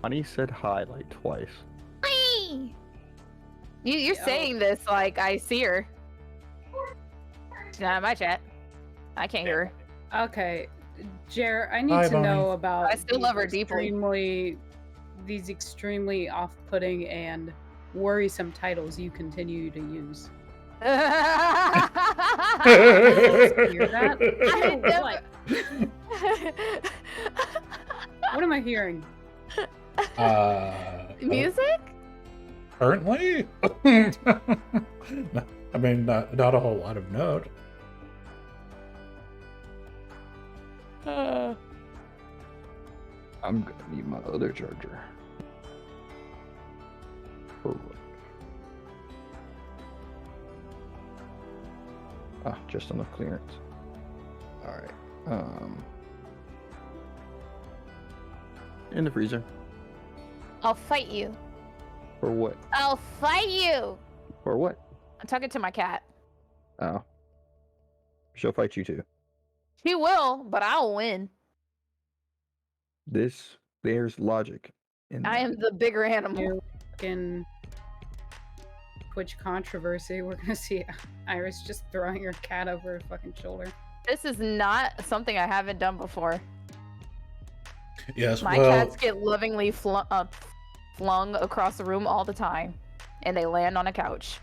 Honey said hi like twice. Hey! You're saying this like I see her. She's not in my chat. I can't hear her. Okay, Jer, I need Hi, to know Bonnie. about I still love her deeply. these extremely off-putting and worrisome titles you continue to use. I Hear that? never- What am I hearing? Music? Currently? I mean, not a whole lot of note. I'm gonna need my other charger. For what? Ah, just enough clearance. Alright. In the freezer. I'll fight you. For what? I'll fight you. For what? I'm talking to my cat. Oh. She'll fight you too. She will, but I'll win. There's logic in I that. am the bigger animal. New fucking Twitch controversy. We're gonna see Iris just throwing her cat over her fucking shoulder. This is not something I haven't done before. Yes, My well, cats get lovingly flung across the room all the time, and they land on a couch.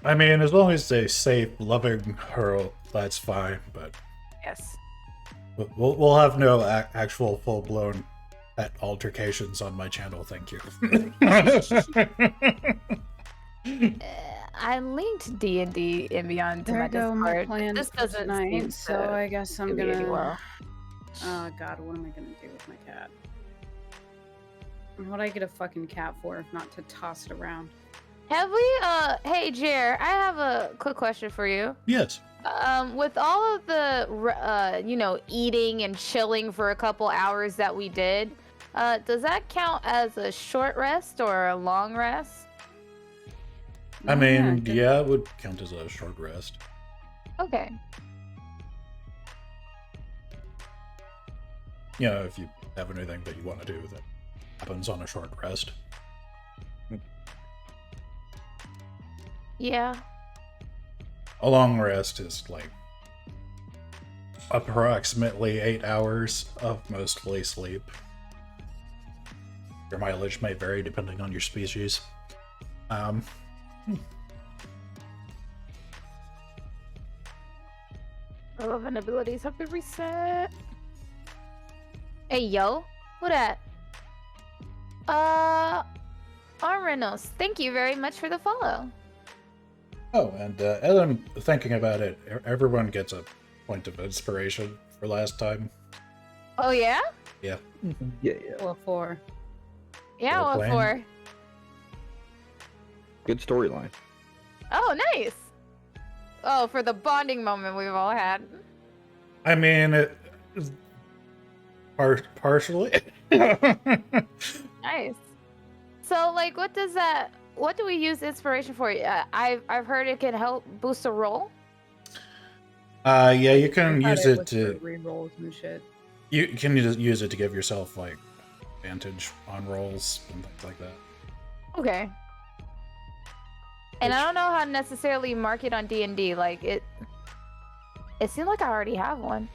I mean, as long as they safe, loving hurl, that's fine. But Yes. we'll have no actual full-blown pet altercations on my channel. Thank you. I linked D&D and Beyond to There my go my Discord. plans This for doesn't tonight, seem so to I guess I'm do me any gonna. well. Oh god, what am I gonna do with my cat? What'd I get a fucking cat for if not to toss it around? Have we, hey Jer, I have a quick question for you. Yes. With all of the, eating and chilling for a couple hours that we did, does that count as a short rest or a long rest? I mean, good. yeah, it would count as a short rest. Okay. You know, if you have anything that you want to do that happens on a short rest. Yeah. A long rest is like approximately 8 hours of mostly sleep. Your mileage may vary depending on your species. Relevant abilities have been reset. Hey, yo. Who that? Arrenos, thank you very much for the follow. Oh, and as I'm thinking about it, everyone gets a point of inspiration for last time. Oh, yeah? Yeah. Yeah. Well, for Yeah, Well what played. for? Good storyline. Oh, nice. Oh, for the bonding moment we've all had. I mean, partially. Nice. So, like, what do we use inspiration for? I've heard it can help boost a roll. Yeah, you can I use thought it was to. for rerolls and shit. You can use it to give yourself like advantage on rolls and things like that. Okay. And I Which- don't know how to necessarily mark it on D&D. Like, it seemed like I already have one.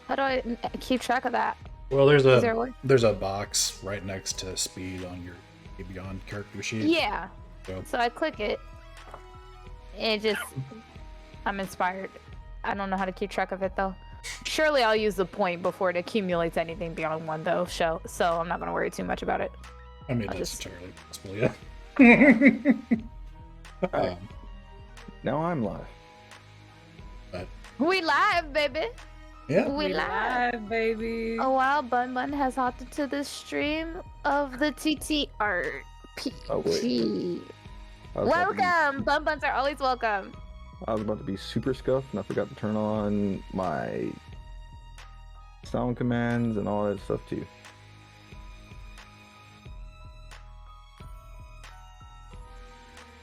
How do I keep track of that? Well, there's Is there a way? a box right next to speed on your Beyond character sheet. Yeah. So, So I click it. And it just, I'm inspired. I don't know how to keep track of it though. Surely I'll use the point before it accumulates anything beyond one though. So I'm not gonna worry too much about it. I mean, I'll that's just- entirely possible. Yeah. Alright. Now I'm live. We live, baby. Yeah. We live. baby. A while Bun Bun has hopped into the stream of the TTRPG. Oh, wait. I was about to be- Welcome! Bun Buns are always welcome. I was about to be super scuffed and I forgot to turn on my sound commands and all that stuff too.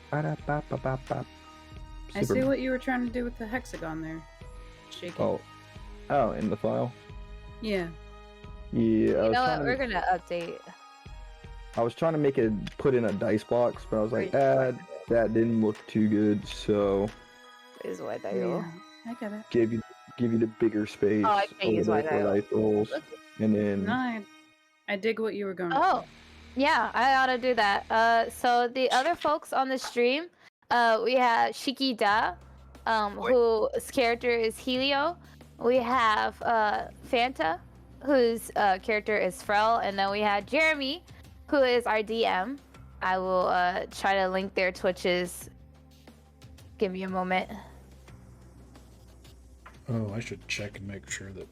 Ba-da-ba-ba-ba-ba. I see what you were trying to do with the hexagon there. Shaking. Oh, in the file. Yeah. Yeah, You know what? We're gonna update. I was trying to make it put in a dice box, but I was like, Right. that didn't look too good. So Is what I Yeah, I get it. give you the bigger space Oh, I can't use over there for white dice rolls, and then No, I dig what you were going Oh, for. yeah, I ought to do that. So the other folks on the stream, we have Shiki Da, whose character is Helio. We have Fanta, whose character is Frel, and then we have Jeremy, who is our DM. I will try to link their Twitches. Give me a moment. Oh, I should check and make sure that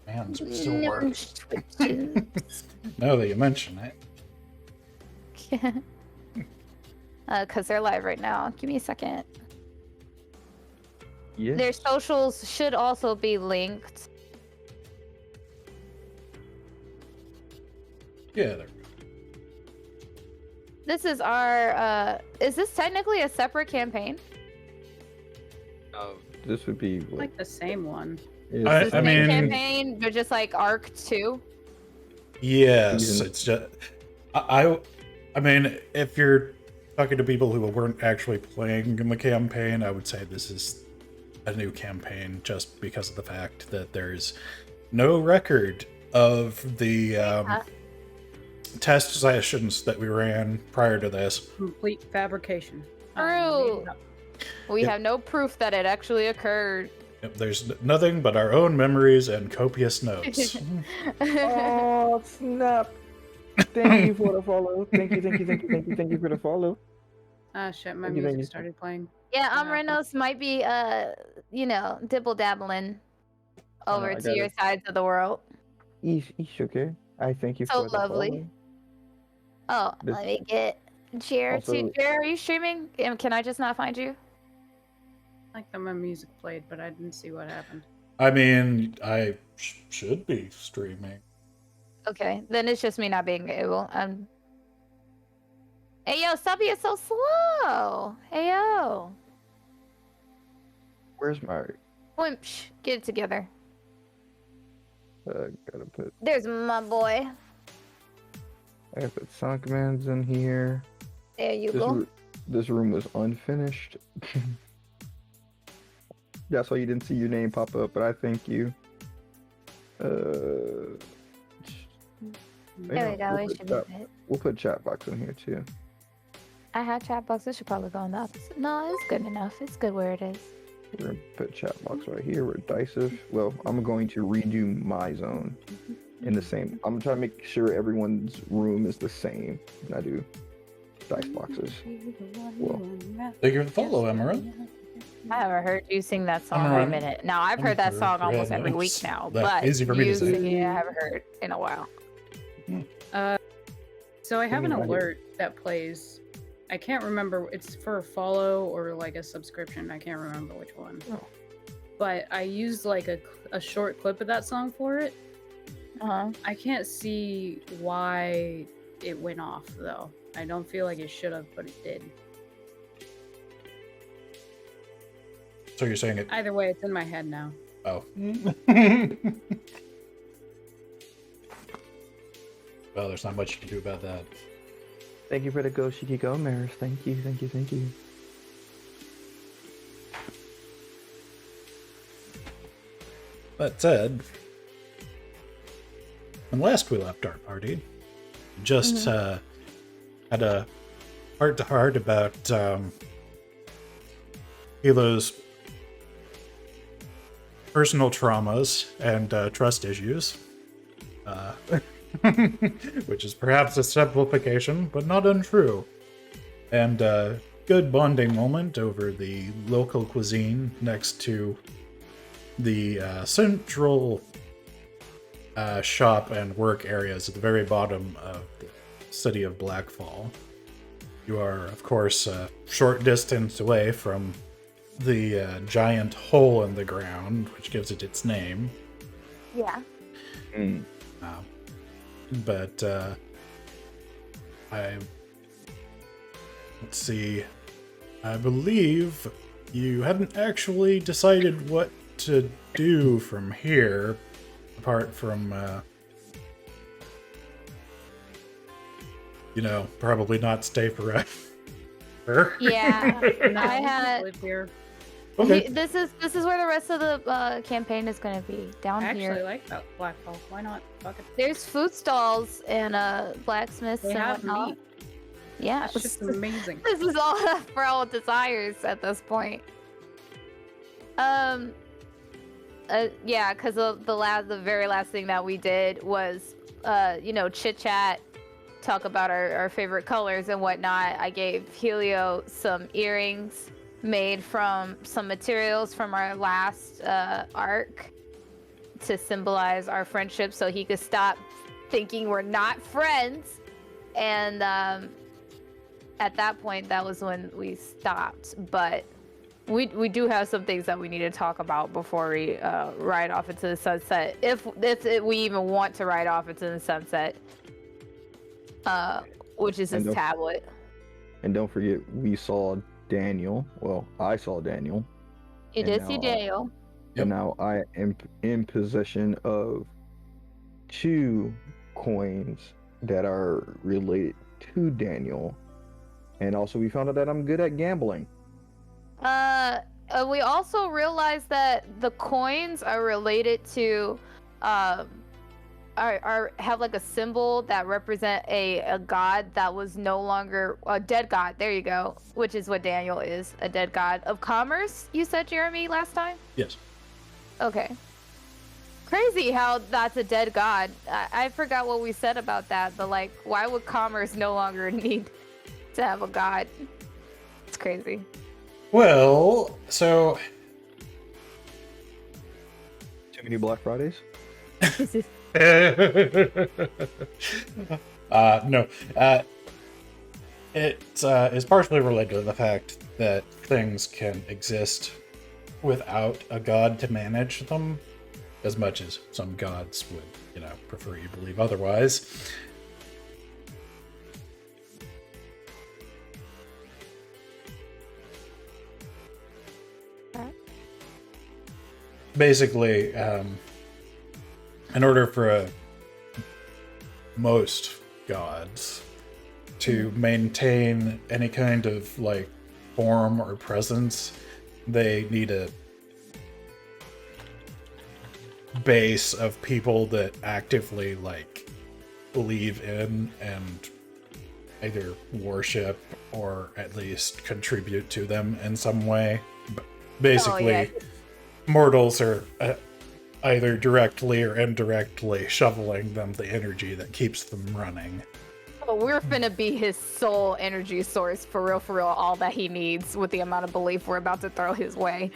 hands are still working. Now that you mention it. Because they're live right now. Give me a second. yeah. Their socials should also be linked. Yeah, there we go. This is our, is this technically a separate campaign? This would be what, Like the same one. is I This this same mean- campaign, but just like Arc 2? Yes, Season- it's just I mean, if you're talking to people who weren't actually playing in the campaign, I would say this is a new campaign just because of the fact that there's no record of the test sessions that we ran prior to this. Complete fabrication. I True. made it up. We Yep. have no proof that it actually occurred. Yep, there's nothing but our own memories and copious notes. Oh snap! Thank you for the follow. Thank you for the follow. Ah, shit, my Thank you, thank music you. started playing. Yeah, Yeah. Amrenos might be, you know, dibble dabbling over I to got your it. sides of the world. Ish, okay. I thank you So for the lovely. follow. Oh, This- let me get Jer too. Also- Jer, are you streaming? Can I just not find you? Like that my music played, but I didn't see what happened. I mean, I should be streaming. Okay, then it's just me not being able. Hey yo, stop being so slow. Hey yo, Where's my? Wimpsh, get it together. Gotta put. There's my boy. I gotta put sound commands in here. There you go. This room was unfinished. That's why you didn't see your name pop up, but I thank you. There we go. It should be good. We'll put chat box in here too. I have chat box. It should probably go on the opposite. No, it's good enough. It's good where it is. We're gonna put chat box right here where Diceive. Well, I'm going to redo my zone in the same. I'm trying to make sure everyone's room is the same. And I do dice boxes. Whoa. Thank you for the follow, Emerald. I haven't heard you sing that song in a Alright. minute. Now I've heard that song almost every week now, That's but easy for me to you say. singing it I haven't heard in a while. So I have an Singing audio. alert that plays. I can't remember. It's for a follow or like a subscription. I can't remember which one. Oh. But I used like a short clip of that song for it. Uh-huh. I can't see why it went off though. I don't feel like it should have, but it did. So you're saying it? Either way, it's in my head now. Oh. Well, there's not much you can do about that. Thank you for the Go Shiki Go Maris. Thank you. That said, when last we left our party, just had a heart-to-heart about Hilo's personal traumas and trust issues, which is perhaps a simplification, but not untrue. And a good bonding moment over the local cuisine next to the central shop and work areas at the very bottom of the city of Blackfall. You are, of course, a short distance away from the giant hole in the ground, which gives it its name. Yeah. But let's see. I believe you hadn't actually decided what to do from here, apart from, probably not stay forever. Yeah, No, I had. live here. Okay. This is where the rest of the campaign is gonna be down I actually here. like that Black Hole. Why not? Fuck it. There's food stalls and blacksmiths They and have whatnot. meat. Yeah, That's just amazing. this is all for all desires at this point. Yeah, because the very last thing that we did was chit chat, talk about our favorite colors and whatnot. I gave Helio some earrings made from some materials from our last arc to symbolize our friendship, so he could stop thinking we're not friends. And at that point, that was when we stopped. But we do have some things that we need to talk about before we ride off into the sunset, if we even want to ride off into the sunset, which is his tablet. And don't forget, we saw Daniel. Well, I saw Daniel. You did see Daniel. And now I am in possession of 2 coins that are related to Daniel. And also we found out that I'm good at gambling. We also realized that the coins are related to have like a symbol that represent a god that was no longer a dead god. There you go, which is what Daniel is, a dead god of commerce. You said, Jeremy, last time? Yes. Okay. Crazy how that's a dead god. I forgot what we said about that, but like, why would commerce no longer need to have a god? It's crazy. Well, so Too many Black Fridays? no. It is partially related to the fact that things can exist without a god to manage them, as much as some gods would, prefer you believe otherwise. Basically, in order for most gods to maintain any kind of like form or presence, they need a base of people that actively like believe in and either worship or at least contribute to them in some way. Basically, mortals are either directly or indirectly shoveling them the energy that keeps them running. Oh, we're finna be his sole energy source, for real, all that he needs with the amount of belief we're about to throw his way.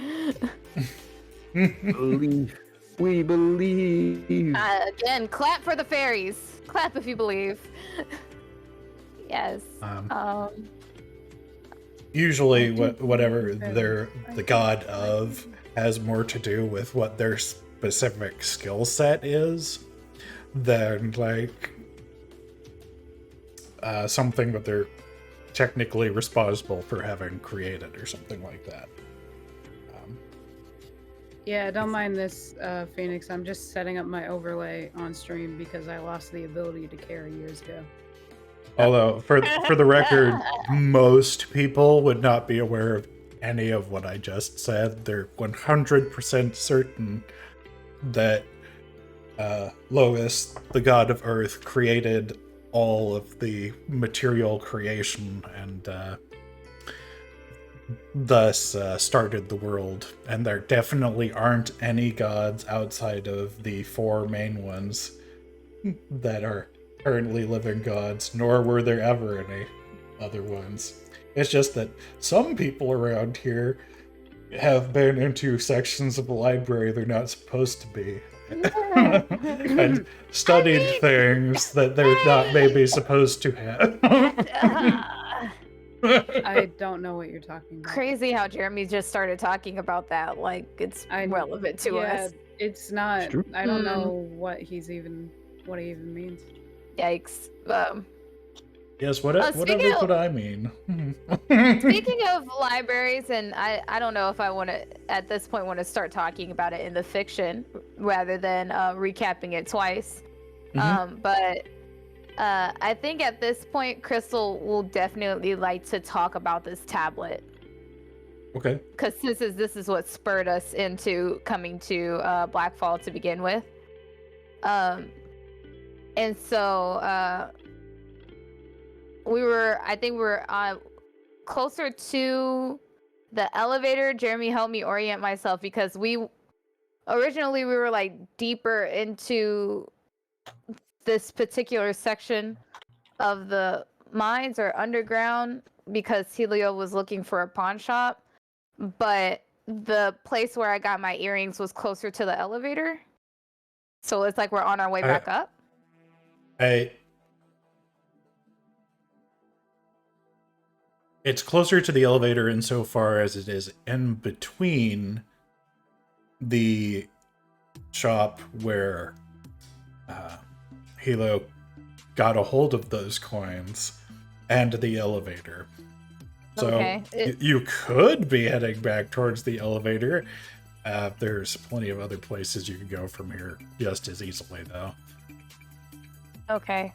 Believe. We believe. Again, clap for the fairies. Clap if you believe. Yes. Usually, whatever they're the god of has more to do with what their specific skill set is than like something that they're technically responsible for having created or something like that. Yeah, don't mind this, Phoenix. I'm just setting up my overlay on stream because I lost the ability to carry years ago. Although, for the record, most people would not be aware of any of what I just said. They're 100% certain that Lois, the god of Earth, created all of the material creation and thus started the world. And there definitely aren't any gods outside of the 4 main ones that are currently living gods, nor were there ever any other ones. It's just that some people around here have been into sections of the library they're not supposed to be. And studied things that they're not maybe supposed to have. I don't know what you're talking about. Crazy how Jeremy just started talking about that, like it's relevant to us. It's not. It's true. I don't know what he even means. Yikes. Yes, whatever speaking of- what I mean. Speaking of libraries, and I don't know if I want to at this point want to start talking about it in the fiction rather than recapping it twice. But I think at this point, Crystal will definitely like to talk about this tablet. Okay. Because this is what spurred us into coming to Blackfall to begin with. And so I think we were closer to the elevator. Jeremy helped me orient myself because originally we were like deeper into this particular section of the mines or underground because Helio was looking for a pawn shop, but the place where I got my earrings was closer to the elevator. So it's like we're on our way back up. It's closer to the elevator insofar as it is in between the shop where Hilo got a hold of those coins and the elevator. So Okay. You could be heading back towards the elevator. There's plenty of other places you can go from here just as easily, though. Okay.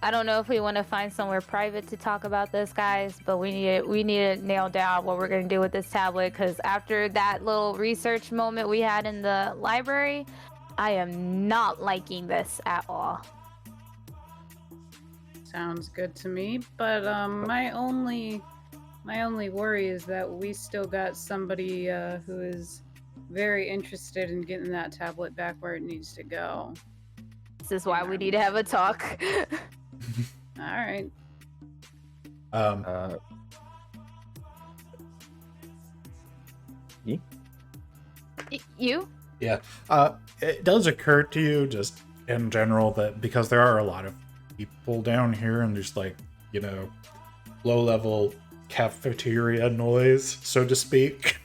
I don't know if we want to find somewhere private to talk about this, guys, but we need to nail down what we're going to do with this tablet, because after that little research moment we had in the library, I am not liking this at all. Sounds good to me, but my only worry is that we still got somebody who is very interested in getting that tablet back where it needs to go. This is why we need to have a talk. All right. You? Yeah. It does occur to you just in general that because there are a lot of people down here and there's like, low-level cafeteria noise, so to speak,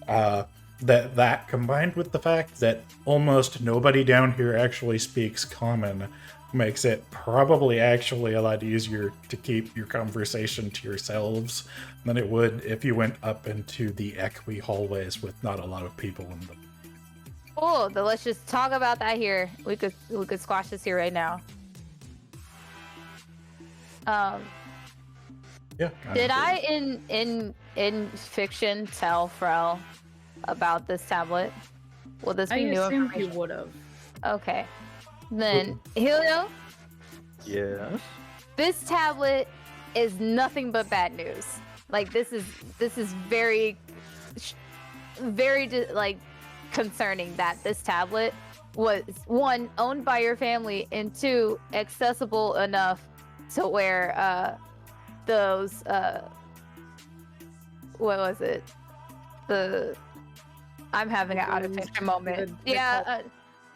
that combined with the fact that almost nobody down here actually speaks common makes it probably actually a lot easier to keep your conversation to yourselves than it would if you went up into the echoey hallways with not a lot of people in them. Cool. Then let's just talk about that here. We could squash this here right now. Yeah. Did I in fiction tell Frel about this tablet? Will this be I new assumed information? you would have. Okay. Then Helio, Yes. this tablet is nothing but bad news. Like this is very like concerning that this tablet was, one, owned by your family, and two, accessible enough to where those what was it? I'm having an out of picture moment.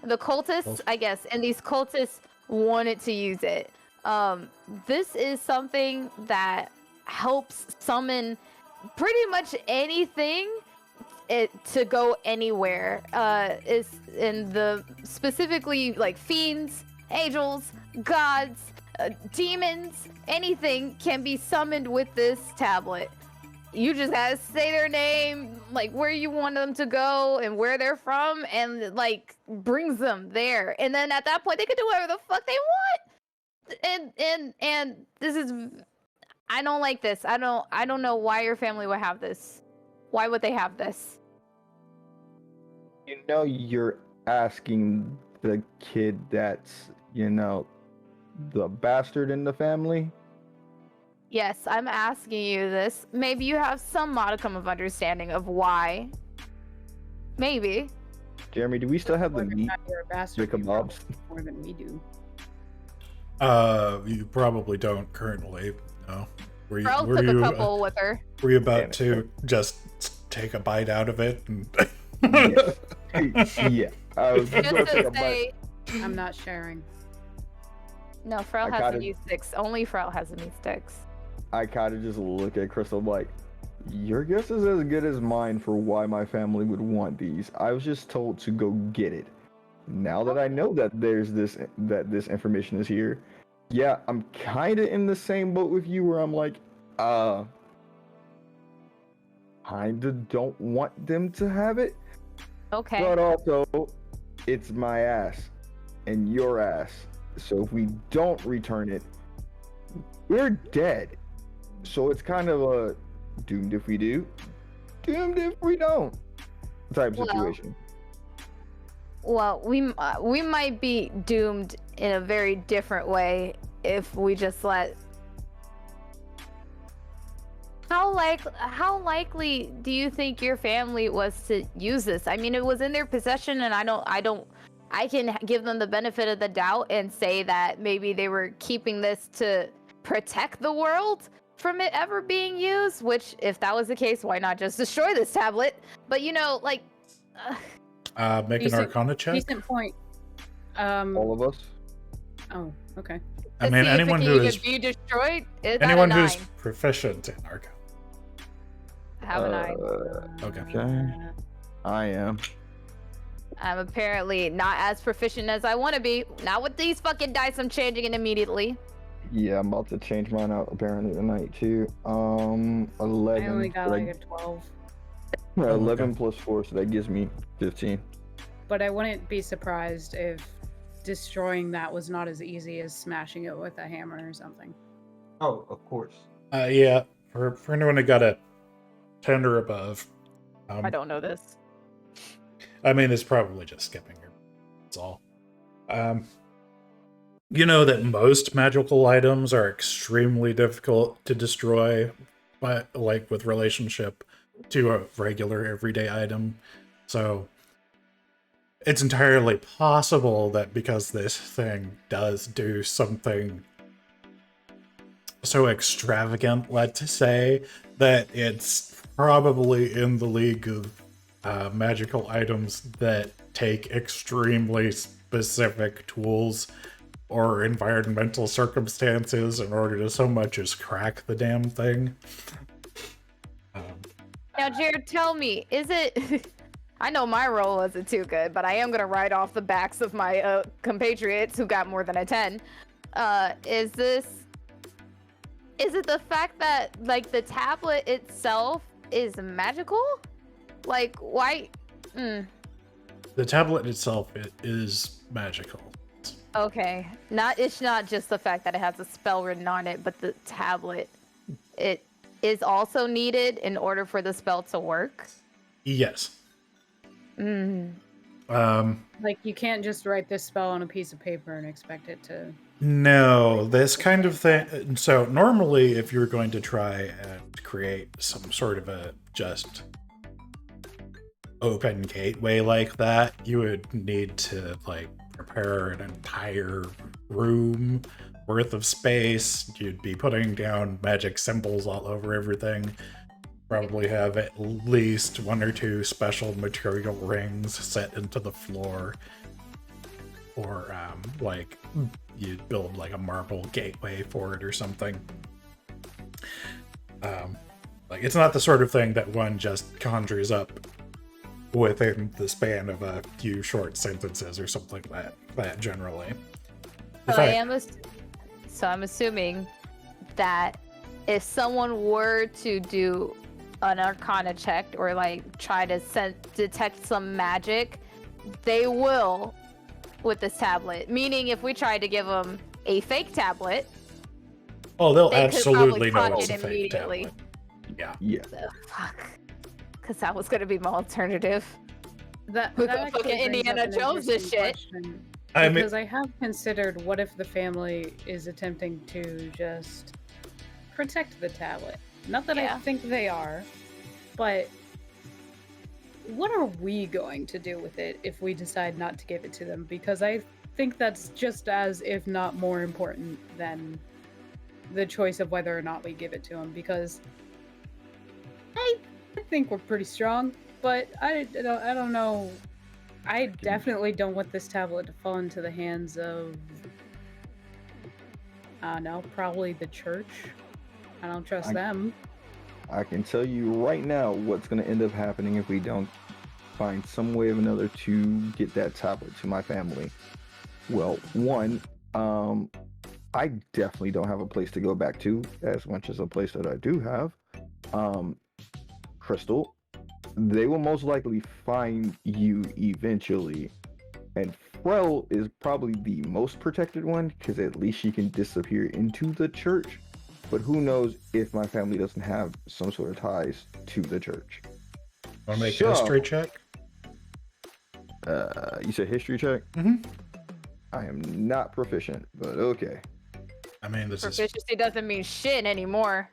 The cultists, I guess, and these cultists wanted to use it. This is something that helps summon pretty much anything to go anywhere. Is in the specifically like fiends, angels, gods, demons, anything can be summoned with this tablet. You just gotta say their name, like where you want them to go and where they're from, and like brings them there. And then at that point, they can do whatever the fuck they want. And this is, I don't like this. I don't know why your family would have this. Why would they have this? You're asking the kid that's, the bastard in the family. Yes, I'm asking you this. Maybe you have some modicum of understanding of why. Maybe. Jeremy, do we still have the meat? You're a bastard. Jacob You Bob's? more than we do. You probably don't currently. No. Frel took a couple with her. Were you about to just take a bite out of it? And... Yeah. I was Just gonna take to a bite. say, I'm not sharing. no, Frel I has gotta- the meat sticks. Only Frel has the meat sticks. I kind of just look at Crystal like, your guess is as good as mine for why my family would want these. I was just told to go get it. Now that I know that this information is here, Yeah, I'm kind of in the same boat with you where I'm like, kind of don't want them to have it, Okay. but also it's my ass and your ass. So if we don't return it, we're dead. So it's kind of a doomed if we do, doomed if we don't type Well, situation. Well, we might be doomed in a very different way if we just let. How likely do you think your family was to use this? I mean, it was in their possession, and I can give them the benefit of the doubt and say that maybe they were keeping this to protect the world from it ever being used. Which, if that was the case, why not just destroy this tablet? But like. Make an Decent- Arcana check. Decent point. All of us. Oh, okay. I to mean, see if it anyone can who even is be destroyed. It got anyone a who's 9. proficient in Arcana. Have a 9. Okay. Okay. I am. I'm apparently not as proficient as I want to be. Not with these fucking dice. I'm changing it immediately. Yeah, I'm about to change mine out apparently tonight too. 11. I only got so like a 12. that- 11 okay. plus 4, so that gives me 15. But I wouldn't be surprised if destroying that was not as easy as smashing it with a hammer or something. Oh, of course. Yeah, for anyone who got a 10 or above, I don't know this. I mean, it's probably just skipping your. That's all. You know that most magical items are extremely difficult to destroy, but like with relationship to a regular everyday item. So it's entirely possible that because this thing does do something so extravagant, let's say, that it's probably in the league of magical items that take extremely specific tools or environmental circumstances in order to so much as crack the damn thing. Now, Jared, tell me, is it? I know my roll wasn't too good, but I am gonna write off the backs of my compatriots who got more than a 10. Is it the fact that like the tablet itself is magical? Like, why? The tablet itself is magical. Okay, it's not just the fact that it has a spell written on it, but the tablet, it is also needed in order for the spell to work. Yes. Like, you can't just write this spell on a piece of paper and expect it to... No, this kind of thing. So normally, if you're going to try and create some sort of a just open gateway like that, you would need to like prepare an entire room worth of space. You'd be putting down magic symbols all over everything. Probably have at least 1 or 2 special material rings set into the floor. Or like you'd build like a marble gateway for it or something. Like it's not the sort of thing that one just conjures up within the span of a few short sentences or something like that generally. So I'm assuming that if someone were to do an Arcana check or like try to detect some magic, they will with this tablet. Meaning, if we tried to give them a fake tablet, Oh, they'll they could absolutely probably know catch it's a it fake immediately. tablet. Yeah. Yeah. So, fuck. Because that was gonna be my alternative. That With actually fucking brings Indiana up an Jones this interesting shit. question, I mean, because I have considered what if the family is attempting to just protect the tablet. Not that Yeah. I think they are, but what are we going to do with it if we decide not to give it to them? Because I think that's just as, if not more important than the choice of whether or not we give it to them. Because I think we're pretty strong, but I don't know. I definitely don't want this tablet to fall into the hands of, I don't know, probably the church. I don't trust them. I can tell you right now what's going to end up happening if we don't find some way or another to get that tablet to my family. Well, one, I definitely don't have a place to go back to as much as a place that I do have. Crystal, they will most likely find you eventually. And Frel is probably the most protected one because at least she can disappear into the church. But who knows if my family doesn't have some sort of ties to the church. Want to make So- a history check? You said history check? Mm-hmm. I am not proficient, but okay. I mean, this Proficiency doesn't mean shit anymore.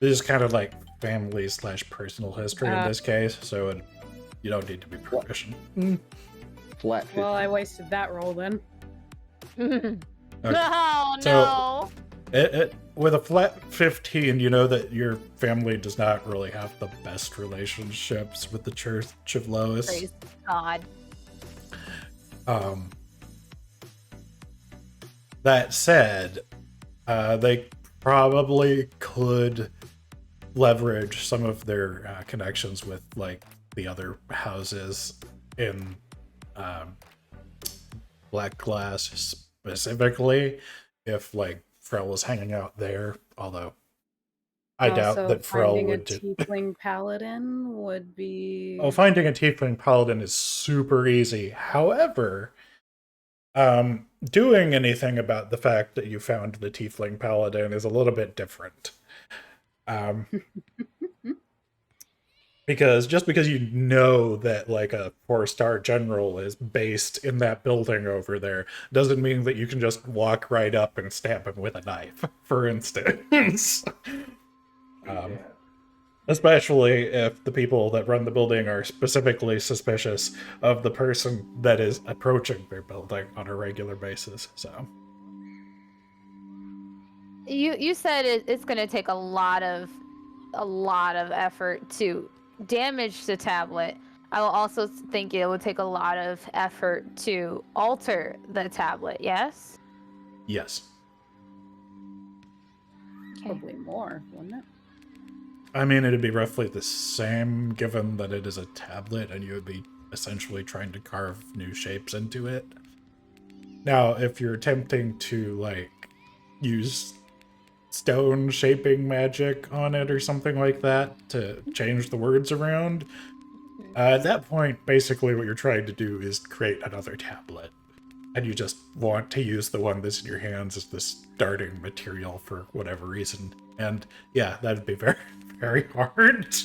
is kind of like family/personal history in this case, so you don't need to be proficient. Flat 50. Well, I wasted that roll then. Oh So- no. With a flat 15, you know that your family does not really have the best relationships with the Church of Lois. Praise God. That said, they probably could leverage some of their connections with like the other houses in Black Glass specifically, if like Frel was hanging out there. Although I doubt Also, that Frel finding would. a tiefling paladin would be. Oh, finding a tiefling paladin is super easy. However, doing anything about the fact that you found the tiefling paladin is a little bit different. Because just because you know that like a 4-star general is based in that building over there doesn't mean that you can just walk right up and stab him with a knife, for instance. Especially if the people that run the building are specifically suspicious of the person that is approaching their building on a regular basis. So You said it's going to take a lot of effort to damage the tablet. I will also think it would take a lot of effort to alter the tablet. Yes. yes. Probably more, wouldn't it? I mean, it'd be roughly the same given that it is a tablet and you would be essentially trying to carve new shapes into it. Now, if you're attempting to, like, use stone shaping magic on it or something like that to change the words around, at that point, basically what you're trying to do is create another tablet. And you just want to use the one that's in your hands as the starting material for whatever reason. And yeah, that'd be very, very hard.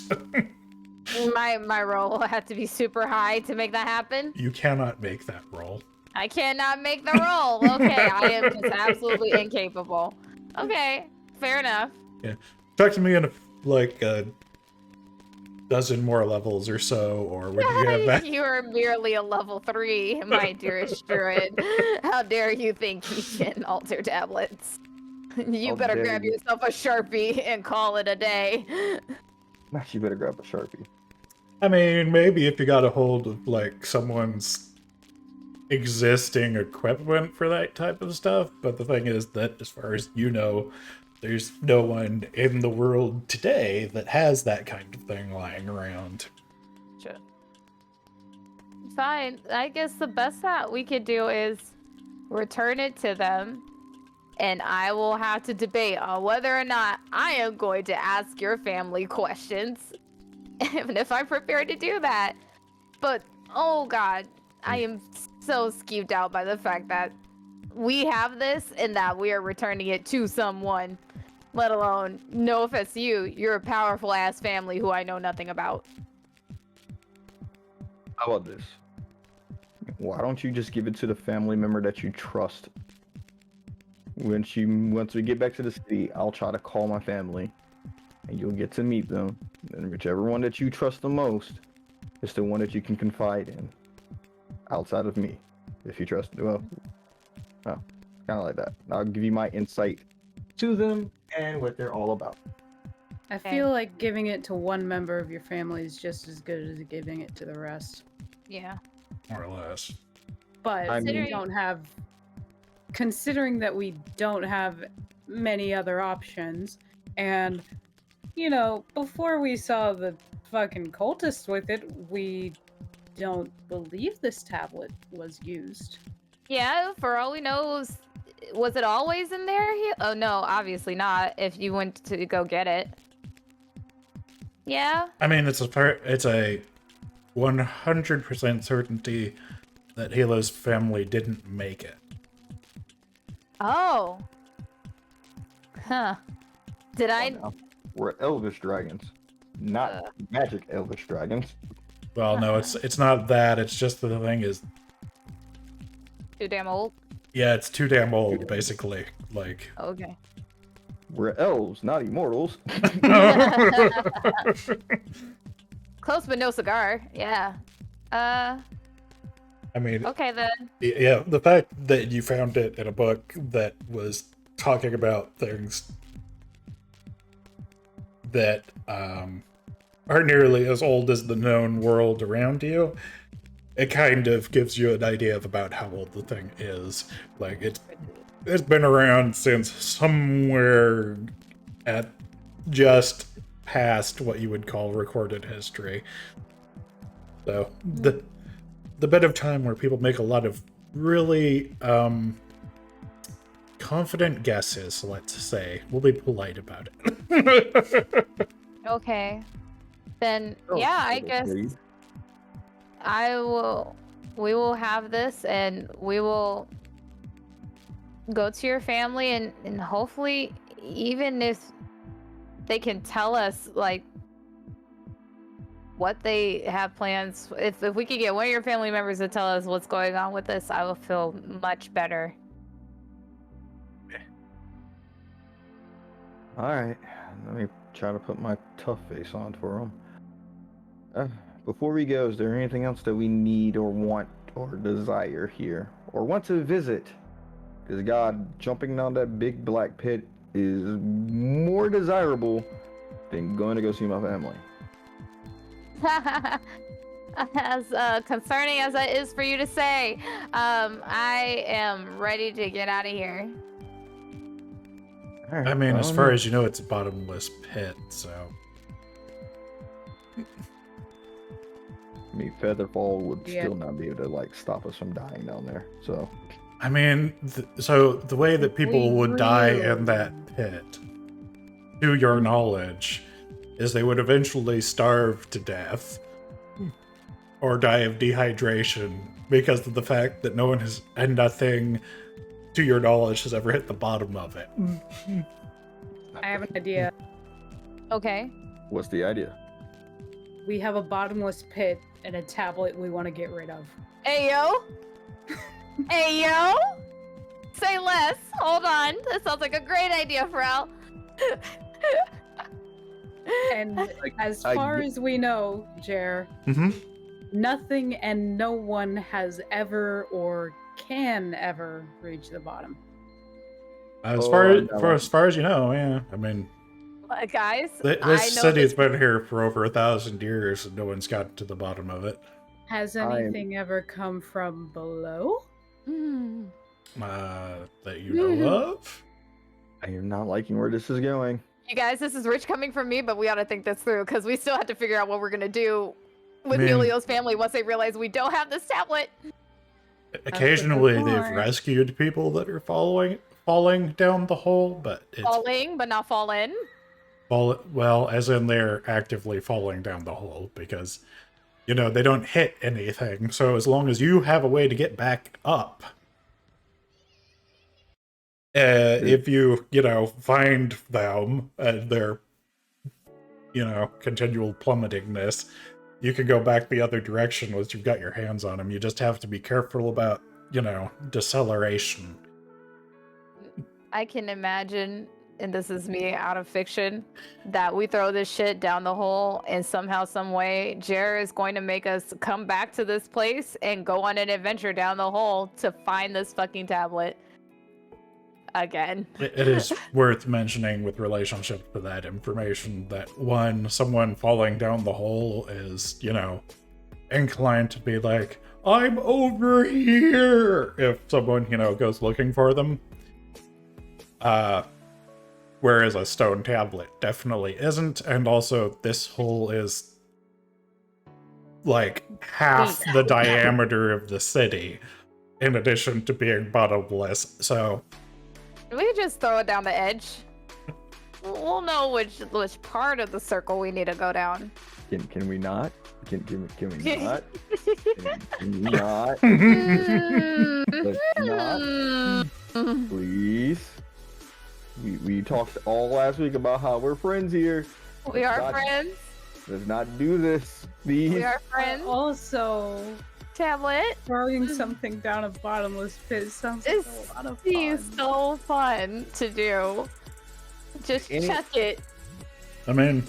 My roll will have to be super high to make that happen. You cannot make that roll. I cannot make the roll. Okay, I am just absolutely incapable. Okay, fair enough. Yeah. Talk to me in like a dozen more levels or so, or when you have that. You are merely a level 3, my dearest druid. How dare you think you can alter tablets? You How better dare grab you. yourself a Sharpie and call it a day. Now you better grab a Sharpie. I mean, maybe if you got a hold of like someone's existing equipment for that type of stuff, but the thing is that as far as you know, there's no one in the world today that has that kind of thing lying around. Sure. Fine. I guess the best that we could do is return it to them, and I will have to debate on whether or not I am going to ask your family questions, even if I'm prepared to do that. But, oh god, I am so skeeved out by the fact that we have this and that we are returning it to someone. Let alone, no offense to you, you're a powerful ass family who I know nothing about. How about this? Why don't you just give it to the family member that you trust? Once we get back to the city, I'll try to call my family, and you'll get to meet them. And whichever one that you trust the most is the one that you can confide in, outside of me, if you trust. Well, kind of like that. I'll give you my insight to them and what they're all about. I Okay. feel like giving it to one member of your family is just as good as giving it to the rest. Yeah. More or less. But I we mean- don't have, considering that we don't have many other options, and you know, before we saw the fucking cultists with it, we don't believe this tablet was used. Yeah, for all we know, Was it always in there? Oh no, obviously not. If you went to go get it. Yeah. I mean, it's a 100% certainty that Halo's family didn't make it. Oh. Huh. Did I? No. We're Elvish dragons, not magic Elvish dragons. Well, no, it's not that. It's just the thing is, Too damn old. yeah, it's too damn old, basically. Like, Okay. We're elves, not immortals. Close but no cigar. Yeah. I mean, Okay then. yeah, the fact that you found it in a book that was talking about things that are nearly as old as the known world around you, it kind of gives you an idea of about how old the thing is. Like, it's been around since somewhere at just past what you would call recorded history. So the bit of time where people make a lot of really confident guesses, let's say. We'll be polite about it. Okay. Then Oh, yeah, I okay. guess we will have this and we will go to your family and hopefully even if they can tell us like what they have plans, if we could get one of your family members to tell us what's going on with this, I will feel much better. All right, let me try to put my tough face on for him. Before we go, is there anything else that we need or want or desire here or want to visit? Because God, jumping down that big black pit is more desirable than going to go see my family. As concerning as that is for you to say, I am ready to get out of here. All right, I mean, as well, far as you know, it's a bottomless pit, so... I mean, Featherfall would Yeah. still not be able to like stop us from dying down there. So I mean, so the way that people We would die grew. in that pit, to your knowledge, is they would eventually starve to death or die of dehydration because of the fact that no one has, and nothing, to your knowledge, has ever hit the bottom of it. I have an idea. Okay. what's the idea? We have a bottomless pit and a tablet we want to get rid of. Hey yo. Hey yo. Say less. Hold on. That sounds like a great idea, Frau. And as I far get- as we know, Jer, Mm-hmm. nothing and no one has ever or can ever reach the bottom. As Oh, far I as, know. as far as you know, yeah. I mean, Guys, this I know city's this- been here for over 1,000 years and no one's gotten to the bottom of it. Has anything ever come from below? Hmm. That you know of? I am not liking where this is going. You guys, this is rich coming from me, but we ought to think this through because we still have to figure out what we're gonna do with Man. Helio's family once they realize we don't have this tablet. Occasionally they've point. rescued people that are falling down the hole, but it's Falling, but not fallen. well, as in they're actively falling down the hole because, you know, they don't hit anything. So as long as you have a way to get back up, if you find them and their, continual plummetingness, you can go back the other direction once you've got your hands on them. You just have to be careful about, deceleration. I can imagine, and this is me out of fiction, that we throw this shit down the hole and somehow, some way, Jer is going to make us come back to this place and go on an adventure down the hole to find this fucking tablet again. It is worth mentioning with relationship to that information that someone falling down the hole is, inclined to be like, I'm over here, if someone, goes looking for them. Whereas a stone tablet definitely isn't, and also this hole is like half the diameter of the city, in addition to being bottomless. So We could just throw it down the edge. We'll know which part of the circle we need to go down. Can we not? Can we not? Can we not? Let's not. Please. We talked all last week about how we're friends here. We are friends. Let's not do this, please. We are friends. Also, Tablet. throwing something down a bottomless pit sounds like This a lot of seems fun. so fun to do. Just check it. I mean,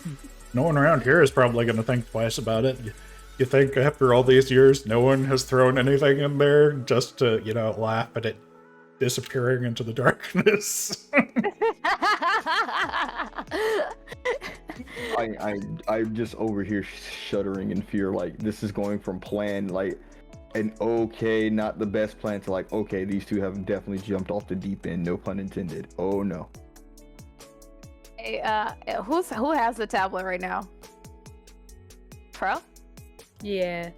no one around here is probably going to think twice about it. You think after all these years, no one has thrown anything in there just to, you know, laugh at it disappearing into the darkness? I'm just over here shuddering in fear. Like, this is going from plan, like, an okay, not the best plan, to like, okay, these two have definitely jumped off the deep end. No pun intended. Oh no. Hey, who has the tablet right now? Pro? Yeah.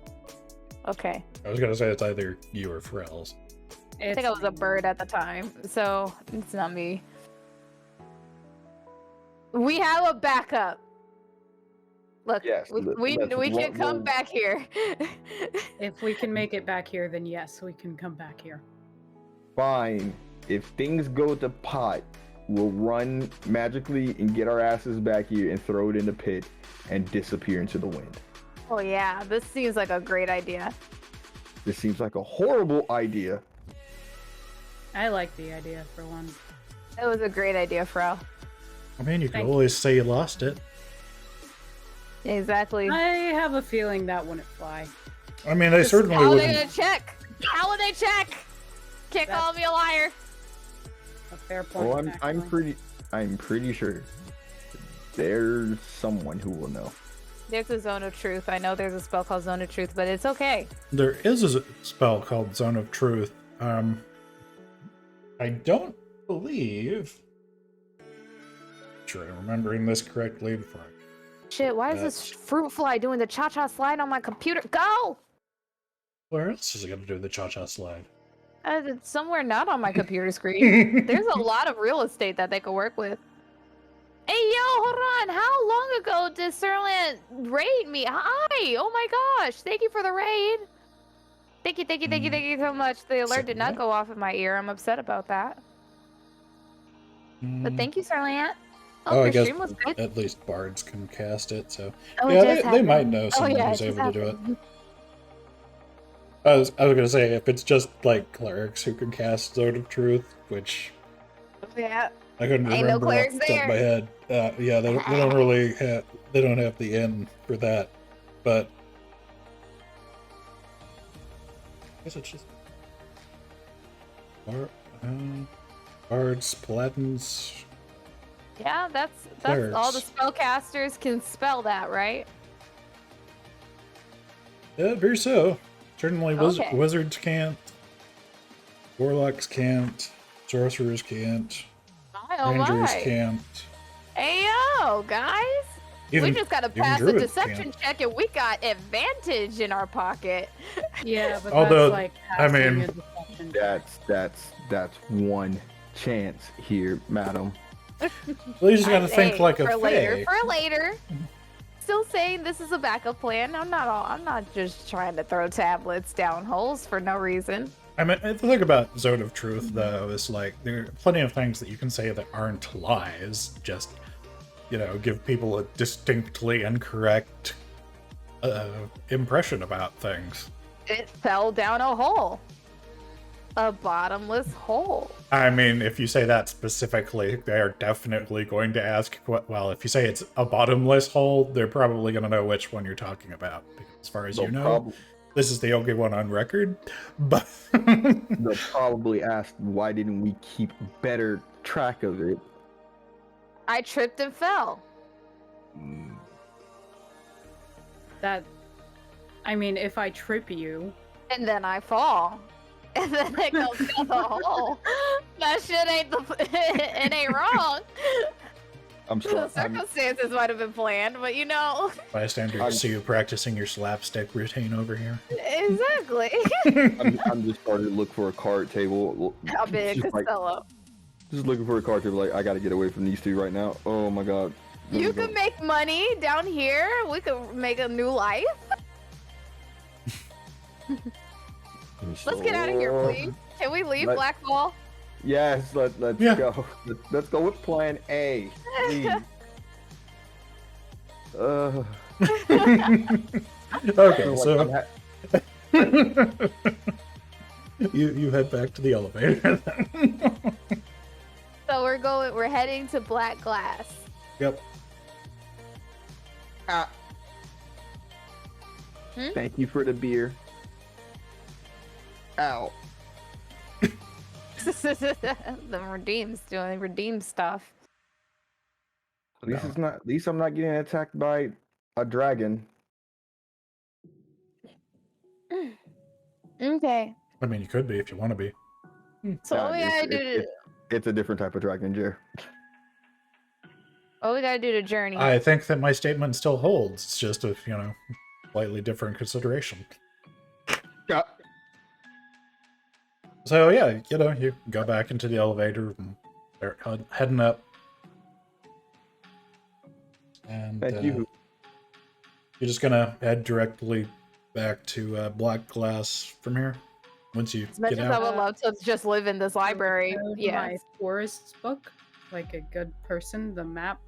Okay. I was going to say it's either you or Phrel's. I think I was a bird at the time, so it's not me. We have a backup. Look, Yes, we can come back here. If we can make it back here, then yes, we can come back here. Fine. If things go to pot, we'll run magically and get our asses back here and throw it in the pit and disappear into the wind. Oh yeah, this seems like a great idea. This seems like a horrible idea. I like the idea for one. It was a great idea, Fro. I mean, you could Thank you. always say you lost it. Exactly. I have a feeling that wouldn't fly. I mean, they certainly How are they wouldn't. gonna check? How would they check? Can't call me a liar. A fair point. Well, I'm actually. pretty sure there's someone who will know. There's a zone of truth. I know there's a spell called Zone of Truth, but it's okay. There is a spell called Zone of Truth. I don't believe. Sure, I'm remembering this correctly. Before Shit, why is this fruit fly doing the cha-cha slide on my computer? Go! where else is it going to do the cha-cha slide? It's somewhere not on my computer screen. There's a lot of real estate that they could work with. Hey, yo, hold on. How long ago did Serland raid me? Hi! Oh my gosh. Thank you for the raid. Thank you so much. The alert did not Serlant? go off in my ear. I'm upset about that. But thank you, Serland. Oh, Oh, I the guess stream was good. at least bards can cast it, so Oh, it yeah, does they might happen. know Oh, someone yeah, who's it does able to do it. happen. I was gonna say if it's just like clerics who can cast Zone of Truth, which Yeah. I couldn't Ain't no remember off clerics the top of my there. head. Yeah, they don't really have they don't have the end for that, but I guess it's just bards, paladins. Yeah, that's Clerics. all the spellcasters can spell that, right? Yeah, very so. Certainly, Okay. wizards can't, warlocks can't, sorcerers can't, Oh rangers my. can't. Hey yo, guys. Even we just gotta even pass the druids deception can't. check and we got advantage in our pocket. Yeah, but Although, that's like I casting mean- a deception check. That's one chance here, madam. Well, you just gotta Hey, think like a for later. fae. For later. Still saying this is a backup plan. I'm not just trying to throw tablets down holes for no reason. I mean, the thing about Zone of Truth, though, is like there are plenty of things that you can say that aren't lies. Just, you know, give people a distinctly incorrect impression about things. It fell down a hole. A bottomless hole. I mean, if you say that specifically, they are definitely going to ask. Well, if you say it's a bottomless hole, they're probably going to know which one you're talking about. Because as far as you know, this is the only one on record. But They'll probably ask, why didn't we keep better track of it? I tripped and fell. That, I mean, if I trip you, And then I fall. And then it goes down the hole. That shit ain't it ain't wrong. I'm The sorry. circumstances might have been planned, but you know. bystander, see you practicing your slapstick routine over here. Exactly. I'm just starting to look for a card table. How big Just like, Costello? Just looking for a car to be like, I gotta get away from these two right now. Oh my god. Let You me go. can make money down here. We could make a new life. Let's get out of here, please. Can we leave Let- Blackball? Yes, let's Yeah. go. Let's go with plan A. please. Okay, I'm so ha- you head back to the elevator. Then. So we're heading to Black Glass. Yep. Thank you for the beer. Ow. The redeem stuff. At least No. it's not. At least I'm not getting attacked by a dragon. Okay. I mean, you could be if you want to be. So Nah, what we gotta do to It's a different type of dragon, Jer. what we gotta do to journey? I think that my statement still holds. It's just a slightly different consideration. Yeah. So yeah, you go back into the elevator and they're heading up. And Thank you. you're just gonna head directly back to Black Glass from here once you As much get as I out. would love to just live in this library, Download yeah. My forest book, like a good person, the map.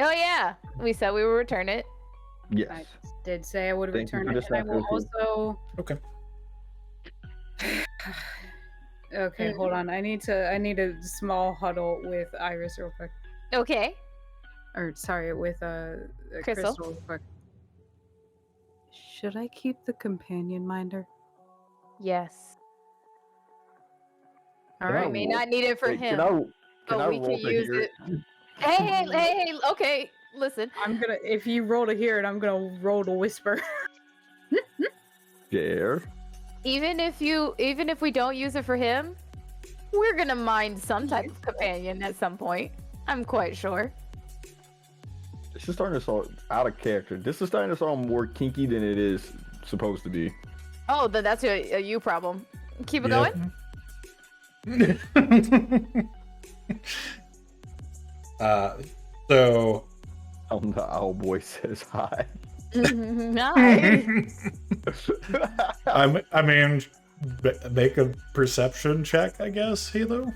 Oh yeah, we said we would return it. Yes. I did say I would Thank you return for it, and I will sacrifice. also. Okay. Okay, hold on. I need a small huddle with Iris real quick. Okay. Or sorry, with Crystal? Crystal real quick. Should I keep the companion minder? Yes. All Can I We right. may roll- not need it for Wait, him, Can but I we roll can to use hear it. Hey, okay, listen. I'm gonna. If you roll to hear it, I'm gonna roll to whisper. Jer. Even if we don't use it for him, we're gonna mine some type of companion at some point. I'm quite sure. This is starting to sound out of character. This is starting to sound more kinky than it is supposed to be. Oh, then that's a you problem. Keep it Yeah. going. So The owl boy says hi. Nice. I mean, make a perception check, I guess, Hilo.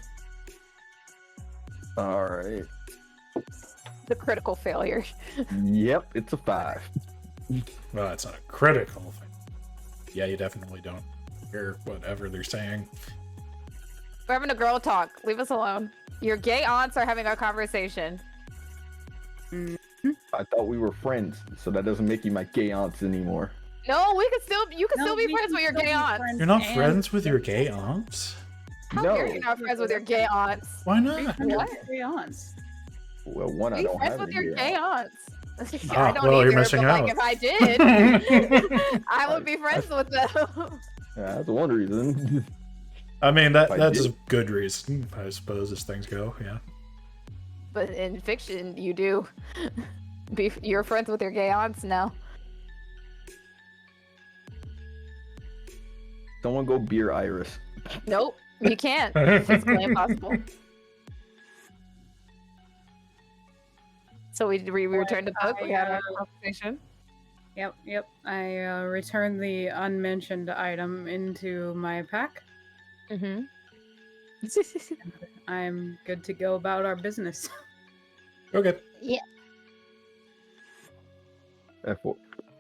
All right. The critical failure. Yep, it's a 5. Well, it's not a critical thing. Yeah, you definitely don't hear whatever they're saying. We're having a girl talk. Leave us alone. Your gay aunts are having a conversation. I thought we were friends, so that doesn't make you my gay aunts anymore. No, you can still be friends with your gay aunts. You're not friends with your gay aunts? How No. dare you not friends with your gay aunts? Why not? What? aunts. Well, one, I Be don't friends have with any your gay gay aunts. aunts. Ah, I don't well, you're either, missing but out. like if I did, I would be friends with them. Yeah, that's one reason. I mean, I that's did. a good reason, I suppose, as things go, yeah. But in fiction, you do. You're friends with your gay aunts now. Someone go beer Iris. Nope, you can't. Physically impossible. So we returned the book. We had our conversation. Yep. I returned the unmentioned item into my pack. Mm-hmm. I'm good to go about our business. Okay.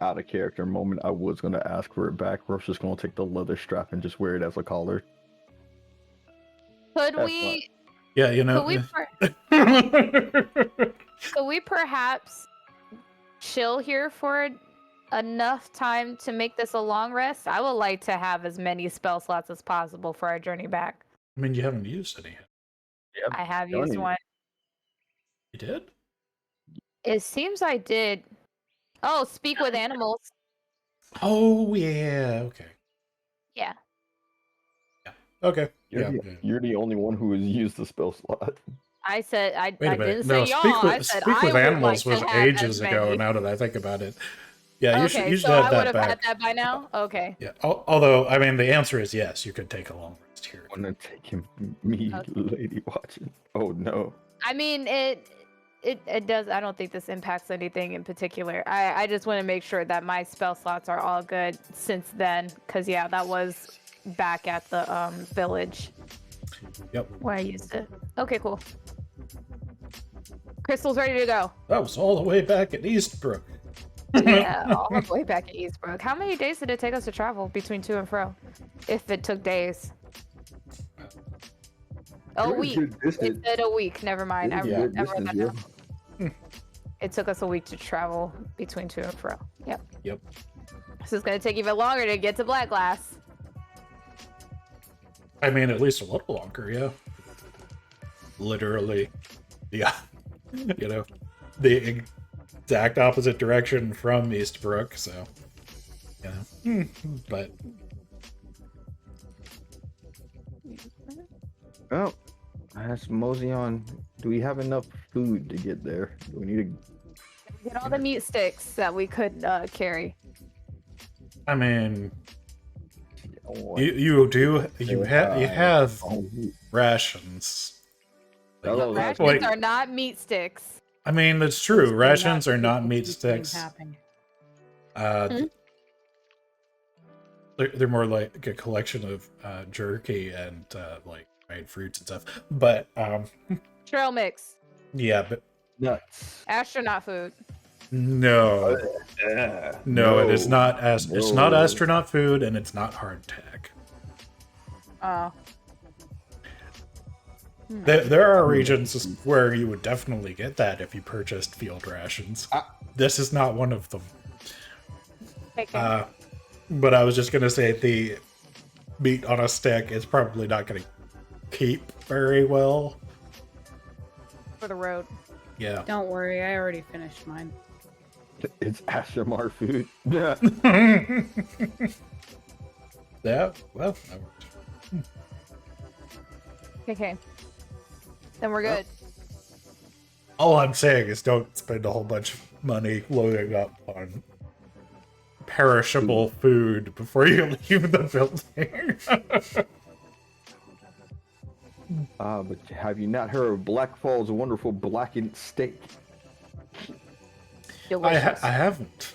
Out of character moment, I was gonna ask for it back. We're just gonna take the leather strap and just wear it as a collar. Could That's we? Yeah, Could we perhaps chill here for enough time to make this a long rest? I would like to have as many spell slots as possible for our journey back. I mean, you haven't used any yet. I have done used it. one. You did? It seems I did. Oh, speak with animals. Oh, yeah, okay. Yeah. Okay. You're the only one who has used the spell slot. I said I Wait a didn't minute. say No, y'all. I said Speak I with would Animals like was to have ages as ago, many. now that I think about it. Yeah, you Okay, should so have I that would have back. had that by now. Okay. Yeah. Although, I mean, the answer is yes. You could take a long rest here. I'm gonna take him, me, Okay. lady watching. Oh no. I mean, it does. I don't think this impacts anything in particular. I just want to make sure that my spell slots are all good since then, because yeah, that was back at the village Yep. where I used it. Okay, cool. Crystal's ready to go. That was all the way back at Eastbrook. Yeah, all the way back at Eastbrook. How many days did it take us to travel between to and fro? If it took days. A Pretty week. good It distance. said a week. Never mind. I, Pretty Yeah. good I wrote that distance, down. It took us a week to travel between to and fro. Yep. Yep. So it's gonna take even longer to get to Black Glass. I mean, at least a little longer, yeah. Literally, yeah. You know, the exact opposite direction from Eastbrook, so, yeah. But, Oh, I asked Mosey on. Do we have enough food to get there? Do we need Get all the meat sticks that we could carry. I mean, to? you have Oh, rations. Hello, Rations Wait. are not meat sticks. I mean, that's true. Rations are not meat Things sticks. happen. Hmm? They're more like a collection of jerky and like dried fruits and stuff. But Trail mix. yeah, but nuts. Astronaut food. no, Yeah. no, it is not. It's not No. astronaut food, and it's not hardtack. Oh. There are regions where you would definitely get that if you purchased field rations. This is not one of them. Okay. But I was just gonna say the meat on a stick is probably not gonna keep very well. For the road. Yeah. Don't worry, I already finished mine. It's Ashamar food. Yeah. Yeah. Well, that worked. Okay. Then we're good. All I'm saying is don't spend a whole bunch of money loading up on perishable food before you leave the building. But have you not heard of Black Fall's wonderful blackened steak? Delicious. I haven't.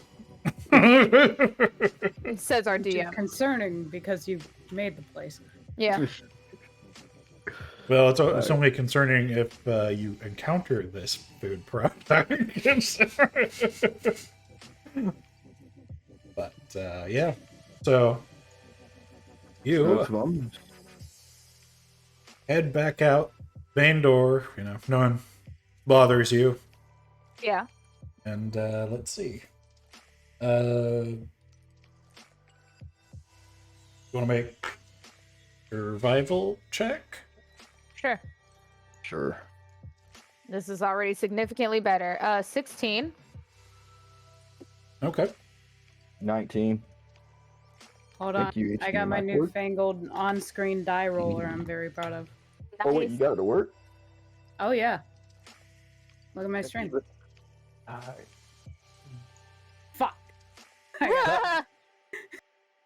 It says our Which is DM. concerning because you made the place. Yeah. Well, it's only concerning if you encounter this food product. But yeah, so you That's fun. head back out, main door. You know, no one bothers you. Yeah. And let's see. You want to make survival check? Sure. Sure. This is already significantly better. 16. Okay. 19. Hold Thank on. you, I got my HDMI cord. newfangled on-screen die roller I'm very proud of. Oh wait, you got it to work? Oh yeah. Look at my stream. Fuck. Ah!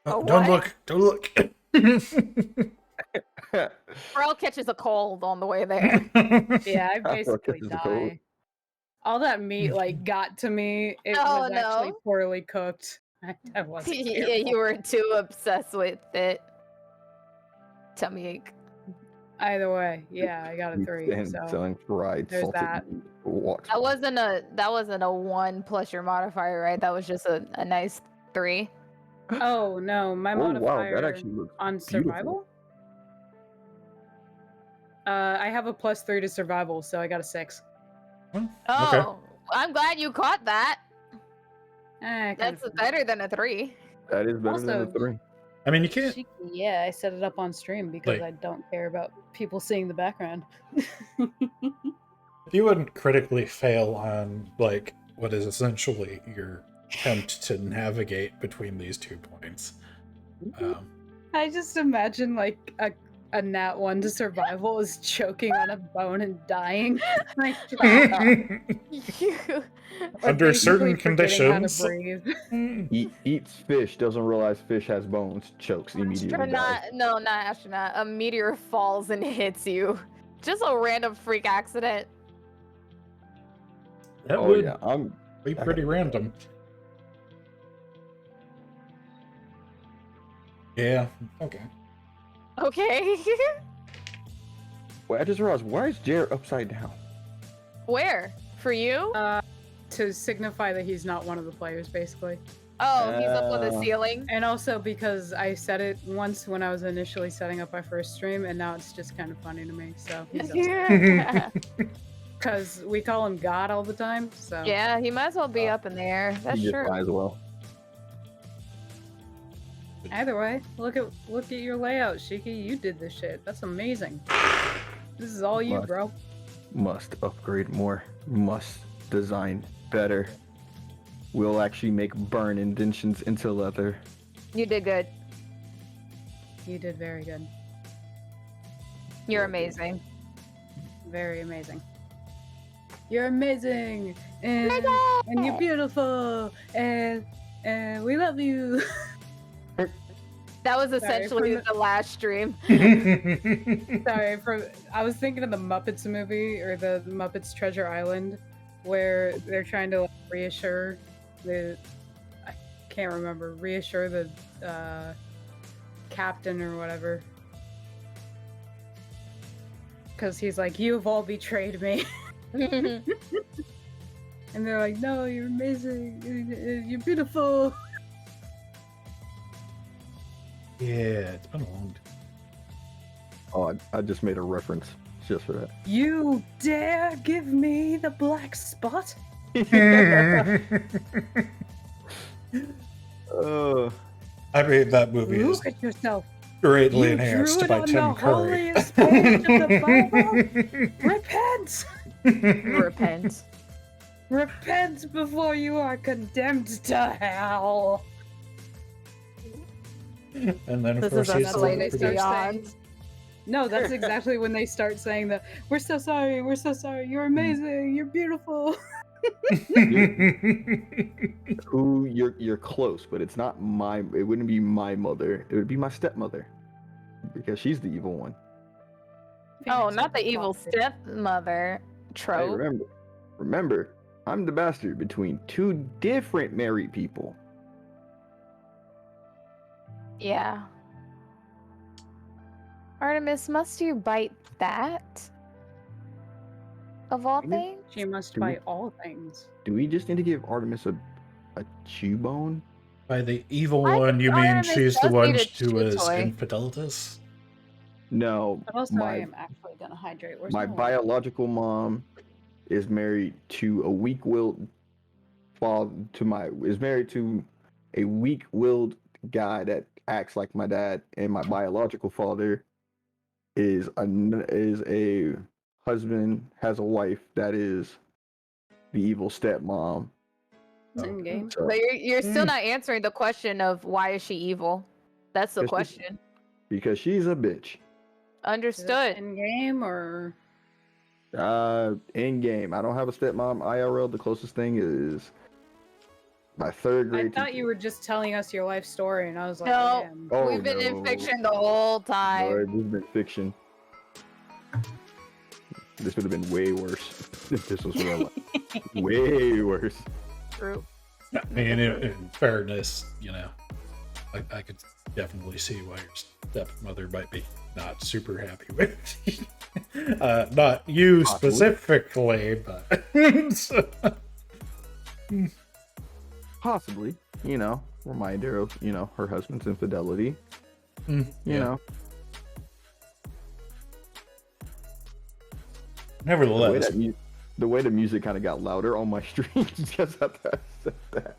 Oh, Don't what? look. Pharrell catches a cold on the way there. Yeah, I I thought basically this was a code. die. All that meat like got to me. It Oh, was actually no. poorly cooked. I wasn't Yeah, careful. you were too obsessed with it. Tummy ache. Either way, yeah, I got a 3. And So selling fried there's salted that. meat for walks. That wasn't a 1 plus your modifier, right? That was just a nice 3. oh no, my Oh modifier wow, that actually looks on beautiful. survival. I have a +3 to survival, so I got a 6. Oh, I'm glad you caught that. I kinda That's forgot. better than a 3. That is better than Also- a 3. I mean, you can't. Cheeky, yeah, I set it up on stream because Like- I don't care about people seeing the background. You wouldn't critically fail on like what is essentially your attempt to navigate between these 2 points. I just imagine like a nat 1 to survival is choking on a bone and dying. Like, or Under certain basically forgetting how to conditions. breathe. Eats fish, doesn't realize fish has bones, chokes, immediately dies. Not astronaut. A meteor falls and hits you. Just a random freak accident. That Oh would yeah, I'm. be pretty random. Yeah. Okay. Okay. Wait, I just realized, why is Jared upside down? Where? For you? To signify that he's not one of the players, basically. Oh, he's up on the Uh, ceiling. And also because I said it once when I was initially setting up my first stream, and now it's just kind of funny to me. So he's Yeah. because we call him God all the time. So Yeah, he might as well be up in the air. That's He gets true. by as well. either way, look at your layout, Shiki. You did this shit. That's amazing. This is all you, What? bro. Must upgrade more. Must design better. We'll actually make burn indentions into leather. You did good. You did very good. You're amazing. Very amazing. You're amazing, and you're beautiful, and we love you. That was Sorry, essentially from the last stream. Sorry, I was thinking of the Muppets movie or the Muppets Treasure Island, where they're trying to reassure the captain or whatever, because he's like, "You've all betrayed me," and they're like, "No, you're amazing. You're beautiful." Yeah, it's been a long Oh, I just made a reference just for that. You dare give me the black spot? time. I mean, that movie is Look at yourself. greatly You drew enhanced it by on Tim the Curry. holiest page of the Repent! Repent. Repent before you are condemned to hell. And then, of This course, is he's escalated the to- beyond. No, that's exactly when they start saying that, we're so sorry, you're amazing, you're beautiful. Who you're close, but it's not my. It wouldn't be my mother. It would be my stepmother, because she's the evil one. Oh, not the evil stepmother Hey, trope. remember, I'm the bastard between two different married people. Yeah. Artemis, must you bite that? Of all Mhm. things? She must Do we- bite all things. Do we just need to give Artemis a chew bone? By the evil I one, you think mean Artemis she's the does one need a who chew is toy. infidelitas? No, But also, I my am actually gonna hydrate. Where's my water? biological mom is married to a weak-willed a weak-willed guy that acts like my dad, and my biological father is a husband, has a wife that is the evil stepmom. It's in game. So, But you're still Hmm. not answering the question of why is she evil? That's the Because she's- question. because she's a bitch. Understood. In game or In game, I don't have a stepmom IRL. The closest thing is my third I grade. thought teacher. you were just telling us your life story, and I was like, No. damn. Oh, We've been in no. fiction the whole time. Lord, this has been fiction. This would have been way worse if this was real life. Way worse. True. I mean, in fairness, I could definitely see why your stepmother might be not super happy with not you Possibly. specifically, but Possibly, reminder of, her husband's infidelity. You know, Nevertheless, the way the music kind of got louder on my stream just after I said that.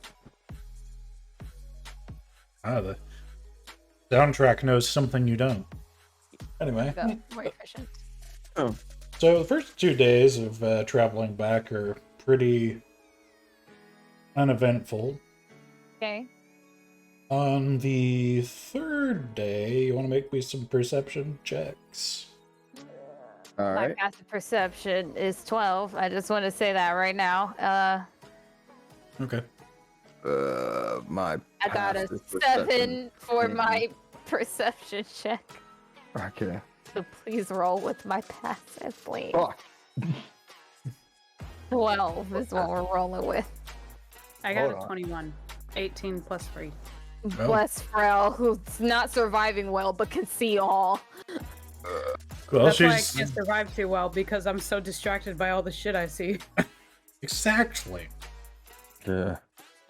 the soundtrack knows something you don't. Anyway, Go. More efficient. so the first 2 days of traveling back are pretty uneventful. Okay. On the third day, you want to make me some perception checks? All My right. passive perception is 12. I just want to say that right now. Okay. My I got a passive 7 perception for is- my perception check. Okay. So please roll with my passive, please. Fuck. 12 is what we're rolling with. I got Hold a on. 21. 18 plus 3. Oh. Bless Frel, who's not surviving well but can see all. Well, That's why I she's can't survive too well because I'm so distracted by all the shit I see. exactly. Yeah.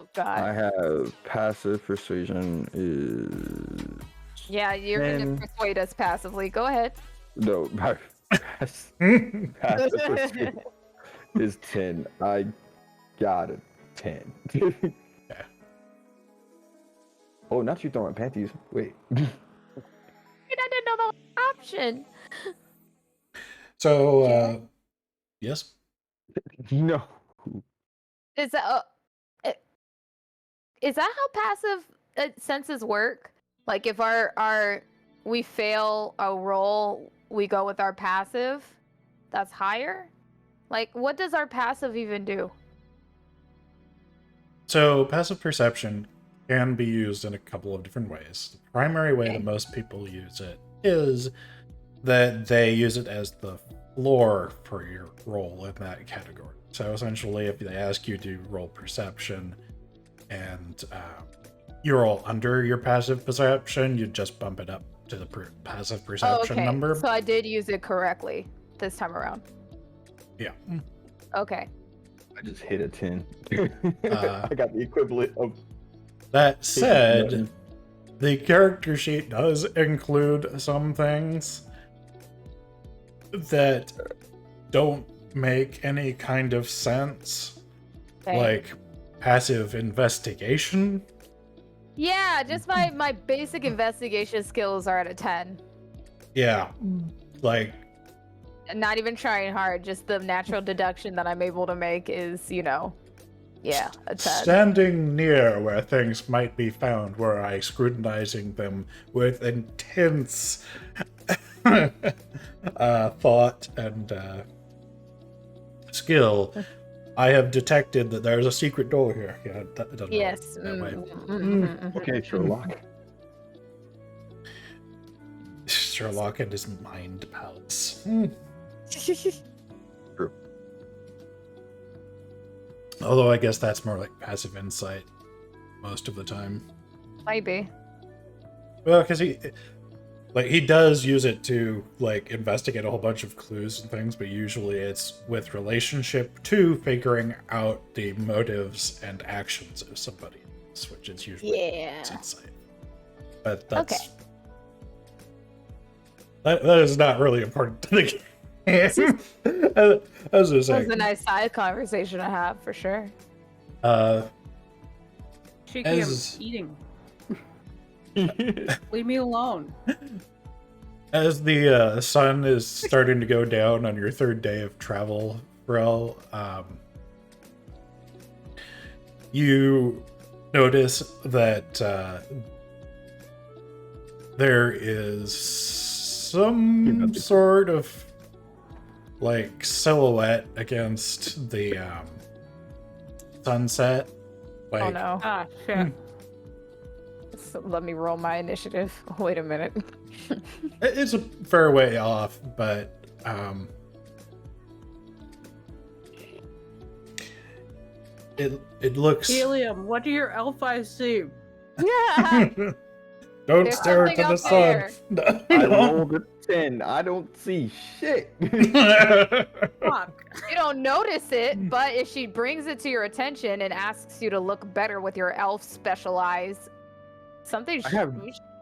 Oh, God. I have passive persuasion is Yeah, you're going Then- to persuade us passively. Go ahead. no. My passive persuasion is 10. I got a 10. Oh, not you throwing panties. Wait. I didn't know that was an option. So, yes. No. Is that is that how passive senses work? Like if our we fail a roll, we go with our passive. That's higher. Like what does our passive even do? So, passive perception can be used in a couple of different ways. The primary way Okay. that most people use it is that they use it as the floor for your roll in that category. So, essentially, if they ask you to roll perception and you roll under your passive perception, you just bump it up to the passive Oh, perception okay. number. So I did use it correctly this time around. Yeah. Okay. I just hit a 10. Uh, I got the equivalent of. That said, the character sheet does include some things that don't make any kind of sense, Okay. like passive investigation. Yeah, just my basic investigation skills are at a 10. Yeah, like Not even trying hard, just the natural deduction that I'm able to make is, yeah, a 10. standing near where things might be found, were I scrutinizing them with intense thought and skill, I have detected that there's a secret door here. Yeah, that doesn't Yes. work that way. Okay, Sherlock. Sherlock and his mind palace. True. Although I guess that's more like passive insight most of the time. Maybe. Well, because he does use it to like investigate a whole bunch of clues and things, but usually it's with relationship to figuring out the motives and actions of somebody else, which is usually Yeah. his insight. But that's Okay. that is not really important to the game. As I was It was saying, a nice side conversation to have for sure. Cheeky, As- I'm eating. Leave me alone. as the sun is starting to go down on your third day of travel, Rel, you notice that there is some sort of like silhouette against the sunset. Like, Oh no. Ah, shit. So let me roll my initiative. Wait a minute. it's a fair way off, but it looks. Helium, what do your elf eyes see? Yeah. Don't There's stare something to the up sun. there. No, I don't. rolled a 10. I don't see shit. Fuck. You don't notice it, but if she brings it to your attention and asks you to look better with your elf special eyes, something I have-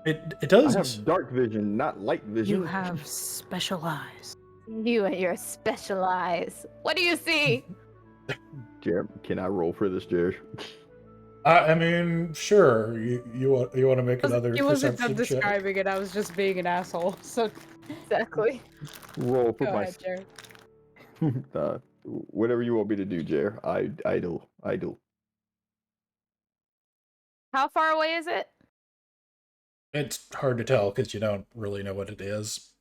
it I does. have dark vision, not light vision. You have special eyes. you and your special eyes. What do you see? Jared, can I roll for this, Jared? I mean, sure. You want to make another He wasn't done perception check? describing it. I was just being an asshole. So Exactly. Roll for go my. ahead, Jared. Whatever you want me to do, Jared. Idle. How far away is it? It's hard to tell because you don't really know what it is.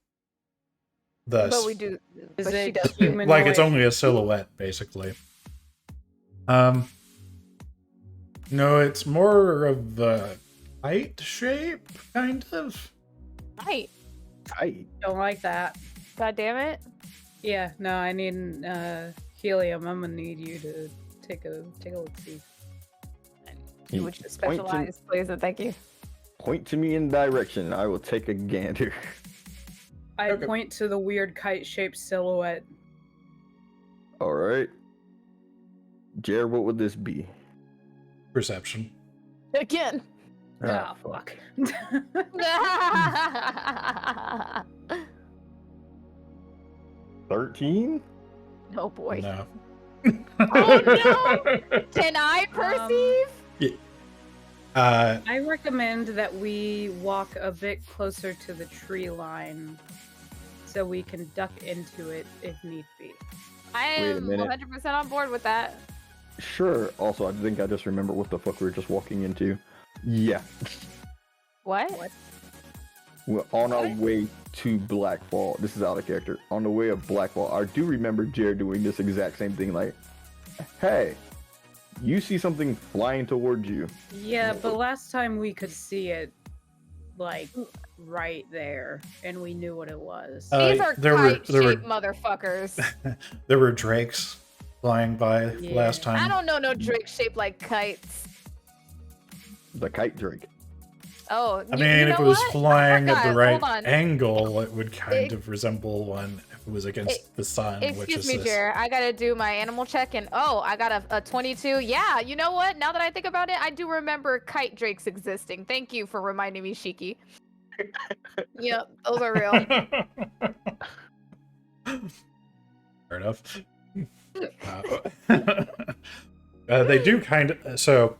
Thus, But we do. Is But she it does. humanoid? like it's only a silhouette, basically. No, it's more of a kite shape, kind of. Right. Tight. Don't like that. God damn it. Yeah, no, I need helium. I'm gonna need you to take a look see. Would you specialize, please, and thank you. Point to me in direction. I will take a gander. I Okay. point to the weird kite-shaped silhouette. All right. Jared, what would this be? Perception. Again. Ah, fuck. 13? Oh boy. No. Oh no! Can I perceive? I recommend that we walk a bit closer to the tree line so we can duck into it if need be. I Wait a am minute. 100% on board with that. Sure. Also, I think I just remember what the fuck we were just walking into. Yeah. What? We're on our What? way to Blackfall. This is out of character. On the way of Blackfall, I do remember Jared doing this exact same thing. Like, hey, you see something flying towards you. Yeah, but last time we could see it, like, right there, and we knew what it was. These are there were kite-shaped motherfuckers. there were drakes flying by last Yeah. I time. don't know no drake shaped like kites. The kite drake. Oh, I you mean, know if it was what? flying at the forgot. right Hold on. angle, it would kind It- of resemble one if it was against the sun, which Excuse is me, this. Jared. I gotta do my animal check, and oh, I got a 22. Yeah, you know what? Now that I think about it, I do remember kite drakes existing. Thank you for reminding me, Shiki. Yep, those are real. Fair enough. They do kind of. So,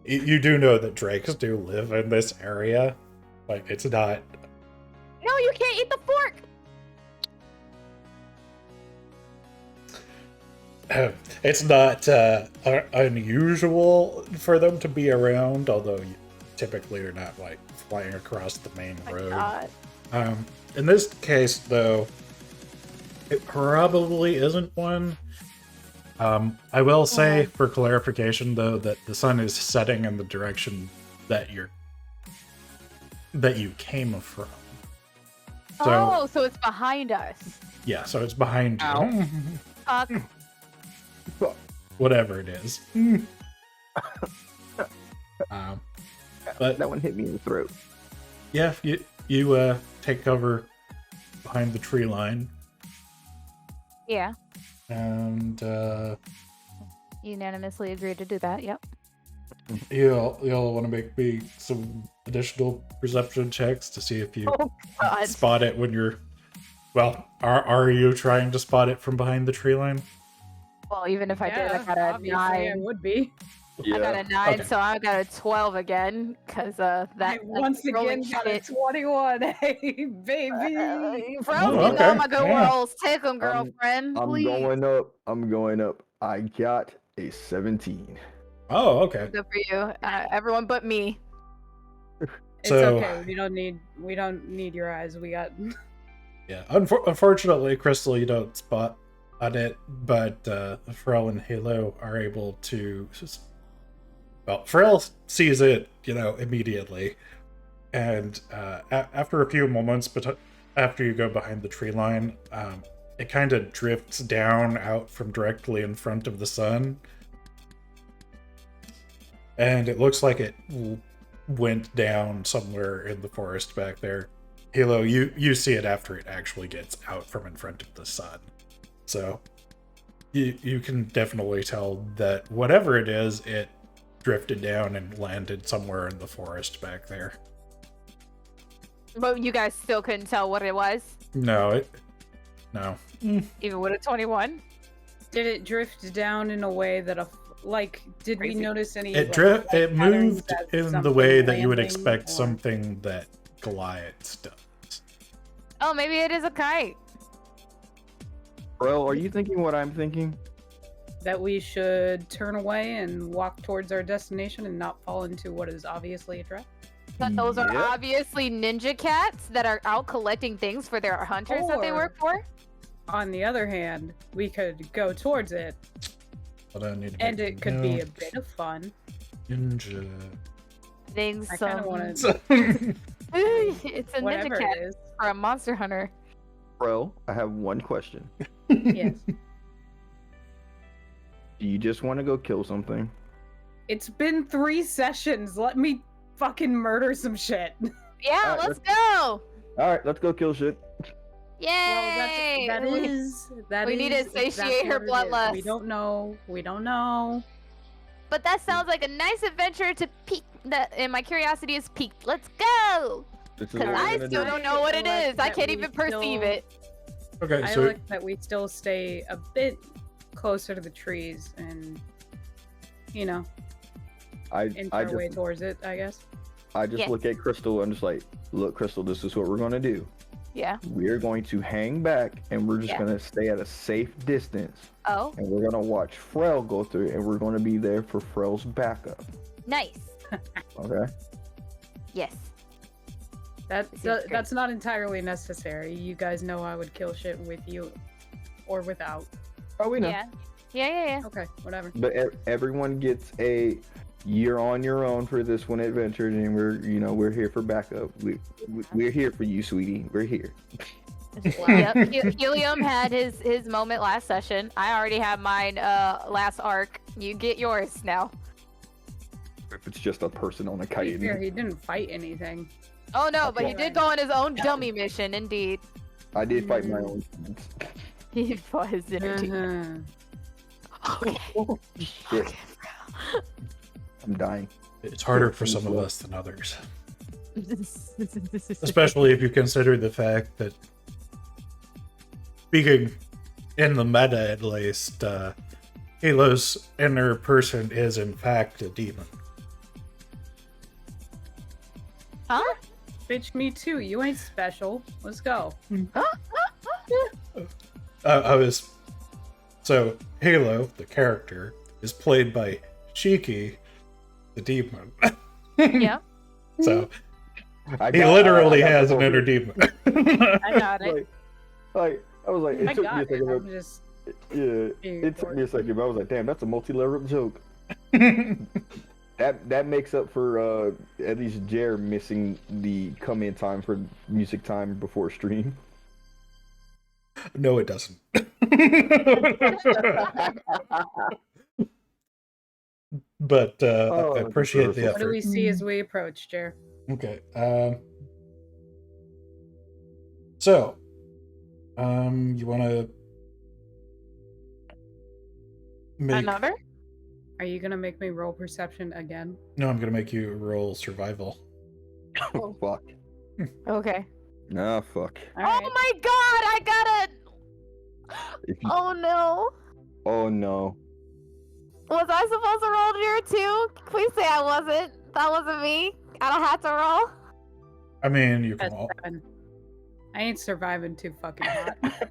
you do know that drakes do live in this area. Like, it's not. No, you can't eat the fork. It's not unusual for them to be around, although typically they're not like flying across the main Oh my road. God. In this case, though, it probably isn't one. I will say, for clarification, though, that the sun is setting in the direction that you came from. So, Oh, so it's behind us. yeah, so it's behind you. Ow. Fuck. Whatever it is. But That one hit me in the throat. yeah, you take cover behind the tree line, Yeah. and Unanimously agreed to do that. Yep. you'll want to make me some additional perception checks to see if you Oh God. spot it when you're. Well, are you trying to spot it from behind the tree line? Well, even if I did, I got a obviously I 9. would be. I got a 9, Okay. so I got a 12 again, because that I once rolling again got a shit. 21. Hey, baby. Bro, Oh, you okay. know my good Yeah. rolls. Take them, girlfriend. I'm please. going up. I'm going up. I got a 17. Oh, okay. Good for you. Everyone but me. It's So- okay. We don't need your eyes. We got. Yeah. Unfortunately, Crystal, you don't spot on it, but Pharrell and Halo are able to. Well, Pharrell sees it, immediately, and after a few moments, but after you go behind the tree line, it kind of drifts down out from directly in front of the sun, and it looks like it went down somewhere in the forest back there. Halo, you see it after it actually gets out from in front of the sun. So you can definitely tell that whatever it is, it drifted down and landed somewhere in the forest back there. But you guys still couldn't tell what it was, No. even with a 21. Did it drift down in a way that did we Crazy. notice any? It like, it patterns moved that in the something way that you would landing, expect or- something that Goliath does. Oh, maybe it is a kite. Bro, are you thinking what I'm thinking? That we should turn away and walk towards our destination and not fall into what is obviously a trap. But those are Yep. obviously ninja cats that are out collecting things for their hunters that they Or- work for. On the other hand, we could go towards it, But I need to and make it could be a note. bit of fun. Ninja. Things I kind of some. want to, It's a whatever ninja cat it is. or a monster hunter. Bro, I have one question. Yes. Do you just want to go kill something? It's been 3 sessions. Let me fucking murder some shit. Yeah, Alright, let's go! All right, let's go kill shit. Yay! Well, that We is need to exactly satiate her what it is. bloodlust. We don't know. We don't know. But that sounds like a nice adventure to peak. And my curiosity is piqued. Let's go! This is Because what we're I gonna still do. don't know what it like is. I that can't we even perceive still- it. Okay, I so like that we still stay a bit closer to the trees and, you know, inch I our way just towards it, I guess. Yes. look at Crystal. I'm just like, look, Crystal, this is what we're gonna do. Yeah. We're going to hang back and we're just Yeah. gonna stay at a safe distance. Oh, And we're gonna watch Frel go through, and we're gonna be there for Frel's backup. nice. Okay. Yes. Seems great. That's not entirely necessary. You guys know I would kill shit with you or without. Oh, we know. Yeah. Yeah. Okay, whatever. But everyone gets a you're on your own for this one adventure, and we're here for backup. We're here for you, sweetie. We're here. Yep. Helium had his moment last session. I already have mine last arc. You get yours now. If it's just a person on a To be kite. fair, he didn't fight anything. Oh no, but he Okay. did go on his own dummy mission, indeed. I did fight my own friends. He fought his inner demon. Okay. Shit, I'm dying. it's harder for some of us than others. Especially if you consider the fact that, speaking in the meta at least, Halo's inner person is in fact a demon. Huh? Bitch, me too. You ain't special. Let's go. So Halo, the character, is played by Shiki, the demon. Yeah. So I he got- literally I got has the an whole inner thing. demon. I got it. Like I was like, it I took me got a it. second. I'm just Yeah, being it took me a second, but I was like, damn, that's a multi-level joke. That makes up for at least Jer missing the come-in time for music time before stream. No, it doesn't. But Oh, I appreciate the that's what do effort. we see as we approach, Jer? Okay. So, you want to make? Another? Are you gonna make me roll perception again? No, I'm gonna make you roll survival. Oh, fuck. Okay. Nah, fuck. All right. Oh my god, I got it! If you, Oh no. oh no. Was I supposed to roll here too? Please say I wasn't. That wasn't me. I don't have to roll. I mean, you can That's all. 7. I ain't surviving too fucking hot.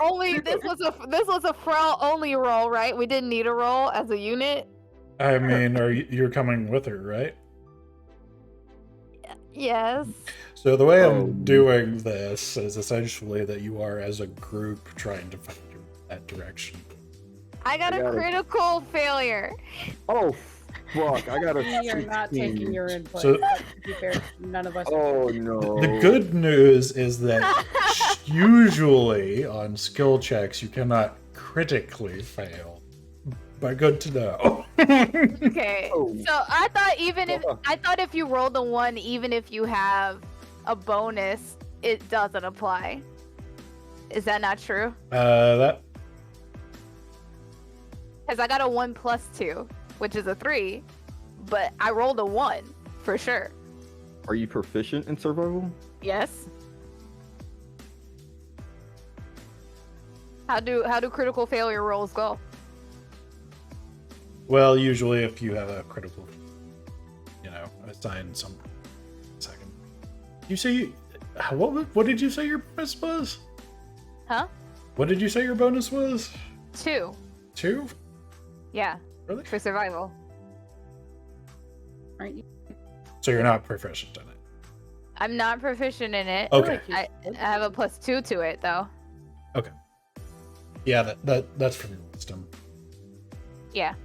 Only this was a Frel only roll, right? We didn't need a roll as a unit. I mean, you're coming with her, right? Yes. So the way Oh. I'm doing this is essentially that you are as a group trying to find that direction. I got I a got it. critical failure. Oh, fuck. I got a We are not 16. taking your input. So- but to be fair, none of us. Oh, no. The good news is that usually on skill checks you cannot critically fail. But good to know. Okay. Oh. So I thought if you roll the 1, even if you have a bonus, it doesn't apply. Is that not true? That Because I got a 1 plus 2, which is a 3, but I rolled a 1 for sure. Are you proficient in survival? Yes. How do critical failure rolls go? well, usually if you have a critical, assign some. Second, you say what did you say your bonus was? Huh? What did you say your bonus was? 2. 2? Yeah, Really? for survival. Aren't you? So you're not proficient in it. I'm not proficient in it. Okay. I have a +2 to it though. Yeah, that's from your wisdom. Yeah.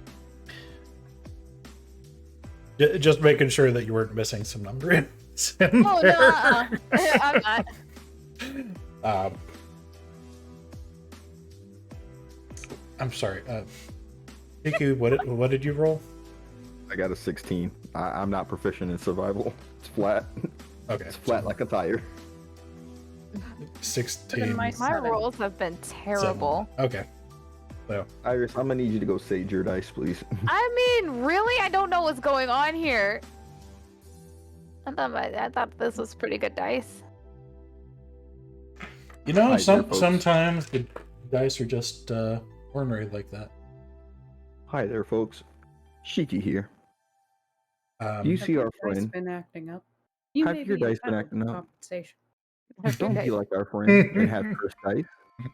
Just making sure that you weren't missing some number in Oh no, there. I'm not. I'm sorry. Kiku, what did you roll? I got a 16. I'm not proficient in survival. It's flat. Okay. It's flat like a tire. 16. my- My 7. rolls have been terrible. Okay. So Iris, I'm gonna need you to go sage your dice, please. I mean, really, I don't know what's going on here. I thought this was pretty good dice. you know, Hi there, folks. sometimes the dice are just ornery like that. Hi there, folks. Shiki here. Do you Have see your our dice friend? been acting up? Have may your be dice been entitled acting to up? Compensation. Don't be like our friend and have cursed dice.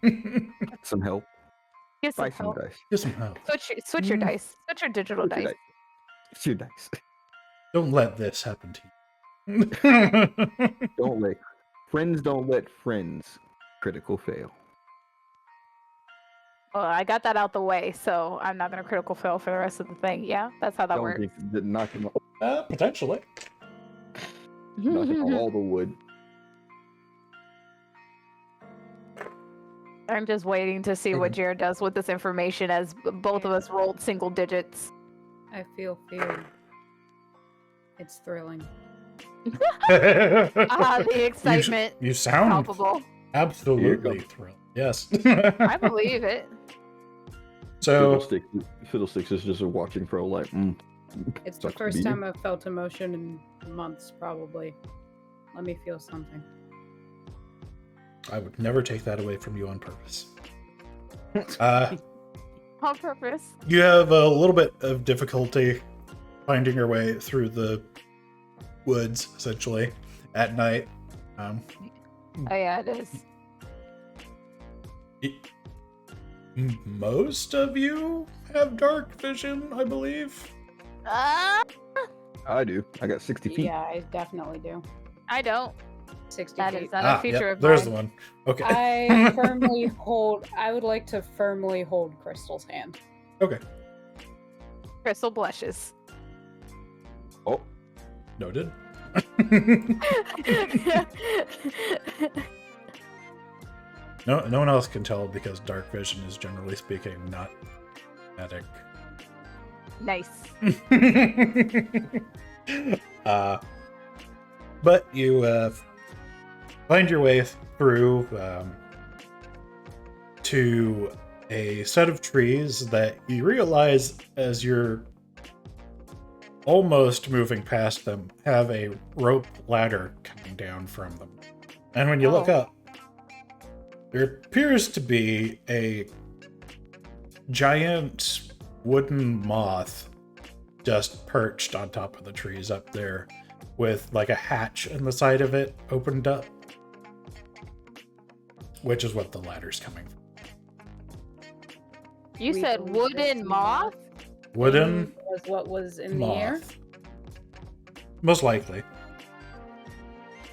Get some help. Get some Buy some help. dice. Get some help. Switch your Mm. dice. Switch your digital Switch your dice. dice. It's your dice. Don't let this happen to you. Don't let friends critical fail. Well, I got that out the way, so I'm not gonna critical fail for the rest of the thing. Yeah, that's how that Don't works. think that knock him Potentially. off all the wood. I'm just waiting to see what Jared does with this information, as both of us rolled single digits. I feel fear. It's thrilling. The excitement, You sound palpable. absolutely thrilled. Yes. I believe it. So Fiddlesticks is just watching pro like, It's the Sucks to first be you. time I've felt emotion in months, probably. Let me feel something. I would never take that away from you on purpose. On purpose. You have a little bit of difficulty finding your way through the woods, essentially, at night. Oh yeah, it is. Most of you have dark vision, I believe. Ah, I do. I got 60 feet. Yeah, I definitely do. I don't. 60 That feet. is not a feature yep, of there's mine. the one. Okay. I firmly hold. I would like to firmly hold Crystal's hand. Okay. Crystal blushes. Oh, Noted. No one else can tell because dark vision is, generally speaking, not magnetic. Nice. But you find your way through to a set of trees that you realize, as you're almost moving past them, have a rope ladder coming down from them. And when you look Oh. up, there appears to be a giant wooden moth just perched on top of the trees up there, with like a hatch in the side of it opened up, which is what the ladder's coming from. You We said believe wooden this moth? Wooden Was what was in moth. the air. Most likely.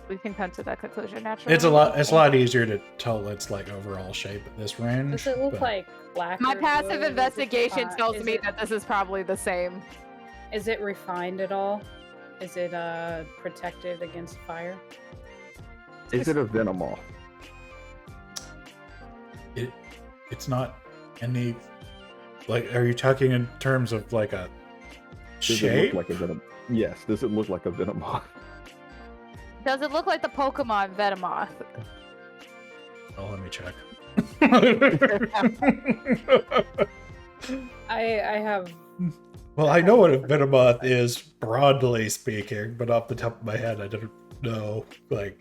We can come to that conclusion naturally. It's a lot easier to tell its like overall shape at this range. Does it look but- like black? My or passive wood? Is it investigation refi- tells is me it- that this is probably the same. Is it refined at all? Is it protected against fire? is it a Venomoth? It's not any, like, are you talking in terms of like a Does shape? it look like a Venom? Yes. Does it look like a Venomoth? Does it look like the Pokemon Venomoth? Oh, let me check. I have. Well, I know what a Venomoth is, broadly speaking, but off the top of my head, I don't know, like,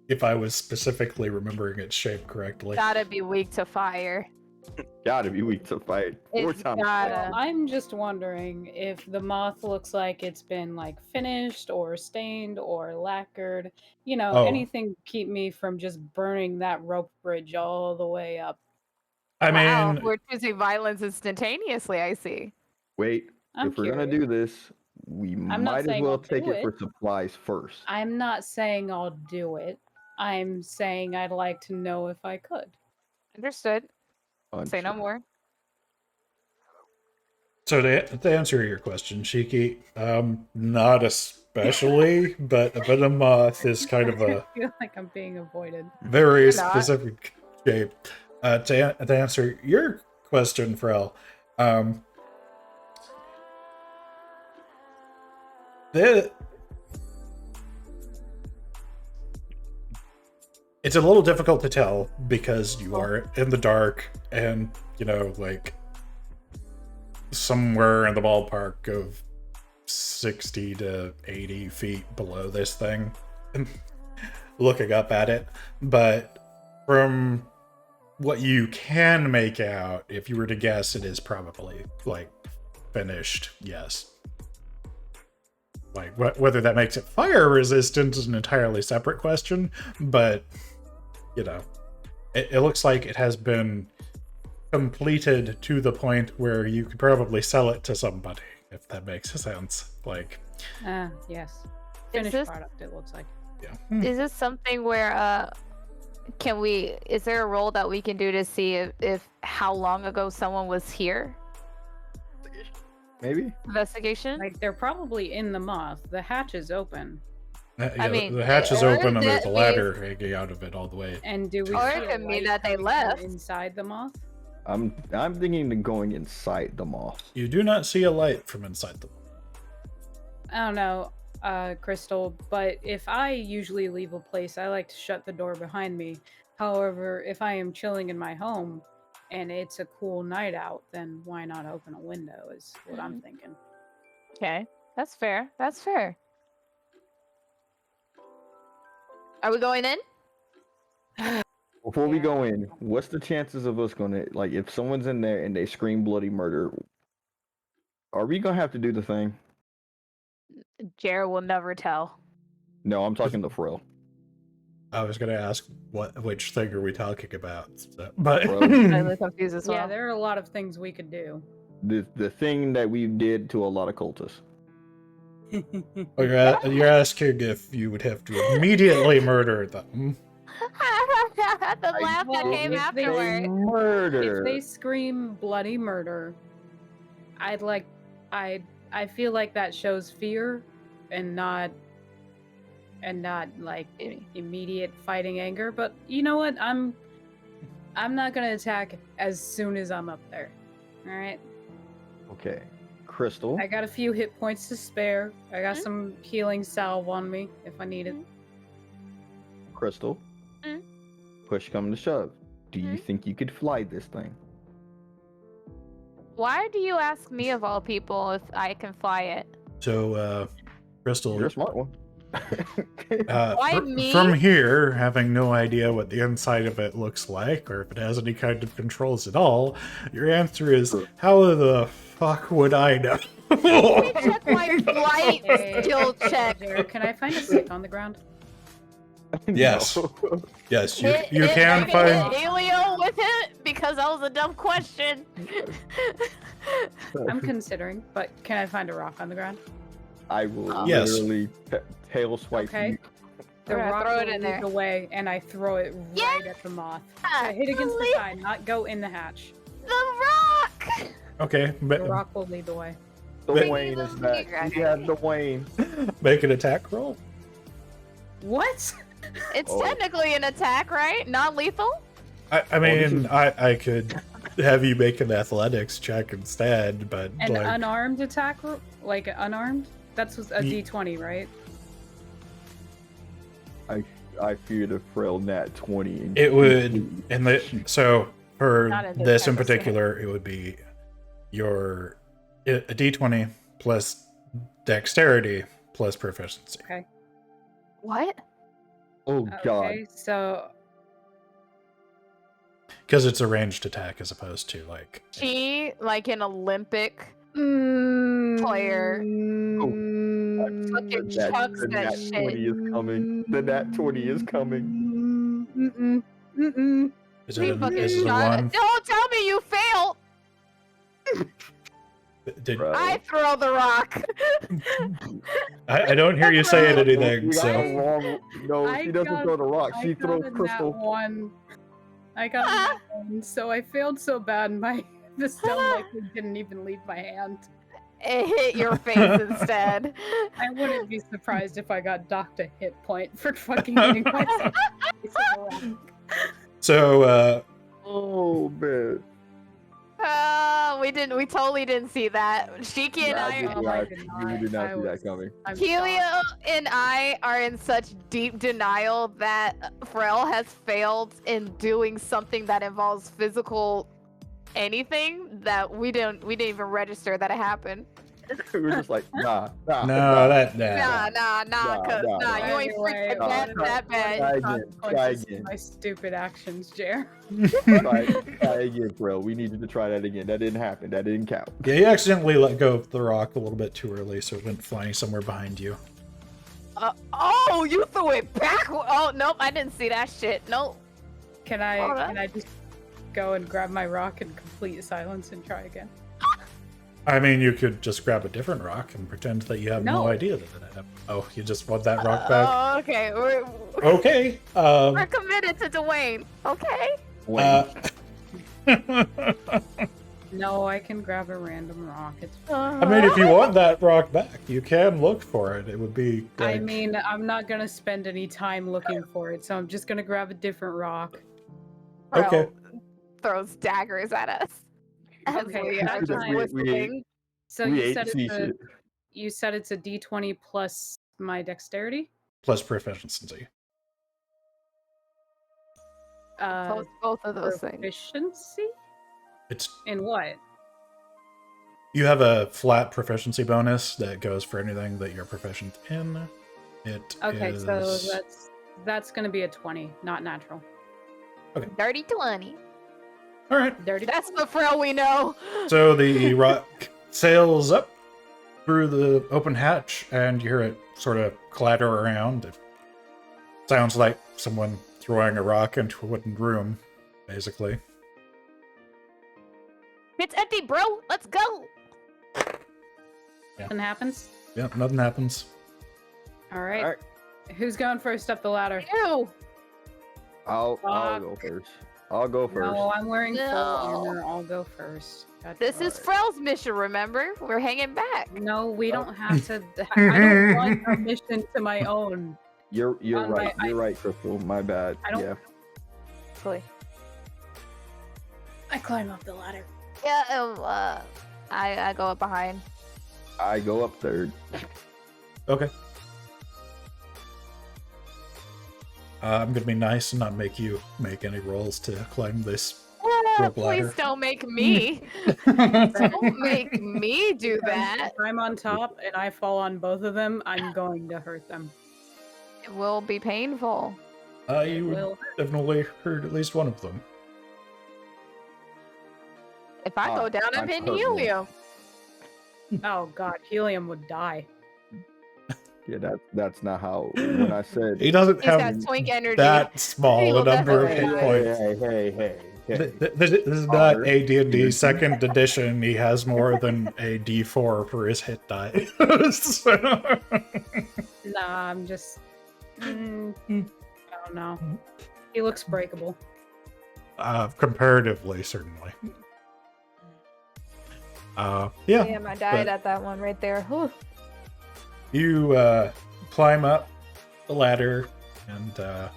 if I was specifically remembering its shape correctly. Gotta be weak to fire. Gotta be weak to fight. 4 It's times. gotta. I'm just wondering if the moth looks like it's been like finished or stained or lacquered. You know, Oh. anything to keep me from just burning that rope bridge all the way up. I Wow, mean, we're choosing violence instantaneously, I see. Wait. I'm If we're gonna curious. do this, we I'm not might as saying well I'll take do it for it. supplies first. I'm not saying I'll do it. I'm saying I'd like to know if I could. Understood. Say Understood. no more. So to answer your question, Shiki, not especially, but a Venomoth is kind of a I feel like I'm being avoided. very You're not. specific shape. To answer your question, Frel, it's a little difficult to tell because you are in the dark and, you know, like somewhere in the ballpark of 60 to 80 feet below this thing, looking up at it. But from what you can make out, if you were to guess, it is probably like finished, yes. Like whether that makes it fire resistant is an entirely separate question, but you know, it looks like it has been completed to the point where you could probably sell it to somebody, if that makes sense. Like, Yes. Is Finished this- product, it looks like. yeah. Is this something where is there a roll that we can do to see if how long ago someone was here? Maybe. Investigation? Like, they're probably in the moth. The hatch is open. Yeah, mean, the hatch is or open and there's that a ladder hanging out of it all the way. And do we Or see it a could mean light that they coming from left. inside the moth? I'm thinking of going inside the moth. You do not see a light from inside the. I don't know, Crystal, but if I usually leave a place, I like to shut the door behind me. However, if I am chilling in my home and it's a cool night out, then why not open a window is what I'm thinking. Okay, that's fair. That's fair. Are we going in? Before we Yeah. go in, what's the chances of us gonna, like, if someone's in there and they scream bloody murder, are we gonna have to do the thing? Jared will never tell. No, I'm talking to Frill. I was gonna ask which thing are we talking about, but I'm slightly confused as well. Yeah, there are a lot of things we could do. The thing that we did to a lot of cultists. Oh, you're asking if you would have to immediately murder them. The laugh that Well, came if they- afterward. Murder. If they scream bloody murder, I feel like that shows fear and not like immediate fighting anger. But you know what? I'm not gonna attack as soon as I'm up there. All right. Okay, Crystal. I got a few hit points to spare. I got Mhm. some healing salve on me if I need it. Crystal. Mm. Push come to shove. Do you Mm. think you could fly this thing? Why do you ask me of all people if I can fly it? So, Crystal, You're a smart one. Why me? from here, having no idea what the inside of it looks like or if it has any kind of controls at all, your answer is, Sure. how the fuck would I know? Check my flight Hey, skill check. Jared, can I find a stick on the ground? Yes. No. Yes, you Hit- you hit- can hit find. Helio with it because that was a dumb question. I'm considering, but can I find a rock on the ground? I will Yes. literally tail swipe Okay. you. The Alright, rock throw it will in lead there. the way, and I throw it right at the moth. I hit against the Leave side, not go in the hatch. the rock. Okay, The rock will lead the way. Dwayne is that. Graduate. We have Dwayne. make an attack roll. What? It's Oh. technically an attack, right? Non-lethal. I this mean, is- I could have you make an athletics check instead, but An like, unarmed attack? Like unarmed? That's a Ye- D20, right? I feared a frail nat 20. and it would completely in the shoot. so for Not in this this in type of setting. particular, it would be your a D20 plus dexterity plus proficiency. Okay. What? Oh god. Okay, so Because it's a ranged attack as opposed to like She like an Olympic player. Fucking That, chucks the that nat shit. 20 is coming. The nat 20 is coming. is She it, fucking is it a shot. one? Don't tell me you failed. Did Bro. I throw the rock. I don't hear you saying anything, You got so the wrong- No, I she doesn't got- throw the rock. I She got throws a nat crystal. 1. I got a nat 1, so I failed so bad. The stone likely didn't even leave my hand. It hit your face instead. I wouldn't be surprised if I got docked a hit point for fucking hitting myself. so Oh man. We totally didn't see that. Shiki and Nah, I, did oh, not- I did we did not I see that was- coming. I'm Helio shocked. and I are in such deep denial that Frel has failed in doing something that involves physical anything that we didn't even register that it happened. We were just like, nah. no, Nah, that cause nah. you ain't freaking Anyway, that, that Try bad. again. Try Consequences again. of my stupid actions, Jer. Try again, bro. We needed to try that again. That didn't happen. That didn't count. Yeah, you accidentally let go of the rock a little bit too early, so it went flying somewhere behind you. Oh, you threw it back. Oh, nope, I didn't see that shit. Nope. Can Alright. I just go and grab my rock in complete silence and try again? I mean, you could just grab a different rock and pretend that you have no No. idea that it happened. Oh, you just want that rock back? Oh, okay. Okay. We're committed to Dwayne. Okay. No, I can grab a random rock. It's I mean, if you want that rock back, you can look for it. It would be I like, mean, I'm not gonna spend any time looking for it, so I'm just gonna grab a different rock. Frel Okay. throws daggers at us. As Okay, we that's are just fine. whistling. So we you ate said sea it's a shit. you said it's a D20 plus my dexterity. plus proficiency. Both of those things. Proficiency It's in what? you have a flat proficiency bonus that goes for anything that you're proficient in. It Okay, is- so that's gonna be a 20, not natural. Dirty 20. all right. Dirty. That's the Frel we know. So the rock sails up through the open hatch, and you hear it sort of clatter around. It sounds like someone throwing a rock into a wooden room, basically. It's empty, bro. Let's go. Nothing happens. Yeah, nothing happens. All right. All right. Who's going first up the ladder? Ew. I'll Fuck. go first. I'll go first. No, I'm wearing full No. armor. I'll go first. God This damn is it. Frel's mission, remember? We're hanging back. No, we don't have to. I don't want a mission to my own. You're on my- right. You're right, Crystal. My bad. I don't- Yeah. Please. I climb up the ladder. Yeah, I go up behind. I go up third. Okay. I'm gonna be nice and not make you make any rolls to climb this. Rope ladder. Please don't make me. Don't make me do that. If I'm on top and I fall on both of them, I'm going to hurt them. It will be painful. You would Will definitely hurt at least one of them. If I go down, I'm I'm hitting hurting. Helio. Oh god, Helium would die. Yeah, that's not how. When I said, He doesn't He's got have twink energy. that small He a will number of definitely hit die. points. hey. This is not a D&D second edition. He has more than a D4 for his hit die. So- Nah, I'm just. I don't know. He looks breakable. comparatively, certainly. Yeah. Damn, I died but- at that one right there. Whew. You climb up the ladder, and the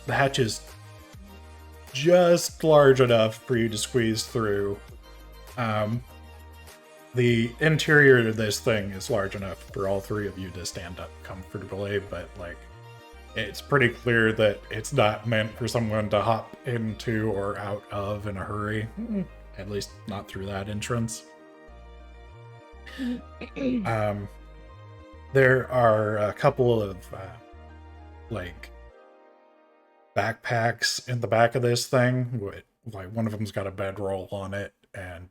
hatch is just large enough for you to squeeze through. The interior of this thing is large enough for all three of you to stand up comfortably, but like it's pretty clear that it's not meant for someone to hop into or out of in a hurry. At least not through that entrance. There are a couple of like backpacks in the back of this thing. Like one of them's got a bedroll on it, and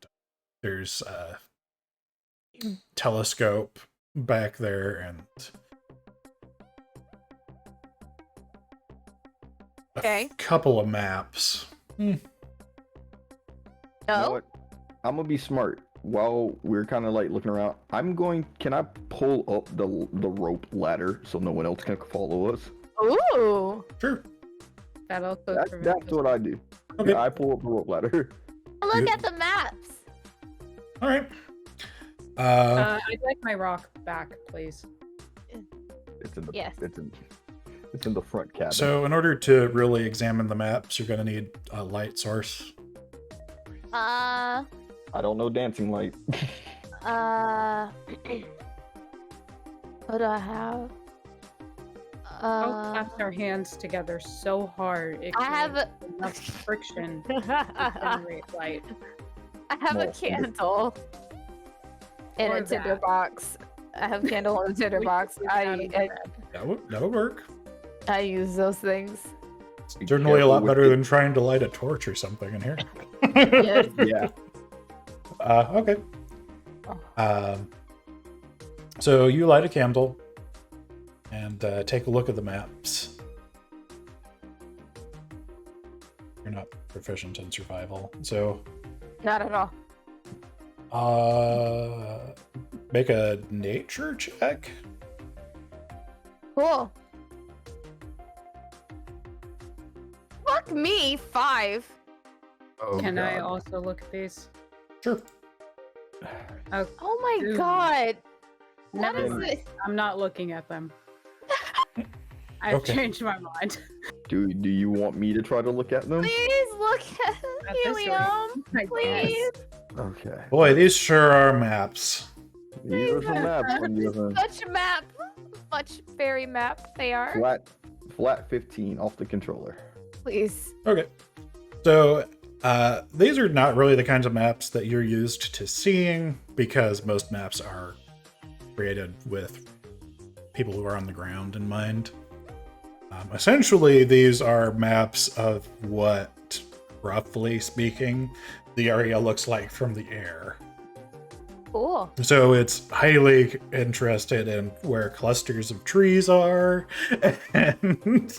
there's a telescope back there, and Okay. a couple of maps. You know No. what? I'm gonna be smart. while we're kind of like looking around, can I pull up the rope ladder so no one else can follow us? Ooh. Sure. That also That's what I do. Okay. Yeah, I pull up the rope ladder. Look You- at the maps. All right. I'd like my rock back, please. It's in the Yes. it's in the front cabin. So in order to really examine the maps, you're going to need a light source. I don't know dancing light. What do I have? I'll clap our hands together so hard it I have creates enough friction to generate light. I have a Well, candle in Or a tinder that. box. I have candle in a tinder We box. can get out of bed. That would work. I use those things. Be Certainly a careful lot with better it. than trying to light a torch or something in here. Yes. Yeah. Okay. So you light a candle and take a look at the maps. You're not proficient in survival, so Not at all. make a nature check. Cool. Fuck me, 5. Oh, Can I God. also look at these? Sure. Oh my Dude. god. What Never is mind. it? I'm not looking at them. I've Okay. changed my mind. Do you want me to try to look at them? Please look at At this rate. helium. I Please. Okay. Boy, these sure are maps. These are some maps when you have a Such a map. Much fairy map they are. flat 15 off the controller. Please. Okay. So these are not really the kinds of maps that you're used to seeing because most maps are created with people who are on the ground in mind. Essentially, these are maps of what, roughly speaking, the area looks like from the air. Cool. So it's highly interested in where clusters of trees are, and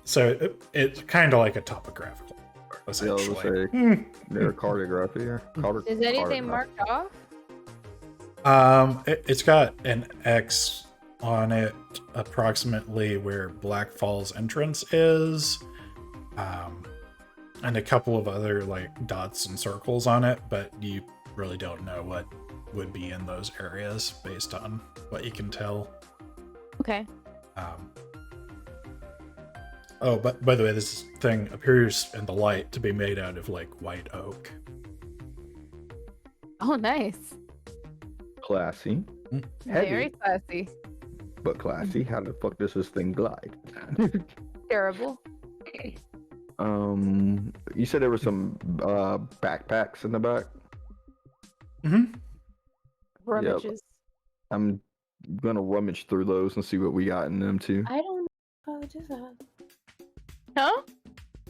so it's kind of like a topographical, Yeah, I was essentially. gonna say, Hmm. they're cartography here. Is anything marked off? It's got an X on it, approximately where Black Falls entrance is, and a couple of other like dots and circles on it, but you really don't know what would be in those areas based on what you can tell. Okay. Oh, but by the way, this thing appears in the light to be made out of like white oak. Oh, nice. Classy. Very Heavy, classy. but classy. How the fuck does this thing glide? Terrible. You said there were some backpacks in the back. Mm-hmm. Rummages. I'm gonna rummage through those and see what we got in them too. I don't know how to do that. Huh?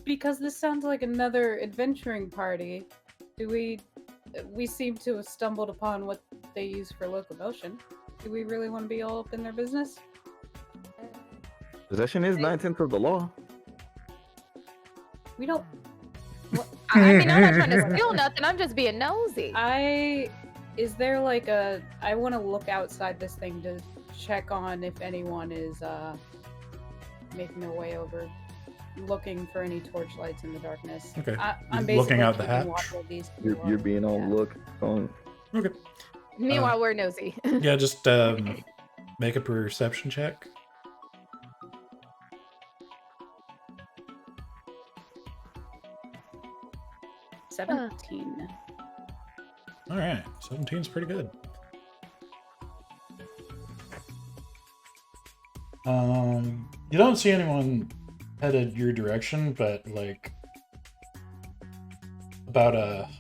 Because this sounds like another adventuring party. We seem to have stumbled upon what they use for locomotion. Do we really want to be all up in their business? Possession is 9/10 of the law. We don't. I mean, I'm not trying to steal nothing. I'm just being nosy. Is there like a? I want to look outside this thing to check on if anyone is making their way over, looking for any torchlights in the darkness. Okay. I'm You're looking basically out the keeping hatch? watch of these You're people. being on Yeah. look on. Okay. Meanwhile, we're nosy. Yeah, just make a perception check. — 17. All right, 17's pretty good. You don't see anyone headed your direction, but like about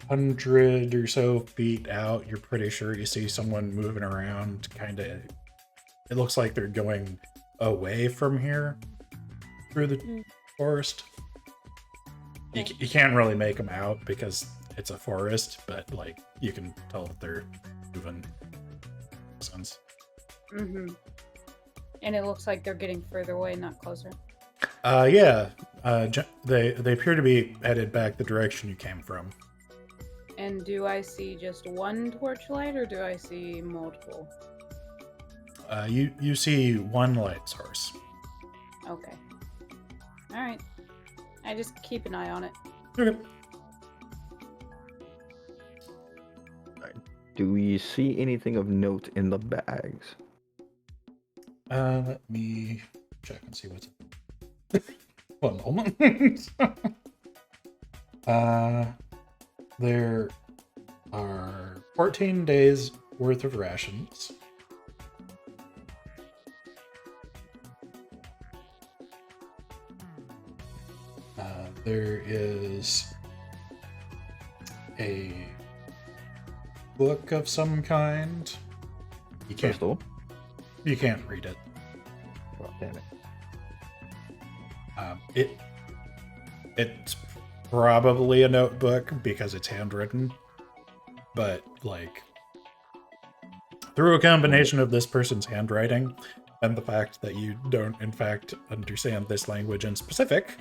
100 or so feet out, you're pretty sure you see someone moving around. Kind of, it looks like they're going away from here through the forest. You can't really make them out because it's a forest, but like you can tell that they're moving. Sense. Mm-hmm. And it looks like they're getting further away, not closer. Yeah. They appear to be headed back the direction you came from. And do I see just one torchlight or do I see multiple? You see one light source. Okay. Alright. I just keep an eye on it. Okay. Do we see anything of note in the bags? Let me check and see what's. One moment. There are 14 days worth of rations. There is a book of some kind. You can't. Crystal? You can't read it. Oh, damn it. It's probably a notebook because it's handwritten, but like through a combination of this person's handwriting and the fact that you don't in fact understand this language in specific,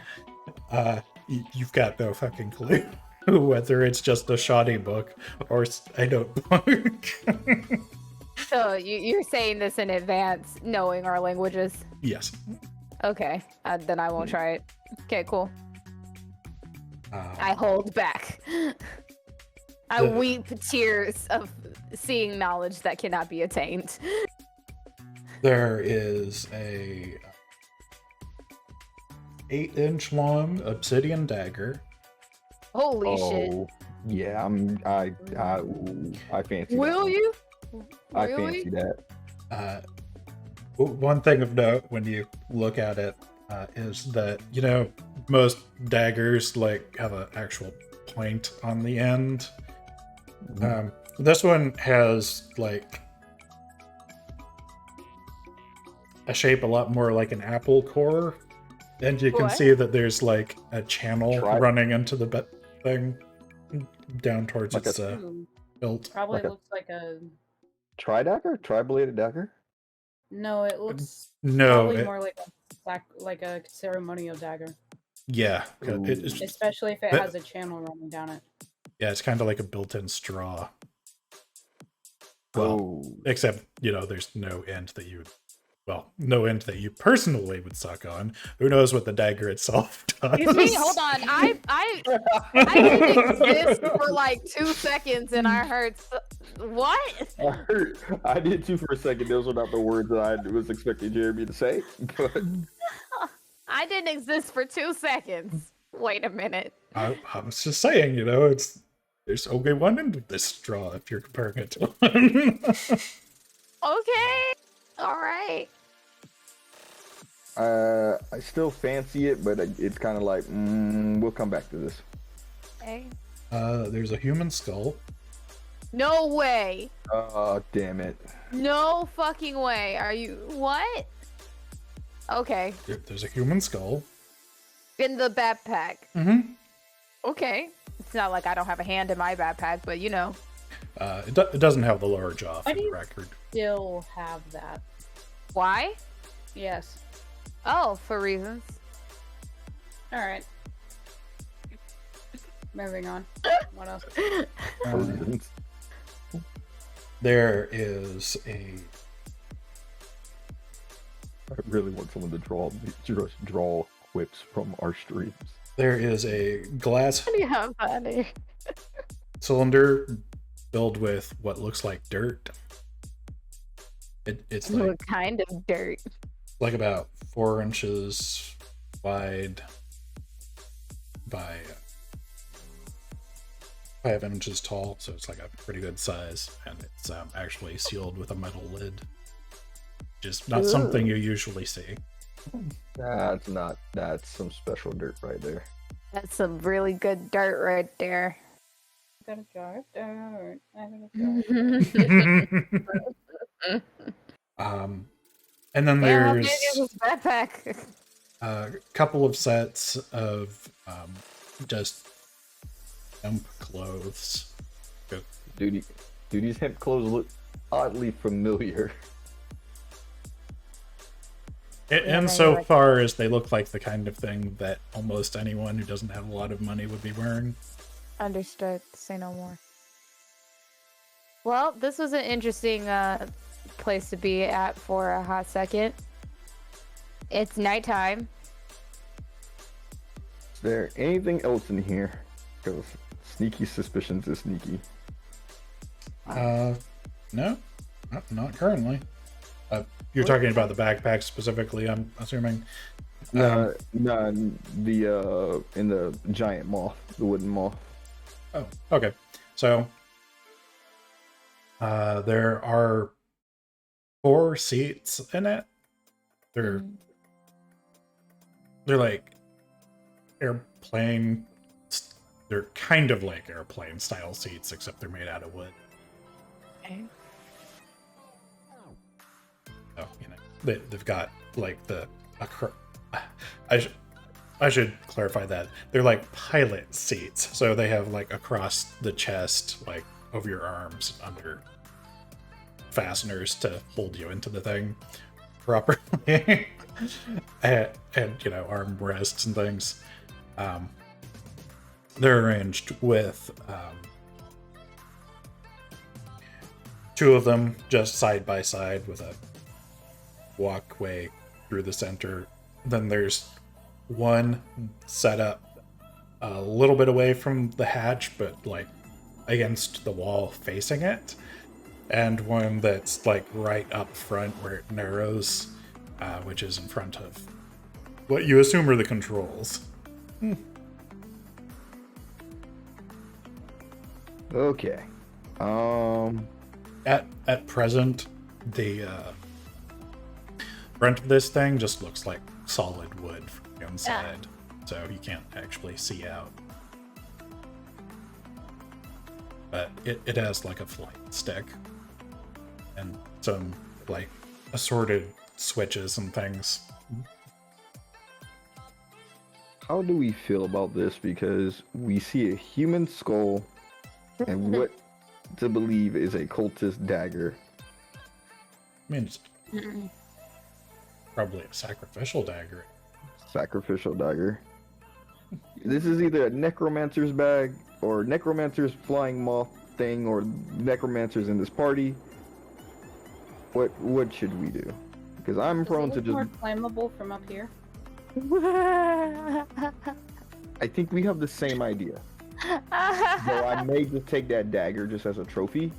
you've got no fucking clue whether it's just a shoddy book or a notebook. So you're saying this in advance, knowing our languages? Yes. Okay, then I won't try it. Okay, cool. I hold back. I weep tears of seeing knowledge that cannot be attained. There is a 8-inch long obsidian dagger. Holy shit. Yeah, I fancy Will that. you? I Really? fancy that. One thing of note when you look at it is that, you know, most daggers like have an actual point on the end. This one has like a shape a lot more like an apple core, and you can What? see that there's like a channel Try- running into the thing down towards Like its Ooh, hilt. probably like a- looks like a. Tri-dagger? Tri-bladed dagger? No, it looks No, probably it- more like a ceremonial dagger, yeah, Ooh. especially if it But- has a channel running down it. yeah, it's kind of like a built-in straw. Well, Oh. except, you know, there's no end that no end that you personally would suck on. Who knows what the dagger itself does? Excuse me, hold on. I didn't exist for like 2 seconds and I heard what? I did too for a second. Those were not the words that I was expecting Jeremy to say. But I didn't exist for 2 seconds. Wait a minute. I was just saying, you know, there's only one end of this straw if you're comparing it to one. Okay. All right. I still fancy it, but it's kind of like, we'll come back to this. Okay. There's a human skull. No way. Oh, damn it. No fucking way. Are you what? Okay. There's a human skull. In the backpack. Mm-hmm. Okay. It's not like I don't have a hand in my backpack, but you know. It doesn't have the lower jaw for Why do the you- record. Still have that. Why? Yes. Oh, for reasons. All right. Moving on. What else? There is a I really want someone to draw quips from our streams. glass What do you have, honey? cylinder filled with what looks like dirt. It's like What kind of dirt? about 4 inches wide by 5 inches tall, so it's like a pretty good size, and it's actually sealed with a metal lid. Just not something you usually see. That's some special dirt right there. That's some really good dirt right there. I got a jar of dirt. I got a jar. And then Yeah, how there's big is this backpack? a couple of sets of just hemp clothes. Dude, these hemp clothes look oddly familiar. And they so like- far as they look like the kind of thing that almost anyone who doesn't have a lot of money would be wearing. Understood. Say no more. Well, this was an interesting place to be at for a hot second. It's nighttime. Is there anything else in here? Because sneaky suspicions is sneaky. No, not currently. You're talking about the backpack specifically, I'm assuming. No, the in the giant moth, the wooden moth. Oh, okay. So there are 4 seats in it. They're like airplane. They're kind of like airplane style seats, except they're made out of wood. Okay. So they've got like I should clarify that they're like pilot seats, so they have like across the chest, like over your arms, under fasteners to hold you into the thing properly, and arm rests and things. They're arranged with 2 of them just side by side with a walkway through the center. Then there's one set up a little bit away from the hatch, but like against the wall facing it, and one that's like right up front where it narrows, which is in front of what you assume are the controls. Okay. At present, the front of this thing just looks like solid wood from the inside, so you can't actually see out. But it has like a flight stick and some like assorted switches and things. How do we feel about this? Because we see a human skull and what to believe is a cultist dagger. I mean, it's probably a sacrificial dagger. Sacrificial dagger. This is either a necromancer's bag or necromancer's flying moth thing or necromancers in this party. What should we do? Because I'm prone to just. More flammable from up here. I think we have the same idea. Though I may just take that dagger just as a trophy.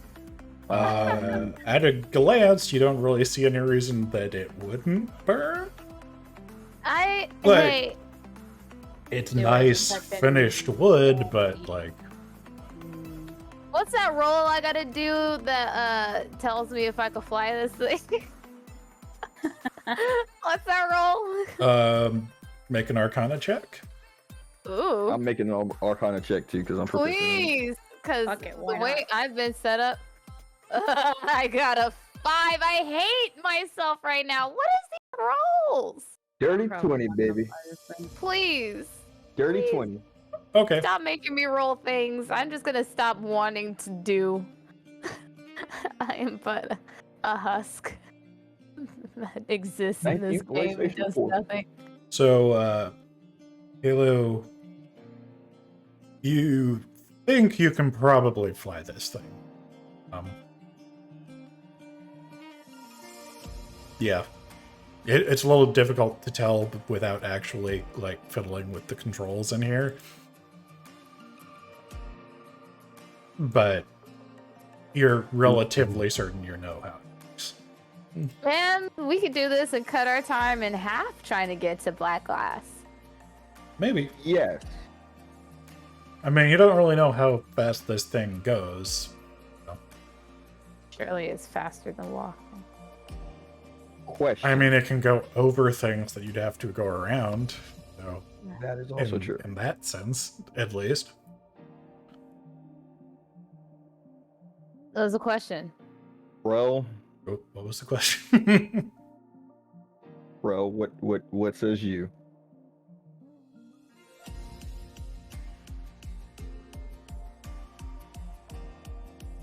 At a glance, you don't really see any reason that it wouldn't burn. But it's nice finished wood, but like. What's that roll I gotta do that tells me if I can fly this thing? What's that roll? Make an Arcana check. Ooh. I'm making an Arcana check too because I'm proficient. Please, because Okay, the why way I've been set up, I got a 5. I hate myself right now. What is these rolls? Dirty Probably 20, not baby. gonna fly this thing. Please, Dirty Please. 20. Okay. stop making me roll things. I'm just gonna stop wanting to do. I am but a husk that exists Thank in this you, game and PlayStation does 4. nothing. So, Halo, you think you can probably fly this thing. Yeah. It's a little difficult to tell without actually, like, fiddling with the controls in here. But you're relatively certain you know how it works. Man, we could do this and cut our time in half trying to get to Black Glass. Maybe. Yes. I mean, you don't really know how fast this thing goes. Surely it's faster than walking. Question. I mean, it can go over things that you'd have to go around. So, that is also true. in that sense, at least. That was a question. Bro, Oh, what was the question? what says you?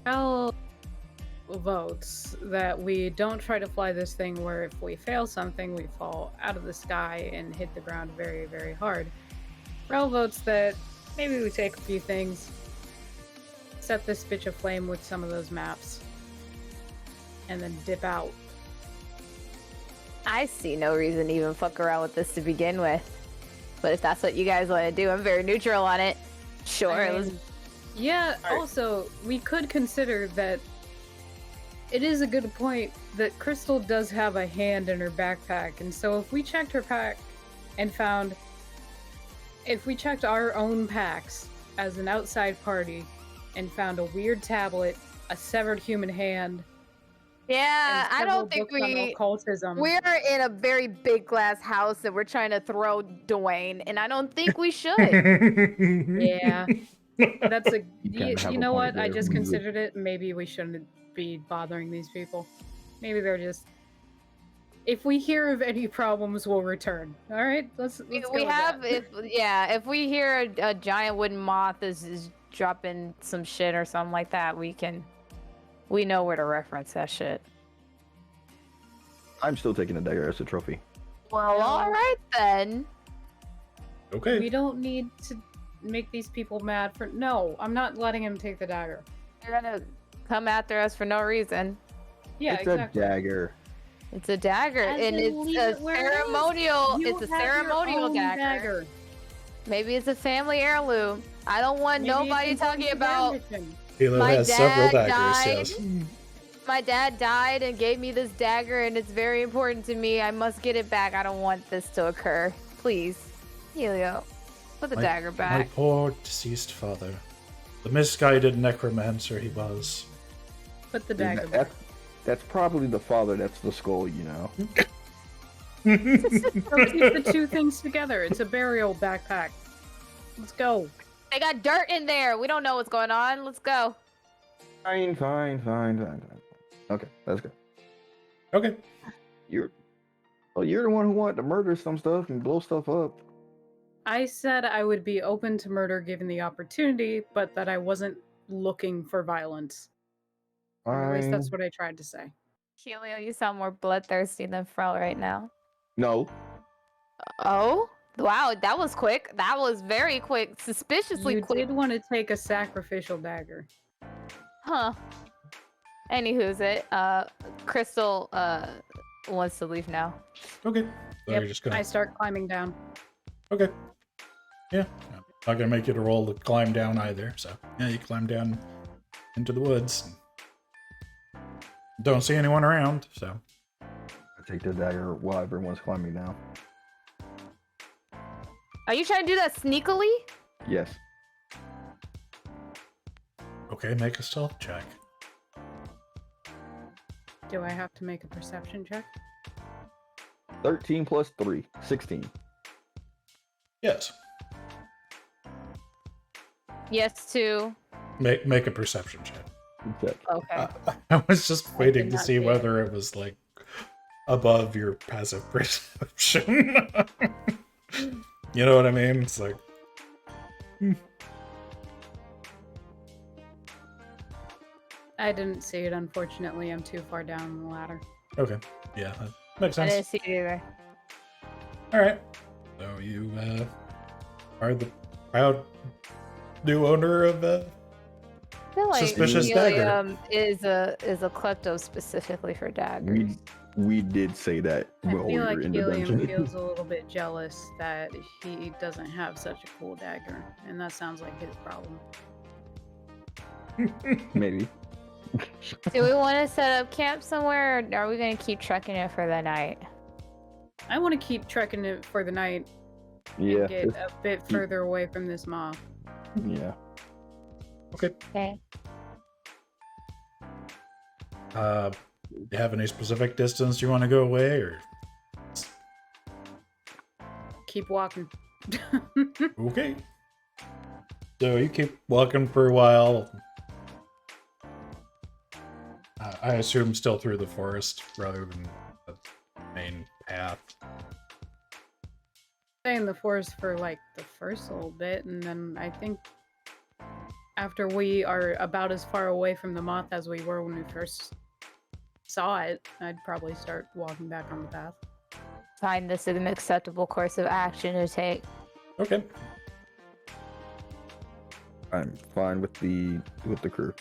Al votes that we don't try to fly this thing where if we fail something, we fall out of the sky and hit the ground very, very hard. Rel votes that maybe we take a few things, set this bitch aflame with some of those maps. And then dip out. I see no reason to even fuck around with this to begin with. But if that's what you guys want to do, I'm very neutral on it. Sure. I let's- mean, yeah, Alright. also, we could consider that it is a good point that Crystal does have a hand in her backpack, and so if we checked her pack and found... If we checked our own packs as an outside party and found a weird tablet, a severed human hand, Yeah, and I several don't think books on we... occultism... We're in a very big glass house and we're trying to throw Dwayne, and I don't think we should. Yeah, that's a... kinda have You a know point what? I there. just considered it. Maybe we shouldn't be bothering these people. Maybe they're just... If we hear of any problems, we'll return. All right, let's We go with have, that. if we hear a giant wooden moth is dropping some shit or something like that, we know where to reference that shit. I'm still taking the dagger as a trophy. Well, all right then. Okay. We don't need to make these people mad for... No, I'm not letting him take the dagger. You're gonna come after us for no reason. Yeah, it's exactly. a dagger. It's a dagger, As and in, it's leave a it where it is. ceremonial. You It's a have your ceremonial own dagger. Maybe it's a family heirloom. I don't want Maybe nobody it's talking important to about. their mission. Halo My has several dad daggers, died. yes. My dad died and gave me this dagger, and it's very important to me. I must get it back. I don't want this to occur. Please, Helio, put the dagger My back. poor deceased father. The misguided necromancer he was. Put the Dude, dagger back. that's probably the father. That's the skull. You know. Or keep the two things together. It's a burial backpack. Let's go. They got dirt in there. We don't know what's going on. Let's go. Fine. Okay, let's go. Okay. You're the one who wanted to murder some stuff and blow stuff up. I said I would be open to murder given the opportunity, but that I wasn't looking for violence. Or at least that's Fine. what I tried to say. Helio, you sound more bloodthirsty than Fro right now. No, Oh? Wow, that was quick. That was very quick. Suspiciously You quick. did want to take a sacrificial dagger. Huh. Anywho's it. Crystal wants to leave now. Okay. So Yep, you're just gonna... I start climbing down. Okay. Yeah. I'm not gonna make you to roll to climb down either, so yeah, you climb down into the woods. Don't see anyone around, so I take the dagger while everyone's climbing down. Are you trying to do that sneakily? Yes. okay, make a stealth check. Do I have to make a perception check? 13 plus 3, 16. Yes. Yes, to. Make a perception check. Check. Okay. I was just waiting did to not see see it. whether it was like above your passive perception. You know what I mean? It's like I didn't see it, unfortunately. I'm too far down the ladder. okay, yeah, that makes I sense. didn't see it either. All right, so you are the proud new owner of I feel like Suspicious dagger. helium is a klepto specifically for daggers. We did say that I while we feel were like in the Helium dungeon. feels a little bit jealous that he doesn't have such a cool dagger, and that sounds like his problem. Maybe. Do we want to set up camp somewhere, or are we going to keep trekking it for the night? I want to keep trekking it for the night Yeah. and get a bit further away from this mob. Yeah. okay. Okay. You have any specific distance you want to go away, or Keep walking. okay? So you keep walking for a while. I assume still through the forest rather than the main path. Stay in the forest for like the first little bit, and then I think after we are about as far away from the moth as we were when we first saw it, I'd probably start walking back on the path. Find this an acceptable course of action to take. Okay. I'm fine with the crew.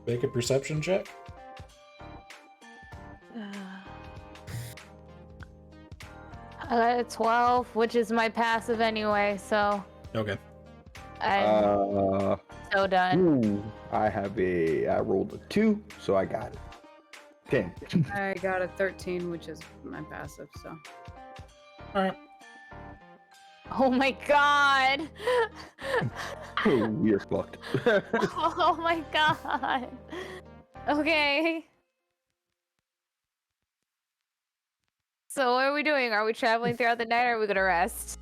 Make a perception check. I got a 12, which is my passive anyway, so Okay. I'm so done. Ooh, I rolled a 2, so I got it. 10. I got a 13, which is my passive, so. All right. Oh my god! Oh, we are fucked. Oh my god! Okay. So what are we doing? Are we traveling throughout the night or are we gonna rest?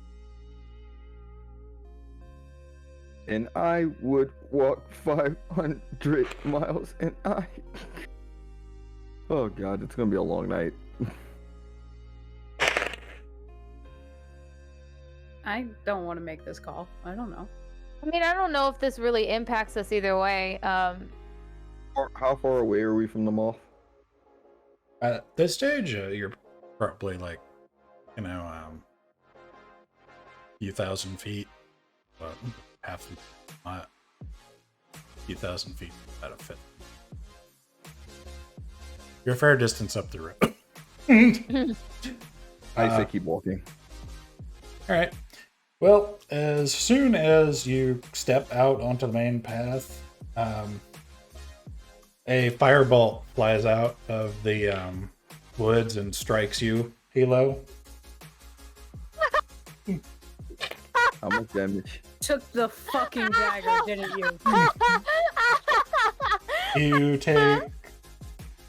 And I would walk 500 miles, and I... Oh god, it's gonna be a long night. I don't want to make this call. I don't know. I mean, I don't know if this really impacts us either way. How far away are we from the mall? At this stage, you're probably like, a few thousand feet, but half a mile, few thousand feet out of fit. You're a fair distance up the road. I say keep walking. All right. Well, as soon as you step out onto the main path, a firebolt flies out of the woods and strikes you, Hilo. How much damage? Took the fucking dagger, didn't you? You take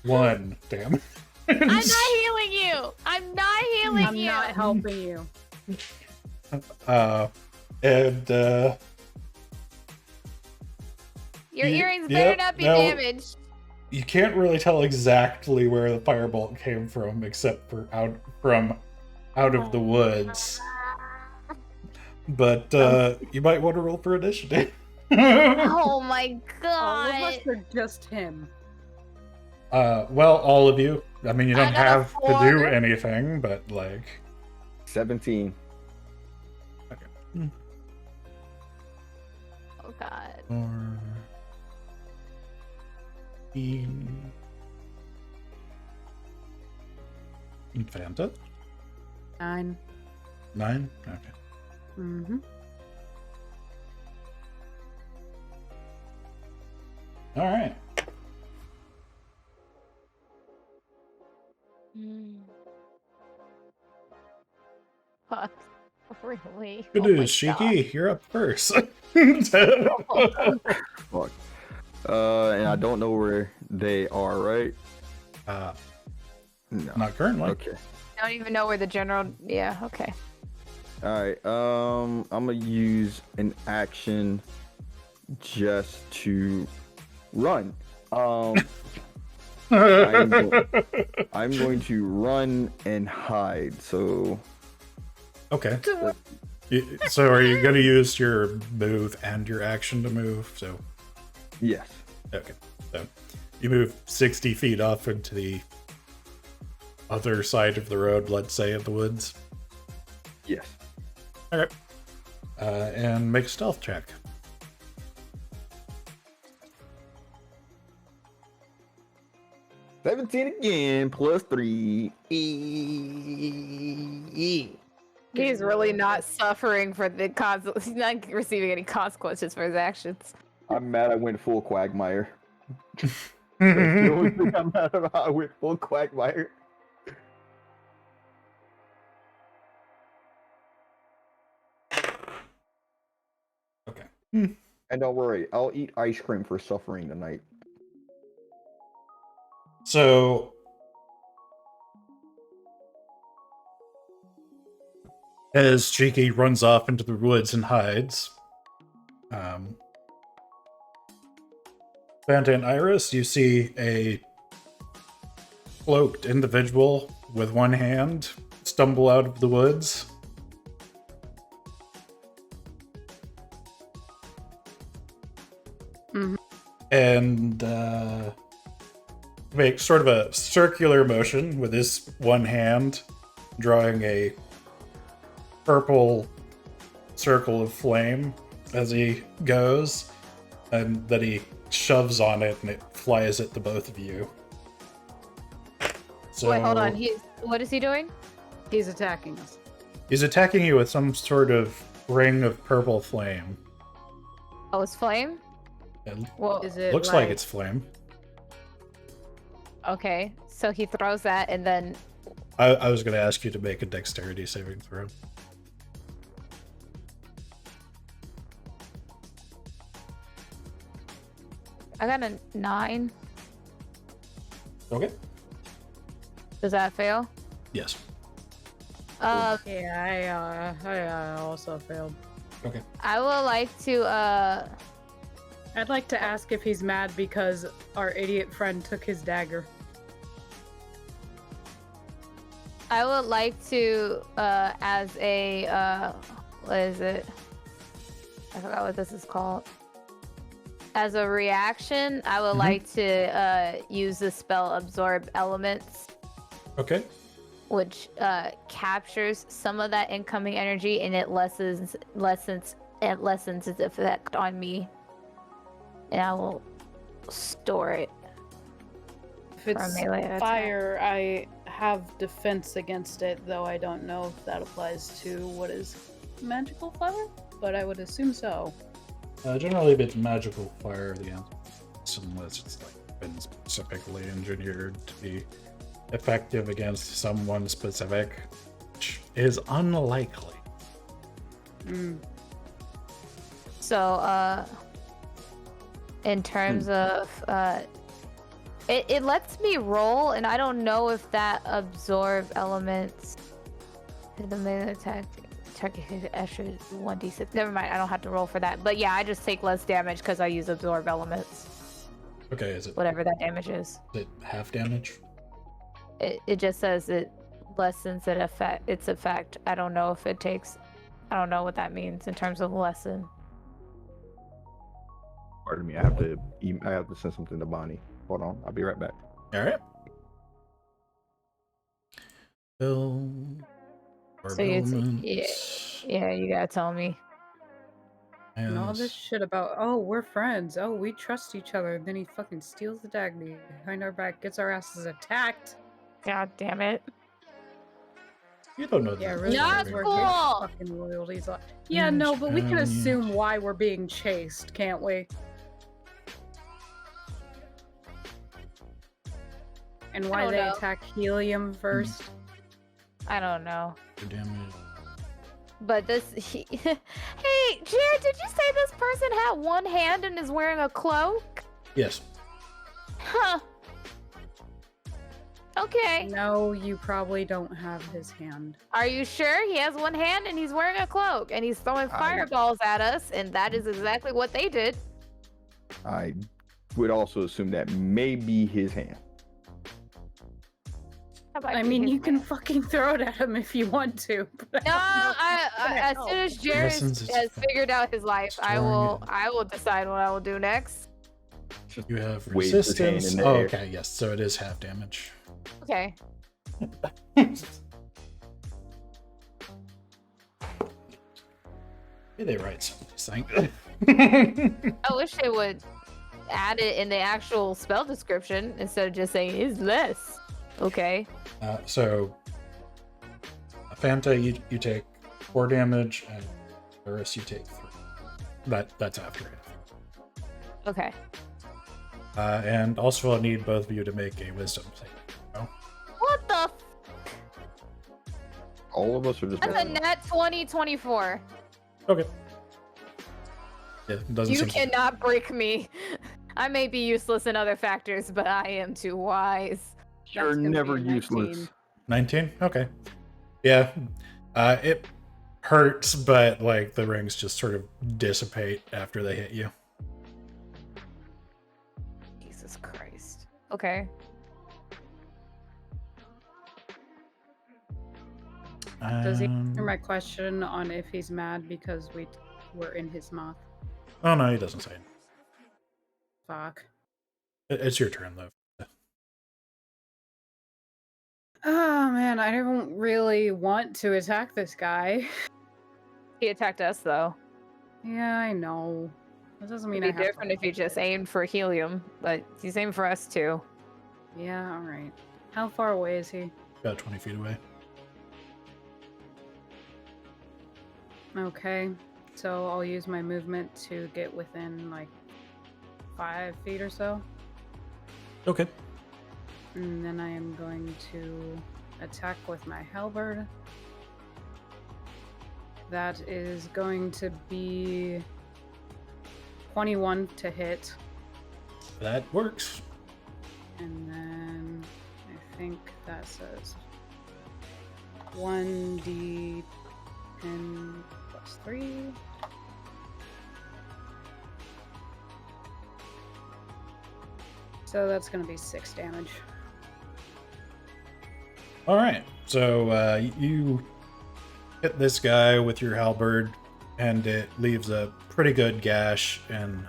1 damage. I'm not healing you! I'm not healing I'm you! not helping you. Your earrings yep, better not be no. damaged. You can't really tell exactly where the firebolt came from, except for out of the woods. But you might want to roll for initiative. Oh my All of god! us are just him. Well, all of you. I mean, you I don't got a have to do 4. anything, but like. 17. Okay. Oh god. Or... Infanta? 9. 9? Okay. Mm-hmm. All right. Fuck. Really? Good Oh my news, Shiki. You're up first. Fuck. And I don't know where they are, right? No. Not currently. Okay. I don't even know where the general. Yeah, okay. Alright, I'm gonna use an action just to run. I'm going to run and hide, so... Okay. So are you going to use your move and your action to move? So Yes. okay. So you move 60 feet off into the other side of the road, let's say, of the woods. Yes. Okay. And make a stealth check. +17 again, +3. He's really not suffering for the he's not receiving any consequences for his actions. I'm mad I went full Quagmire. That's the only thing I'm mad about. I went full Quagmire. Okay. And don't worry, I'll eat ice cream for suffering tonight. So as Cheeky runs off into the woods and hides, Fanta and Iris, you see a cloaked individual with one hand stumble out of the woods. Mhm. And make sort of a circular motion with his one hand, drawing a purple circle of flame as he goes, and then he shoves on it and it flies at the both of you. So Wait, hold on. What is he doing? He's attacking us. he's attacking you with some sort of ring of purple flame. Oh, it's flame? It Well, Is it looks like it's flame. okay. So he throws that and then I was going to ask you to make a dexterity saving throw. I got a 9. Okay. Does that fail? Yes. Yeah, I also failed. Okay. I would like to I'd like to ask if he's mad because our idiot friend took his dagger. I would like to as a what is it? I forgot what this is called. As a reaction, I would like to use the spell Absorb Elements, Okay. which captures some of that incoming energy and it lessens its effect on me. And I will store it. If it's melee attack. fire, I have defense against it, though I don't know if that applies to what is magical fire, but I would assume so. Generally, if it's magical fire, the answer is unless it's like been specifically engineered to be effective against someone specific, which is unlikely. So, in terms of, it lets me roll, and I don't know if that absorb elements. The melee attack extra 1d6. Never mind, I don't have to roll for that. But yeah, I just take less damage because I use absorb elements. Okay, is it Whatever that damage is. half damage? It just says it lessens its effect. I don't know if it takes. I don't know what that means in terms of lessen. Pardon me. I have to send something to Bonnie. Hold on. I'll be right back. All right. Bill. So yeah, you gotta tell me. And all this shit about, oh, we're friends, oh, we trust each other, and then he fucking steals the dagger behind our back, gets our asses attacked. God damn it. You don't know. Yeah, that. really. Not where his cool. fucking loyalties are. Yeah, no, but we can assume why we're being chased, can't we? And why don't they know. attack Helium first. I don't know. Damage. But hey, Jared, did you say this person had one hand and is wearing a cloak? Yes. Huh. Okay. No, you probably don't have his hand. Are you sure? He has one hand and he's wearing a cloak and he's throwing fireballs at us, and that is exactly what they did. I would also assume that may be his hand. I mean, you can fucking throw it at him if you want to. But No, as soon as Jared Lessons has its figured out his life, I will decide what I will do next. You have Waves his hand resistance. in the Oh, air. okay, yes. So it is half damage. Okay. Maybe they write some of these things. I wish they would add it in the actual spell description instead of just saying is less. Okay. So, Fanta, you take 4 damage, and Iris, you take 3. That's after it. Okay. And also, I'll need both of you to make a wisdom save. Oh, What the? All of us are just. That's a net 2024. okay. Yeah, it doesn't You seem cannot break me. I may be useless in other factors, but I am too wise. You're That's gonna never be a useless. 19. 19? Okay. Yeah. It hurts, but like the rings just sort of dissipate after they hit you. Jesus Christ. Okay. Does he answer my question on if he's mad because we were in his mouth? Oh no, he doesn't say it. Fuck. It's your turn though. Oh man, I don't really want to attack this guy. He attacked us though. Yeah, I know. That doesn't mean I It'd be have different to if you like just it. aimed for helium, but he's aiming for us too. Yeah, alright. How far away is he? About 20 feet away. Okay. So I'll use my movement to get within like 5 feet or so. Okay. And then I am going to attack with my halberd. That is going to be 21 to hit. That works. And then I think that says 1d10 plus 3. So that's going to be 6 damage. All right. So you hit this guy with your halberd, and it leaves a pretty good gash in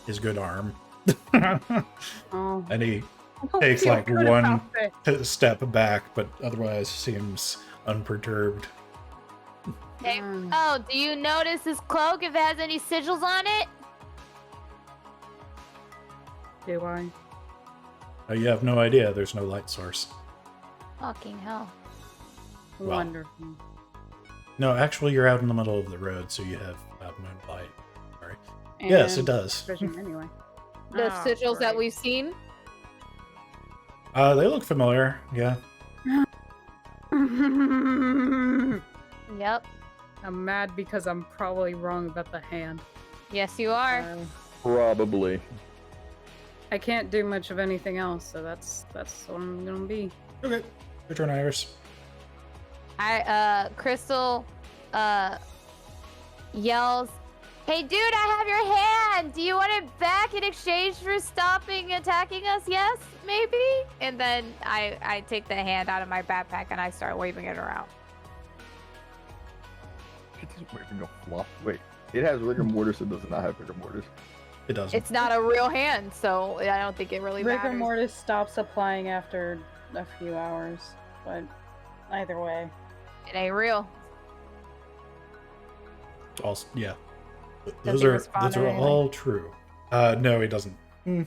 his good arm. Oh, And he I don't takes feel like good one about it. step back, but otherwise seems unperturbed. Hey, Mm. oh, do you notice his cloak if it has any sigils on it? Do I? You have no idea. There's no light source. Fucking hell. Wow. Wonderful. No, actually, you're out in the middle of the road, so you have moonlight. Sorry. Yes, it And does. vision anyway. The Ah, sigils that right. we've seen? They look familiar. Yeah. I'm Yep. mad because I'm probably wrong about the hand. Yes, you are. Probably. I can't do much of anything else, so that's what I'm gonna be. Okay. Your turn, Iris. Crystal, yells, "Hey, dude, I have your hand. Do you want it back in exchange for stopping attacking us? Yes, maybe." And then I take the hand out of my backpack and I start waving it around. Wait, it has rigor mortis. It does not have rigor mortis. It doesn't. It's not a real hand, so I don't think it really Rigor matters. mortis stops applying after a few hours, but either way. It ain't real. Also, yeah. Does Those he are respond those are anyway? all true. No, he doesn't. I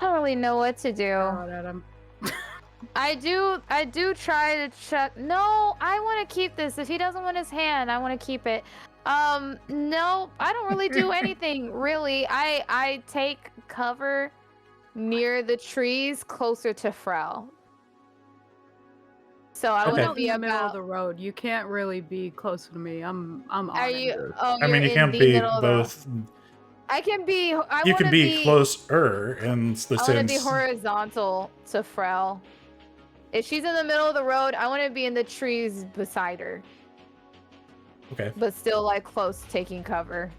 don't really know what to do. Throw it at him. I do try to check. No, I want to keep this. If he doesn't want his hand, I want to keep it. No, I don't really do anything, really. I take cover near the trees closer to Frau. So I Okay. want to I'm be in the middle of about. the road. You can't really be closer to me. I'm on Are it. you? Oh, I mean, you you're can't in the be middle of the road. both. I can be. I You want can to be closer in the I want to be sense. horizontal to Frau. If she's in the middle of the road, I want to be in the trees beside her, Okay. but still like close, taking cover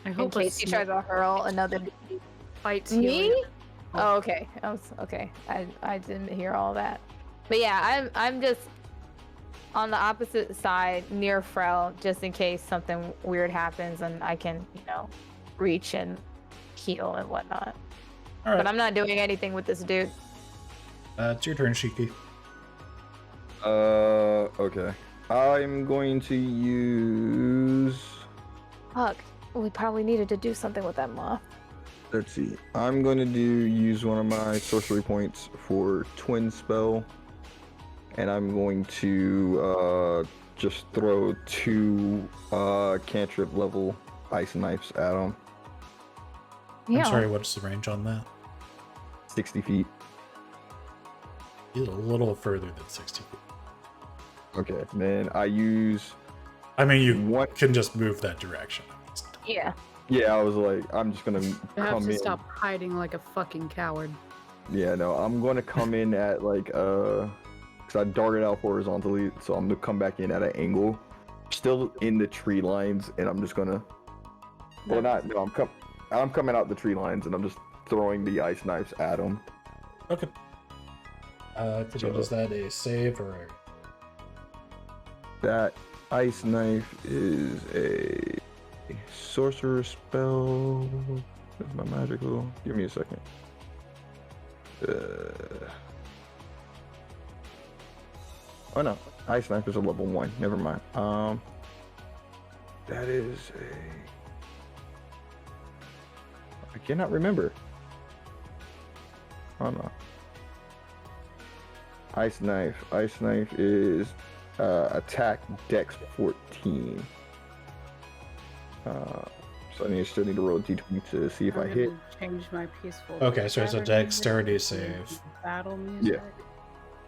I in hope case he tries to hurl another. fights Me? Oh, okay. Okay. I didn't hear all that. But yeah, I'm just on the opposite side near Frau, just in case something weird happens and I can, reach and heal and whatnot. All right. But I'm not doing anything with this dude. It's your turn, Shiki. Okay. I'm going to use. Fuck. We probably needed to do something with that moth. Let's see. I'm going to use one of my sorcery points for twin spell, and I'm going to just throw 2 cantrip level ice knives at him. Yeah. I'm sorry, what's the range on that? 60 feet. He's a little further than 60 feet. Okay. Then I use I mean, you What? can just move that direction. Yeah. Yeah, I was like, I'm just gonna You have come to in. stop hiding like a fucking coward. Yeah, no, I'm gonna come in at like because I darted out horizontally, so I'm gonna come back in at an angle, still in the tree lines, and I'm just gonna. Well, not. No, I'm coming out the tree lines, and I'm just throwing the ice knives at them. Okay. Is that a save or? That ice knife is a sorcerer spell. Is my magical? Give me a second. Oh no, Ice Knife is a level 1. Never mind. That is a. I cannot remember. Oh no. Ice Knife. Ice Knife is attack Dex 14. So I still need to roll a d20 to see if I hit. Change my peaceful. Okay, so it's a Saturday dexterity music save. to Battle music.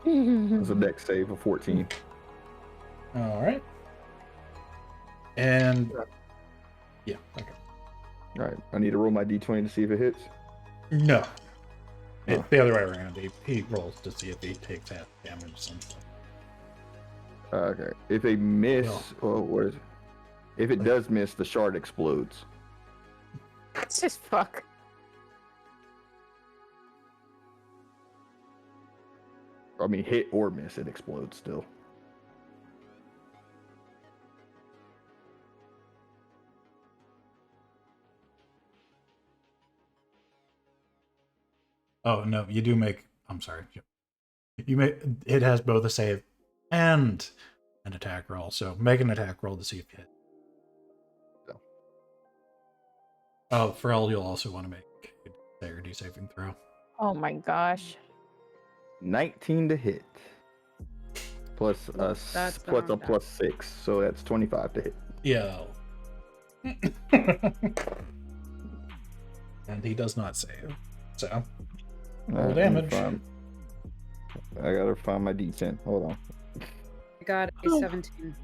It's a Dex save of 14. All right. And yeah, okay. All right, I need to roll my d20 to see if it hits. No, it's Oh. the other way around. He rolls to see if he takes half damage. Or something. Okay, if they miss, No. oh, what is it? If it does miss, the shard explodes. Just fuck. I mean, hit or miss, it explodes still. Oh no, you do make. I'm sorry. You make it has both a save and an attack roll. So make an attack roll to see if you hit. No. Oh, for all, you'll also want to make a dexterity saving throw. Oh my gosh. 19 to hit. Plus That's plus a not bad. plus 6, so that's 25 to hit. Yeah. And he does not save. So roll Let me damage. I gotta find my d10. Hold on. I got a 17.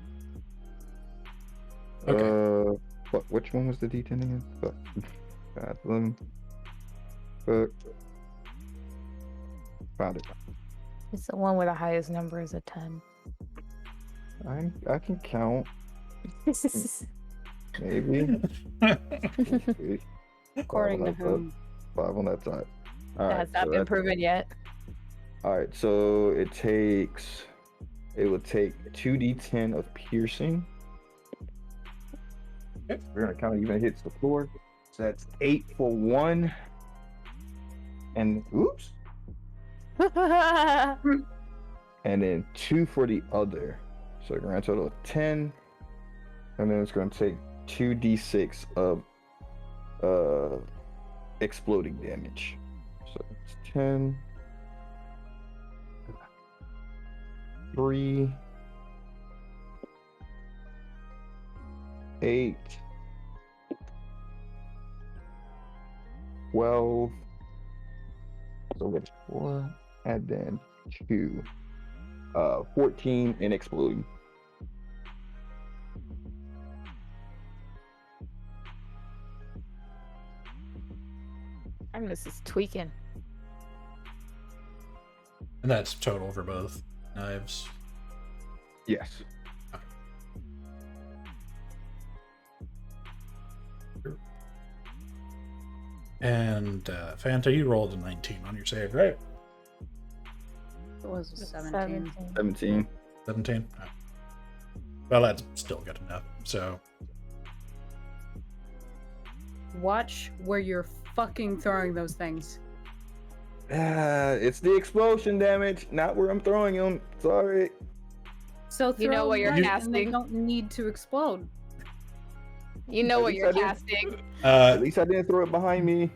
Okay. Which one was the d10 again? Fuck. Fathom. Fuck. Found it. It's the one with the highest number is a 10. I can count. Maybe. Okay. According to Five on that whom? side, 5 on that side. All That right. has not so been that's- proven yet. All right, so it would take 2d10 of piercing. Okay. We're gonna count it even hits the floor. So that's 8 for 1. And oops. And then 2 for the other. So a grand total of 10. And then it's gonna take 2d6 of exploding damage. So it's 10. 3, 8, 12, so it's 4, and then 2, 14 and exploding. Artemis is tweaking. And that's total for both knives. Yes. And Fanta, you rolled a 19 on your save, right? It was a 17. 17. 17? Oh. Well, that's still good enough. So, Watch where you're fucking throwing those things. It's the explosion damage, not where I'm throwing them. Sorry. So You know throw what you're them right and they casting. don't need to explode. You know At what least you're I didn't- casting. At least I didn't throw it behind me.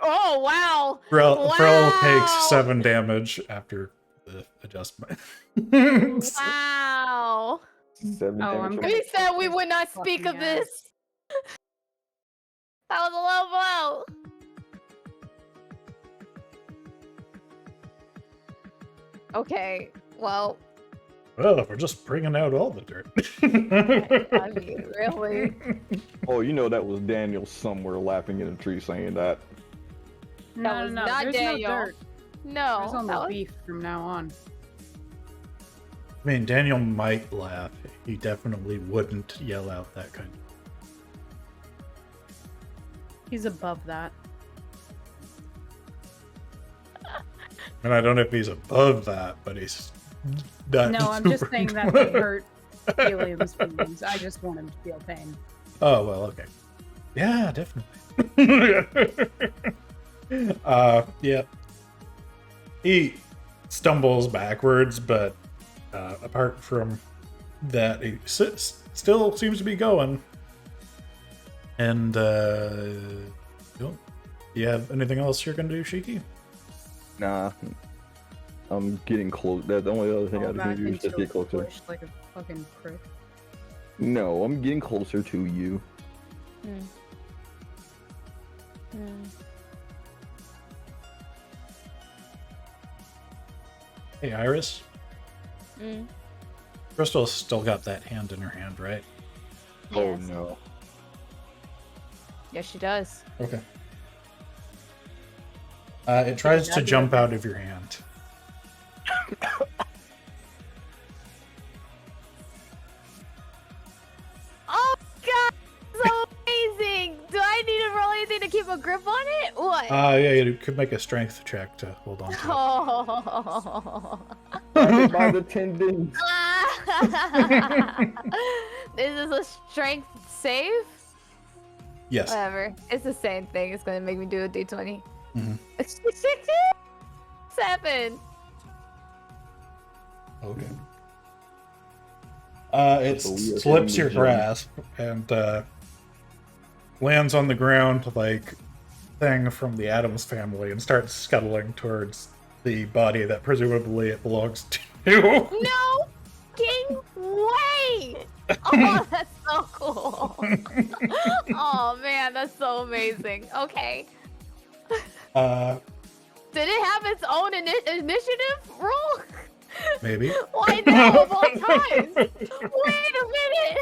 Oh wow! Frel takes Wow! 7 damage after the adjustment. Wow! 7 Oh, I'm damage. gonna- We said we would not speak of Fucking this. That was a low blow. Okay, well, Well, if we're just bringing out all the dirt. I mean, really? Oh, you know that was Daniel somewhere laughing in a tree saying that. No, was no, not there's Daniel. no dirt. No, There's only that was- beef from now on. I mean, Daniel might laugh. He definitely wouldn't yell out that kind of. He's above that. And I don't know if he's above that, but he's not. No, I'm just super- saying that to hurt Helium's feelings. I just want him to feel pain. Oh well, okay. Yeah, definitely. Yeah. stumbles backwards, but apart from that, he still seems to be going. And do you have anything else you're gonna do, Shiki? Nah, I'm getting close. That's the only other thing Fall I back can do is just into get a closer. bush like a fucking prick. No, I'm getting closer to you. Hmm. Hmm. Hey, Iris. Mm. Crystal's still got that hand in her hand, right? Oh Yes. no. Yes, she does. Okay. It tries to jump out of your hand. Oh god, so amazing! Do I need to roll anything to keep a grip on it? What? Yeah, you could make a strength check to hold on to it. Oh. Grab it by the tendons. This is a strength save? Yes. Whatever. It's the same thing. It's gonna make me do a d20. Mhm. 7. Okay. It So we are slips hitting your the gym. grasp and lands on the ground like thing from the Addams family and starts scuttling towards the body that presumably it belongs to. No fucking way! Oh, that's so cool. Oh man, that's so amazing. Okay. Did it have its own initiative roll? Maybe. Why no of all times? Wait a minute.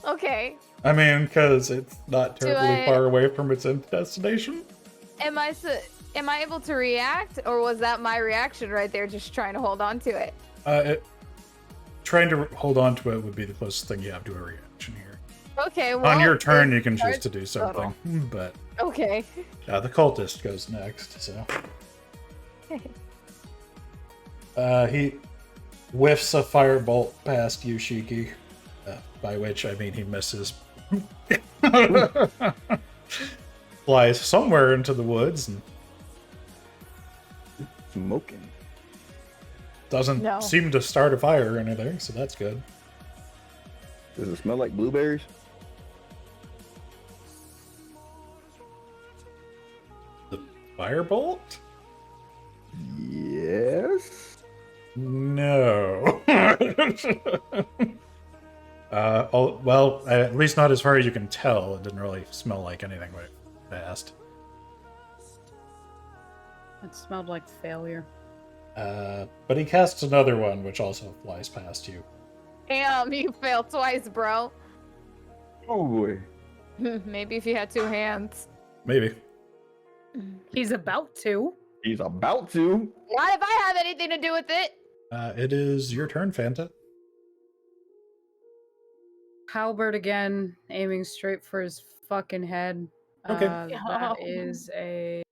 Okay. I mean, because it's not Do terribly I- far away from its end destination. Am I able to react, or was that my reaction right there, just trying to hold on to it? Trying to hold on to it would be the closest thing you have to a reaction here. Okay. Well, On your turn, it you can choose starts to do something, but Okay. the cultist goes next. So he whiffs a firebolt past Yushiki, by which I mean he misses. Flies somewhere into the woods and Smoking. doesn't No. seem to start a fire or anything, so that's good. Does it smell like blueberries? The firebolt? Yes. No. Well, at least not as far as you can tell. It didn't really smell like anything when it passed. It smelled like failure. But he casts another one, which also flies past you. Damn, you failed twice, bro. Oh boy. Maybe if you had 2 hands. Maybe. He's about to. He's about to. Not if I have anything to do with it. It is your turn, Fanta. Halberd again, aiming straight for his fucking head. Okay. That is a.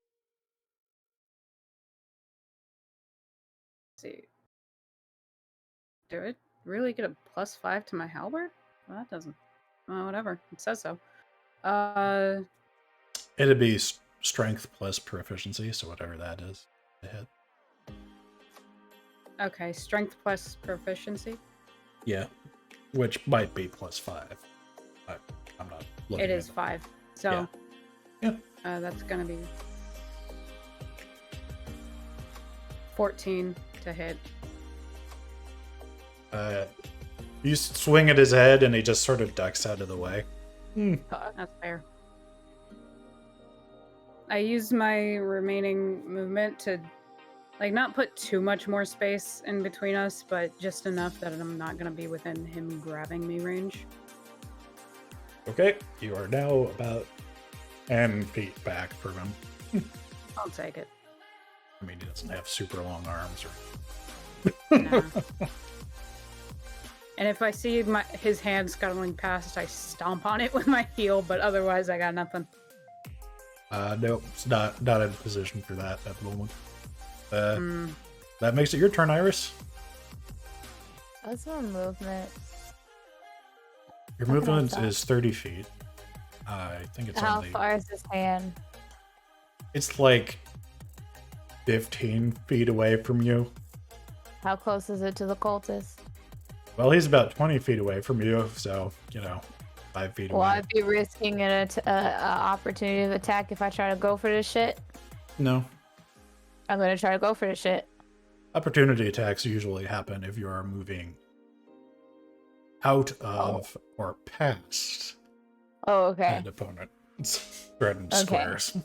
Let's see. Do it really get a +5 to my halberd? Well, that doesn't. Whatever. It says so. It'd be strength plus proficiency, so whatever that is to hit. Okay, strength plus proficiency. Yeah, which might be +5. I'm not looking It is at 5. So. Yeah. That's gonna be 14 to hit. You swing at his head and he just sort of ducks out of the way. That's fair. I used my remaining movement to, like, not put too much more space in between us, but just enough that I'm not gonna be within him grabbing me range. Okay, you are now about 10 feet back from him. I'll take it. I mean, he doesn't have super long arms or. Nah. And if I see his hand scuttling past, I stomp on it with my heel, but otherwise I got nothing. Nope, it's not in position for that at the moment. That makes it your turn, Iris. What's my movement? Your Okay, movement so- is 30 feet. I think it's How only. far is this hand? It's like 15 feet away from you. How close is it to the cultist? Well, he's about 20 feet away from you, so, 5 feet Will away. I be risking an opportunity of attack if I try to go for this shit? No. I'm gonna try to go for this shit. Opportunity attacks usually happen if you are moving out of or past Oh, okay. an opponent's threatened Okay. squares.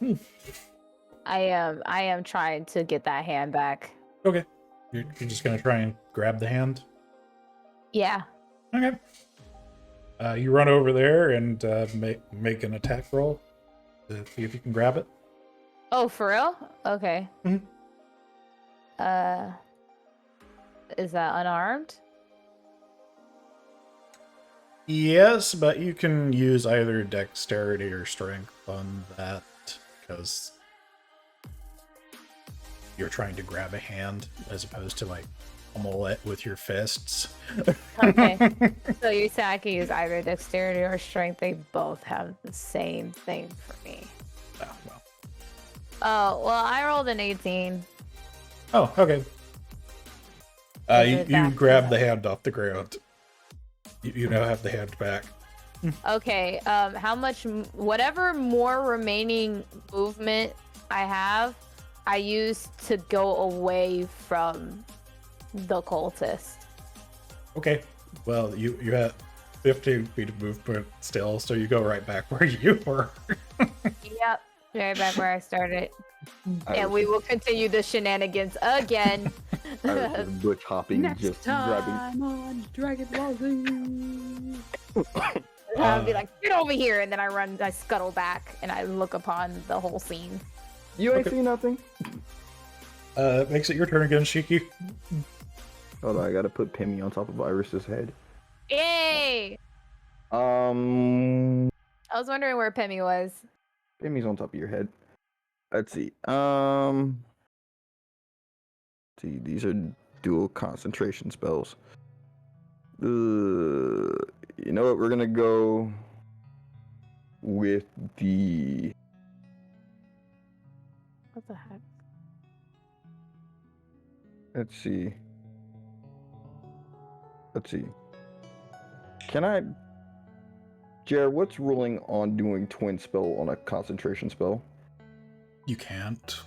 I am trying to get that hand back. Okay. You're just going to try and grab the hand? Yeah. Okay. You run over there and make an attack roll to see if you can grab it. Oh, for real? Okay. Mhm. Is that unarmed? Yes, but you can use either dexterity or strength on that because you're trying to grab a hand as opposed to like pummel it with your fists. Okay. So you say I can use either dexterity or strength. They both have the same thing for me. Oh, well. Oh, well, I rolled an 18. Oh, okay. You back grab the hand off the ground. You now have the hand back. Okay, how much, whatever more remaining movement I have, I use to go away from the cultist. Okay. Well, you have 15 feet of movement still, so you go right back where you were. Yep, right back where I started. I And was we will continue the shenanigans again. I was just bush hopping, Next just grabbing. time on Dragon Ball Z. I'll be like, get over here, and then I scuttle back, and I look upon the whole scene. You ain't Okay. see nothing. Makes it your turn again, Shiki. Hold on, I gotta put Pimmy on top of Iris's head. Yay! I I was wondering where Pemmy was. Pimmy's on top of your head. Let's see. See, these are dual concentration spells. You know what? We're gonna go with the. What the heck? Let's see. Can I, Jared? What's ruling on doing twin spell on a concentration spell? You can't.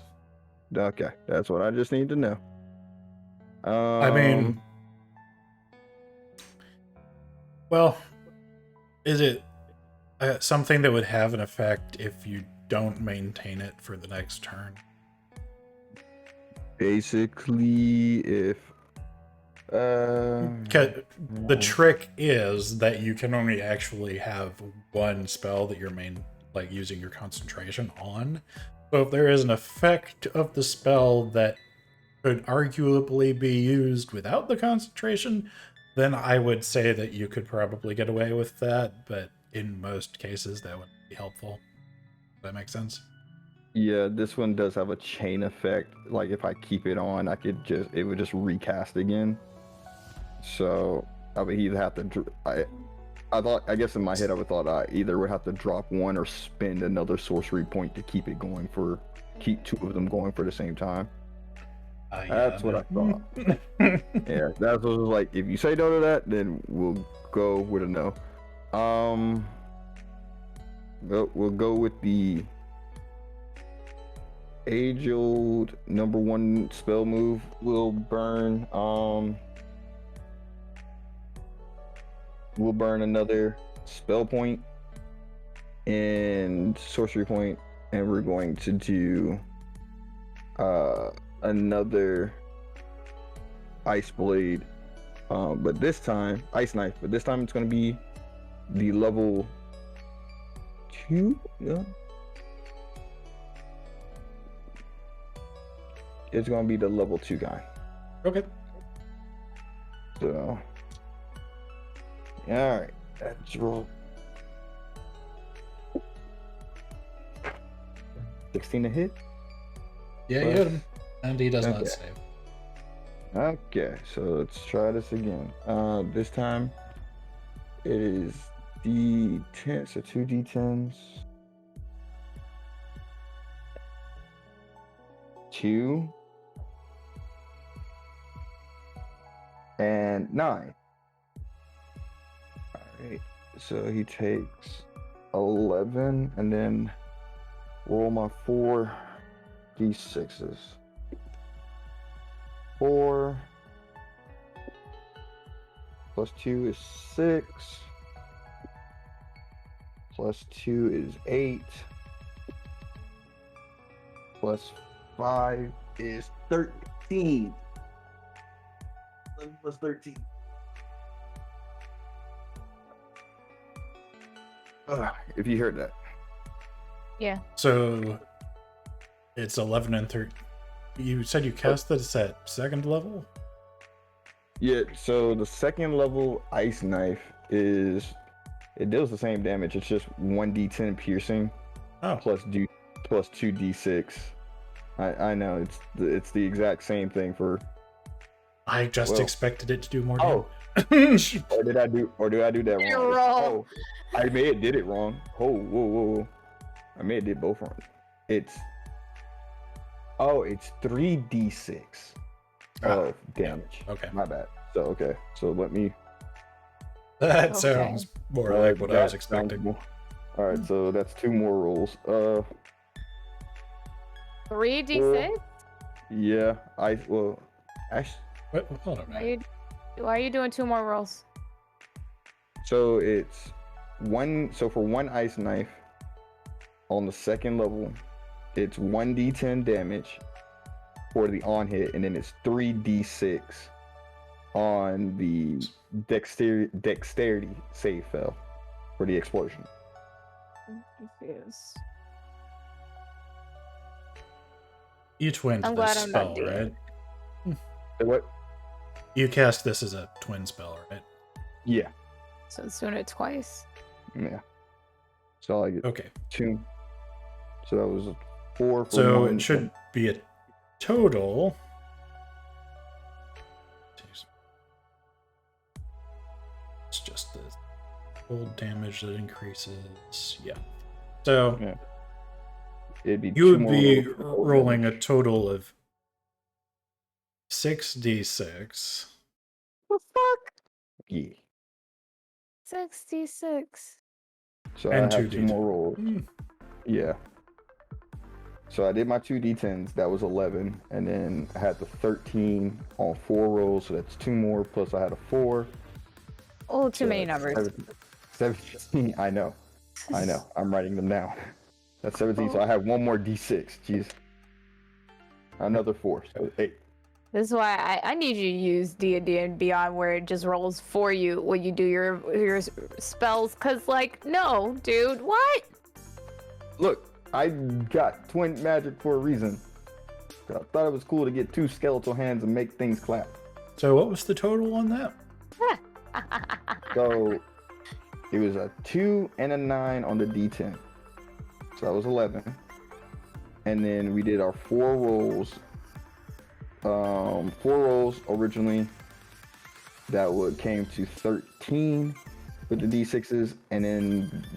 Okay, that's what I just need to know. I mean, well, is it something that would have an effect if you don't maintain it for the next turn? basically, if The trick is that you can only actually have one spell that you're using your concentration on. So if there is an effect of the spell that could arguably be used without the concentration, then I would say that you could probably get away with that, but in most cases that wouldn't be helpful. Does that make sense? yeah, this one does have a chain effect. Like if I keep it on, it would just recast again. So I would either have to. I guess in my head I would thought I either would have to drop one or spend another sorcery point to keep two of them going for the same time. That's what I thought. Yeah, that's what it was like. If you say no to that, then we'll go with a no. We'll go with the age-old #1 spell move. We'll burn. We'll burn another spell point and sorcery point, and we're going to do another ice blade, but this time ice knife. But this time it's going to be the level 2. Yeah, it's going to be the level 2 guy. Okay. So, all right, let's roll. 16 to hit. Yeah, you hit him. And he does not Okay. save. Okay, so let's try this again. This time it is D10, so 2 D10s. 2 and 9. All right. So he takes 11, and then roll my 4 d6s. 4 plus 2 is 6. Plus 2 is 8. Plus 5 is 13. 11 plus 13. If you heard that. Yeah. So it's 11 and 13. You said you cast this at 2nd level? Yeah, so the 2nd level ice knife it deals the same damage. It's just 1d10 piercing Oh, plus 2d6. I know it's the exact same thing for. I just well- expected it to do more Oh. damage. Or did I do that You're wrong? wrong. Oh, I may have did it wrong. Oh, whoa. I may have did both wrong. It's 3d6 of damage. Okay. My bad. So okay. So let me. That Okay. sounds more like what I was that sounds expecting. more- All right, so that's 2 more rolls. 3d6? Yeah. Actually, Wait, hold on. Why are you doing 2 more rolls? so it's 1. So for 1 ice knife on the 2nd level, it's 1d10 damage for the on hit, and then it's 3d6 on the dexterity save fail for the explosion. Confused. You twinned I'm this glad I'm not spell, doing right? So what? You cast this as a twin spell, right? Yeah. So it's doing it twice. Yeah. So I get Okay. 2. So that was 4 for So 1. it should be a total. It's just the full damage that increases. Yeah. So Yeah. It'd be you 2 would more be rolls for full rolling a damage. total of 6d6. The fuck? Yeah. 66. So And I have 2d10. 2 more rolls. Mm. Yeah. So I did my 2d10s. That was 11, and then I had the 13 on 4 rolls. So that's 2 more. Plus I had a 4. Oh, too So many that's numbers. 17. I know. I'm writing them down. That's 17. So I have 1 more d6. Jeez. Another 4. So 8. This is why I need you to use D&D and Beyond, where it just rolls for you when you do your spells. Cause like, no, dude, what? Look, I got twin magic for a reason. I thought it was cool to get 2 skeletal hands and make things clap. So what was the total on that? So it was a 2 and a 9 on the d10. So that was 11. And then we did our 4 rolls. 4 rolls originally. That came to 13 with the d6s, and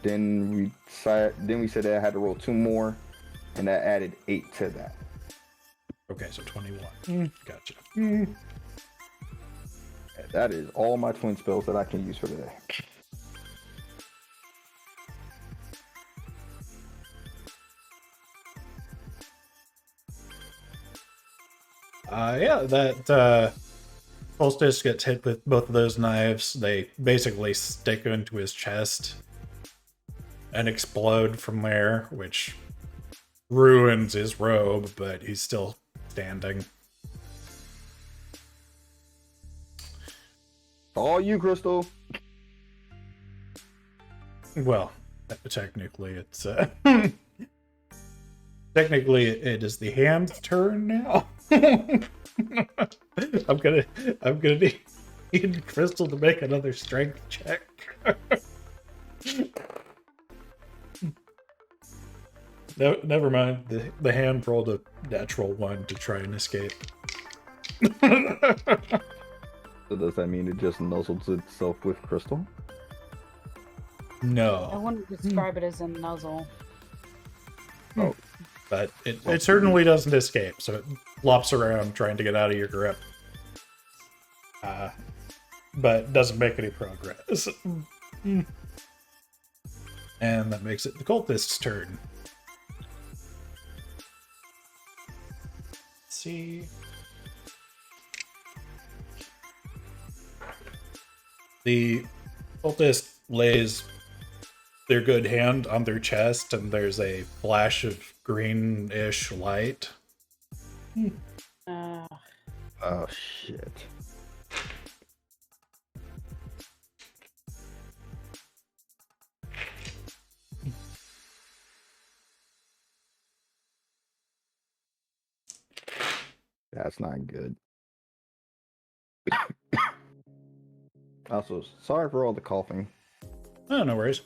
then we said that I had to roll 2 more, and that added 8 to that. Okay, so 21. Gotcha. That is all my twin spells that I can use for today. Yeah, that Solstice gets hit with both of those knives. They basically stick into his chest and explode from there, which ruins his robe, but he's still standing. All you, Crystal. Well, technically it's technically it is the hand's turn now. I'm gonna need Crystal to make another strength check. No, never mind. The hand rolled a natural 1 to try and escape. So does that mean it just nuzzles itself with Crystal? I No, wouldn't describe it as a nuzzle. but it certainly doesn't escape, so it flops around trying to get out of your grip. but doesn't make any progress. And that makes it the cultist's turn. Let's see. The cultist lays their good hand on their chest, and there's a flash of greenish light. Uh, Oh shit. That's not good. Also, sorry for all the coughing. Oh, no worries.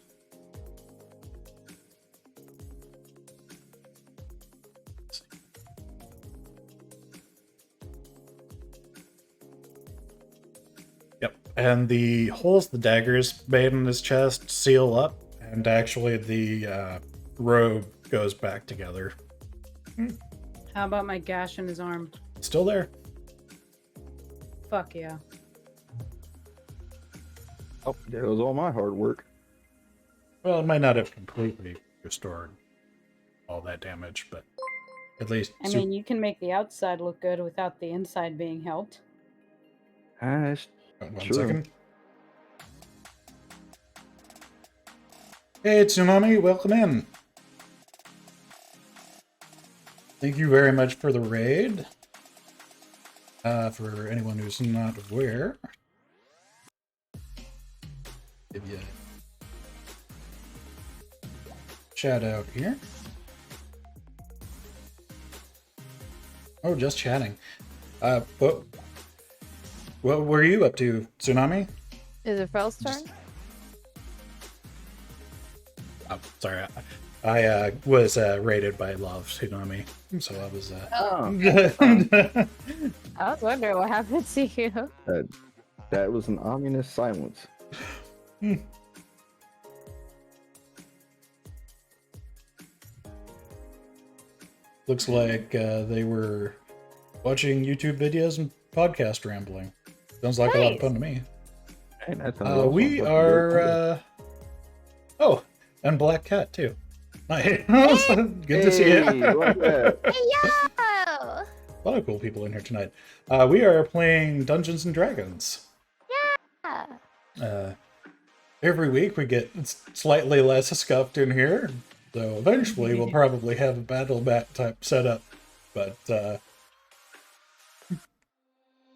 Yep, and the holes the daggers made in his chest seal up, and actually the robe goes back together. how about my gash in his arm? Still there. Fuck yeah. Oh, there was all my hard work. Well, it might not have completely restored all that damage, but at least... I mean, you can make the outside look good without the inside being helped. That's One true. second. Hey, Tsunami, welcome in. Thank you very much for the raid. For anyone who's not aware, give you a shout out here. Oh, just chatting. What were you up to, Tsunami? Is it Fel's turn? Oh, sorry. I was raided by Love Tsunami, so I was. Oh, I was wondering what happened to you. that was an ominous silence. Looks like they were watching YouTube videos and podcast rambling. Sounds like a lot of fun to me. Hey, that sounds awesome. We What's are. Oh, and Black Cat too. Nice. Good to see Hey, you. what's that? Hey, yo! A lot of cool people in here tonight. We are playing Dungeons and Dragons. Yeah. Every week we get slightly less scuffed in here, so eventually we'll probably have a battle mat type setup. But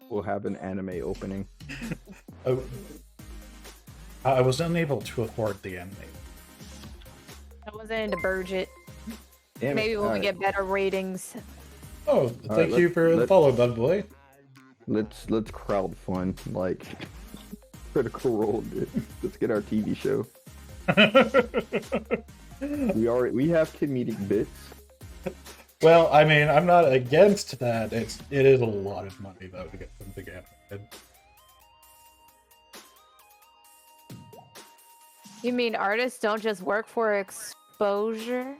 We'll have an anime opening. I was unable to afford the anime. I wasn't into Burgit. Damn it. Maybe when we Alright, get better ratings. Oh, thank right, you for the let's- follow, Bug Boy. let's crowd fund like Critical Role did. Let's get our TV show. We have comedic bits. Well, I mean, I'm not against that. It is a lot of money though to get something animated. You mean artists don't just work for exposure?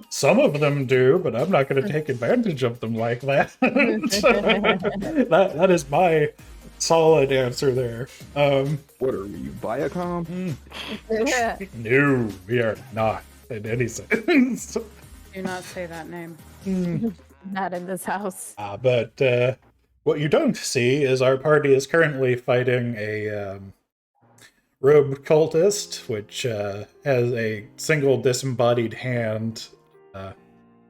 Some of them do, but I'm not going to take advantage of them like that. That is my solid answer there. What are we, Viacom? No, we are not in any sense. Do not say that name. Not in this house. But what you don't see is our party is currently fighting a rogue cultist, which has a single disembodied hand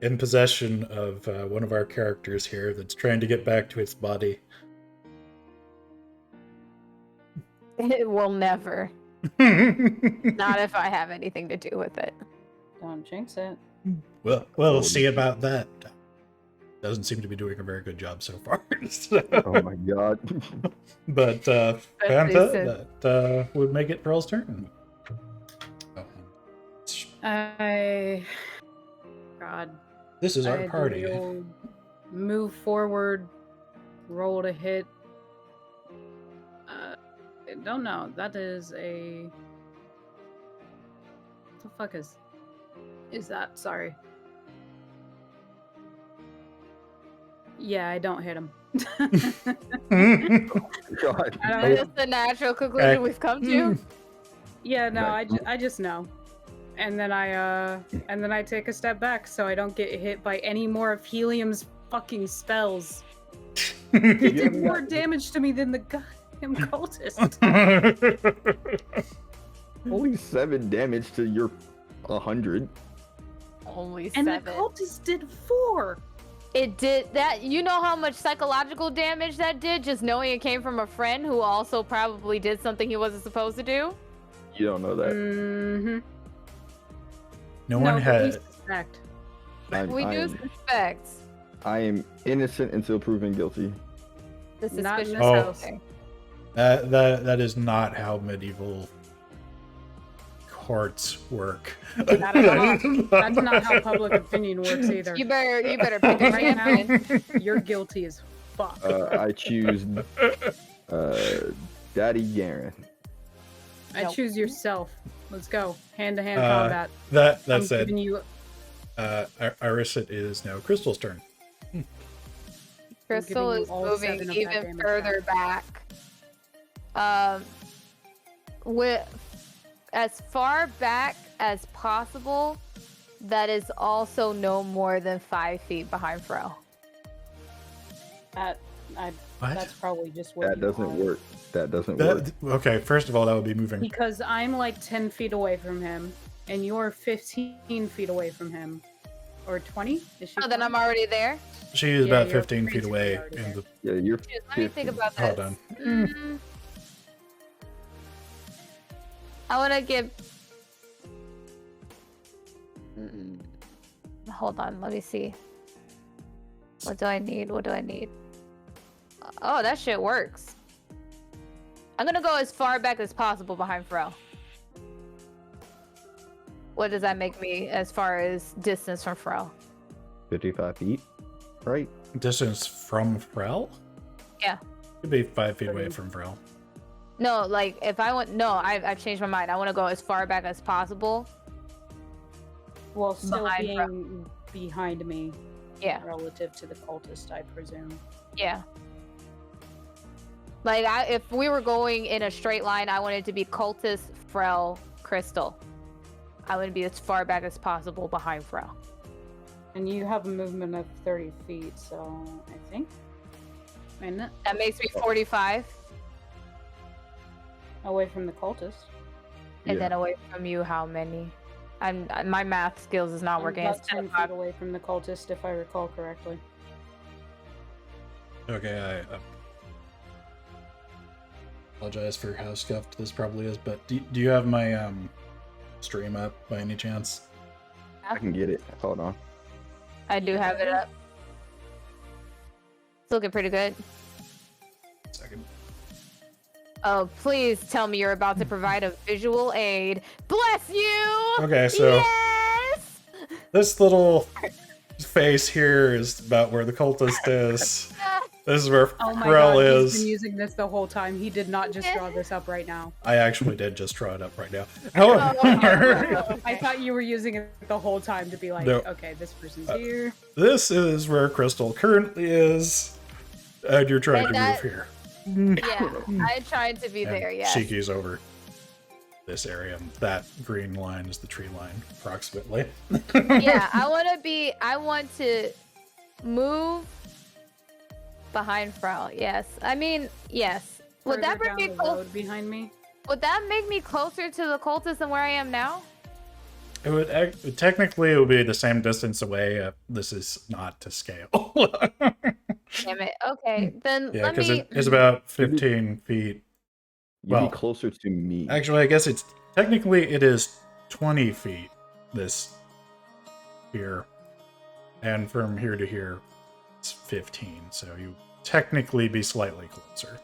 in possession of one of our characters here that's trying to get back to its body. It will never. Not if I have anything to do with it. Don't jinx it. Well, we'll see about that. Doesn't seem to be doing a very good job so far. Oh my god. But Fanta, that would make it Pearl's turn. God. This is I our had to party. roll- Move forward. Roll to hit. I don't know. That is a. What the fuck is that? Sorry. Yeah, I don't hit him. God. Is this the natural conclusion we've come to? Yeah, no, Right. I just know. And then I take a step back so I don't get hit by any more of Helium's fucking spells. He You did haven't more got- damage to me than the goddamn cultist. Only 7 damage to your 100. Only And 7. the cultist did 4. It did that. You know how much psychological damage that did, just knowing it came from a friend who also probably did something he wasn't supposed to do. You don't know that. Mm-hmm. No one but we had. suspect. We do suspect I am innocent until proven guilty. the Not in suspicious this Oh. house. something. That is not how medieval courts work. Not at all. That's not how public opinion works either. You better pick a Right now, champion. you're guilty as fuck. I choose Daddy Garen. I Nope. choose yourself. Let's go. Hand-to-hand Uh, combat. That I'm said, giving you Iris, it is now Crystal's turn. Crystal you is all moving 7 of that even damage further back. With as far back as possible, that is also no more than 5 feet behind Fro. that. What? That's probably just what That you doesn't want. work. That doesn't work. Okay, first of all, that would be moving. Because I'm like 10 feet away from him, and you're 15 feet away from him. Or 20? Is she Oh, then 20? I'm already there. She is Yeah, about you're 15 feet basically away. already In there. the, Yeah, you're. Jeez, let me think about this. hold on. I want to give. Hold on, let me see. What do I need? What do I need? Oh, that shit works. I'm gonna go as far back as possible behind Fro. What does that make me as far as distance from Fro? 55 feet, right? Distance from Frel? Yeah. Could be 5 feet away from Frel. No, like if I want, no, I've changed my mind. I want to go as far back as possible. Well, still Behind being behind me Yeah, relative to the cultist, I presume. yeah. Like if we were going in a straight line, I wanted to be cultist, Frel, Crystal. I would be as far back as possible behind Frel. And you have a movement of 30 feet, so I think. Isn't it? That makes me 45, Away from the cultist. and Yeah. then away from you, how many? My math skills is not I'm working. about It's 10 feet 10. away from the cultist, if I recall correctly. Okay, I apologize for how scuffed this probably is, but do you have my stream up by any chance? I can get it. Hold on. I do have it up. It's looking pretty good. Second. Oh, please tell me you're about to provide a visual aid. Bless you! Okay, so Yes! this little face here is about where the cultist is. This is where Oh my Frel god, is. he's been using this the whole time. He did not just draw this up right now. I actually did just draw it up right now. Oh, However, I thought you were using it the whole time to be like, No. okay, this person's here. this is where Crystal currently is, and you're trying And to that- move here. Yeah, I tried to be And there, yes. Shiki's over this area. That green line is the tree line, approximately. Yeah, I want to move behind Frau. Yes. I mean, yes. Would that Further bring me down the close? road behind me? Would that make me closer to the cultist than where I am now? It would technically it would be the same distance away. This is not to scale. Damn it. Okay, then Yeah, let because me. it's about 15 feet. You'd Well, be closer to me. Actually, I guess it's technically it is 20 feet. This here, and from here to here, it's 15. So you technically be slightly closer.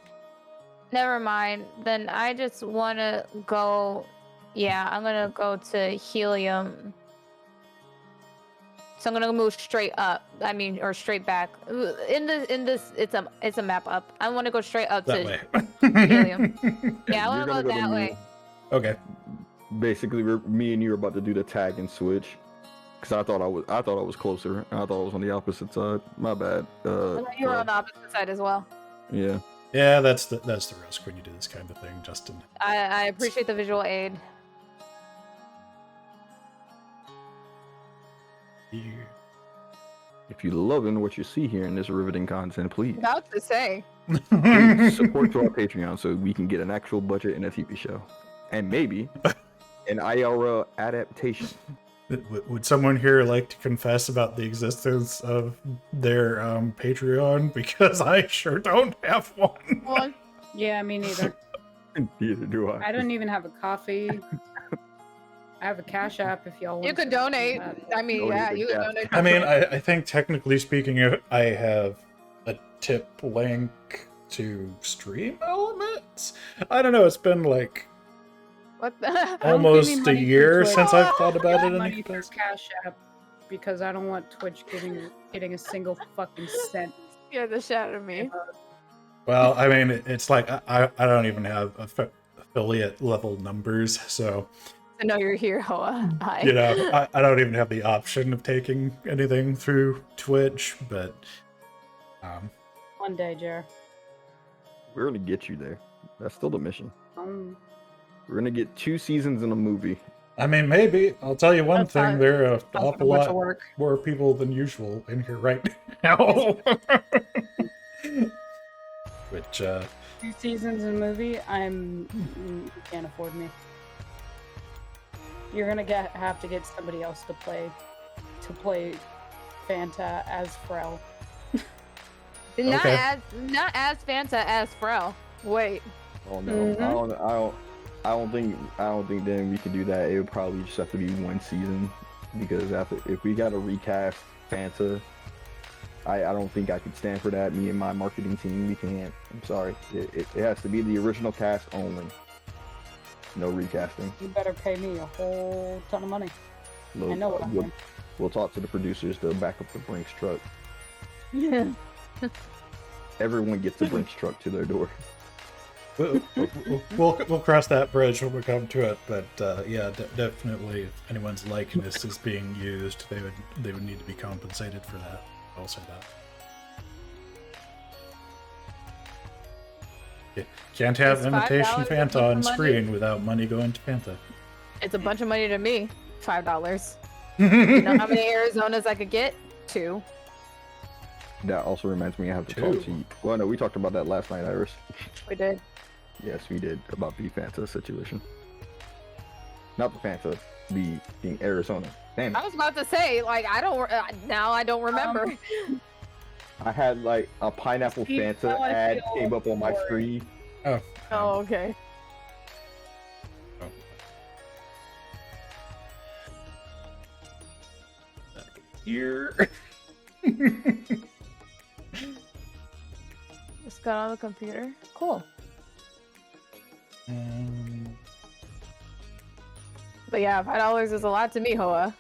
Never mind. Then I just want to go. Yeah, I'm gonna go to Helium. So I'm gonna move straight up. I mean, or straight back. In this, it's a map up. I want to go straight up That to way. Helium. Yeah, I want You're to gonna go to that me. way. Okay. Basically, me and you are about to do the tag and switch. Because I thought I was closer. And I thought I was on the opposite side. My bad. I thought you were on the opposite side as well. Yeah. Yeah, that's the risk when you do this kind of thing, Justin. I appreciate the visual aid. Here. If you're loving what you see here in this riveting content, please About to say. support to our Patreon so we can get an actual budget and a TV show, and maybe an IRL adaptation. Would someone here like to confess about the existence of their Patreon? Because I sure don't have one. Yeah, me neither. Neither do I. I don't even have a coffee. I have a Cash App if y'all want. You could to donate. that. I mean, Donate yeah, to you could Cash. donate. I mean, I think technically speaking, I have a tip link to Stream Elements. I don't know. It's been like What the? I don't give almost me a money for year Twitch. since I've thought I about give it. money Any through Cash App because I don't want Twitch getting a single fucking cent. Scared the shit out of me. Well, I mean, it's like I don't even have affiliate level numbers, so I know you're here, Hoa. Hi. you know, I don't even have the option of taking anything through Twitch. But One day, Jer. We're gonna get you there. That's still the mission. Um, We're gonna get 2 seasons in a movie. I mean, maybe I'll tell you one That's thing: fine. there are an that's awful a bunch lot of work. more people than usual in here right now. Which 2 seasons in a movie, you can't afford me. You're gonna have to get somebody else to play Fanta as Frel. Not Okay. as Fanta as Frel. Wait. Oh no, Mhm. I don't think then we could do that. It would probably just have to be 1 season because if we got to recast Fanta, I don't think I could stand for that. Me and my marketing team, we can't. I'm sorry. It has to be the original cast only. No recasting. You better pay me a whole ton of money. Look, I know what I'm doing. we'll talk to the producers to back up the Brinks truck. Yeah. Everyone gets a Brinks truck to their door. we'll cross that bridge when we come to it. But yeah, definitely, if anyone's likeness is being used, they would need to be compensated for that. I'll say that. Can't have It's imitation $5 Fanta for on money. screen without money going to Fanta. It's a bunch of money to me. $5. You know how many Arizonas I could get? 2. That also reminds me, I have to talk to you. Well, no, we talked about that last night, Iris. We did. Yes, we did, about the Fanta situation. Not the Fanta, the Arizona. Damn I it. was about to say, like, I don't remember. I had like a pineapple Steve, Fanta now I ad feel came up on my bored. screen. Oh. Oh, okay. Here. Just got on the computer. Cool. But yeah, $5 is a lot to me, Hoa.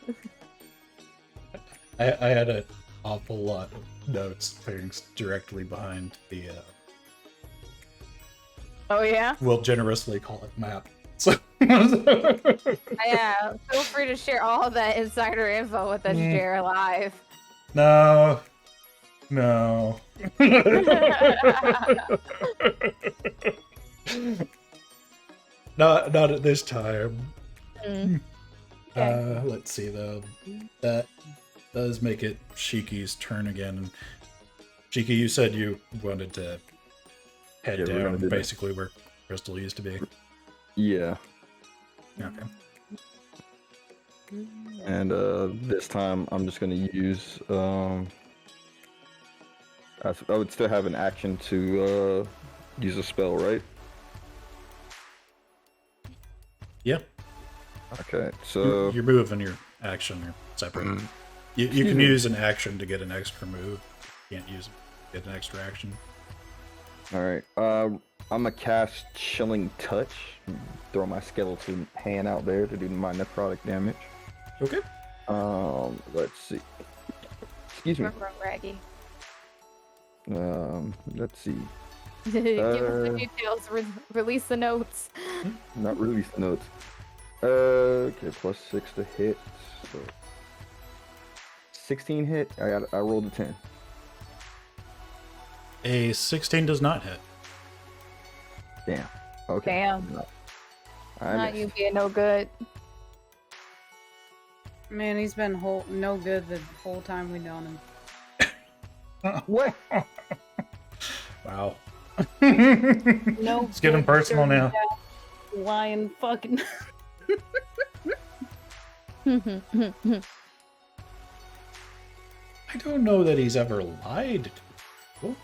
I had an awful lot of notes, things directly behind the. Oh yeah? We'll generously call it map. So. Yeah. Feel free to share all that insider info with us, Jer, live. No. Not at this time. Mm. Okay. Let's see though. That does make it Shiki's turn again. Shiki, you said you wanted to head Yeah, we're gonna down do that. basically where Crystal used to be. Yeah, Okay. and this time I'm just gonna use I would still have an action to use a spell, right? Yeah. Okay, so Your move and your action are separate. You can use an action to get an extra move. You can't get an extra action. all right. I'm gonna cast Chilling Touch. Throw my skeleton hand out there to do my necrotic damage. Okay. Let's see. Excuse me. Raggy. Let's see. Give us the details. Release the notes. Not release the notes. Okay, +6 to hit. So 16 hit? I rolled a 10. A 16 does not hit. Damn. Okay. Damn. I Not missed. you being no good. Man, he's been no good the whole time we known him. What? Wow. No, It's getting good, personal dirty now. ass Lion fucking. I don't know that he's ever lied. Oh,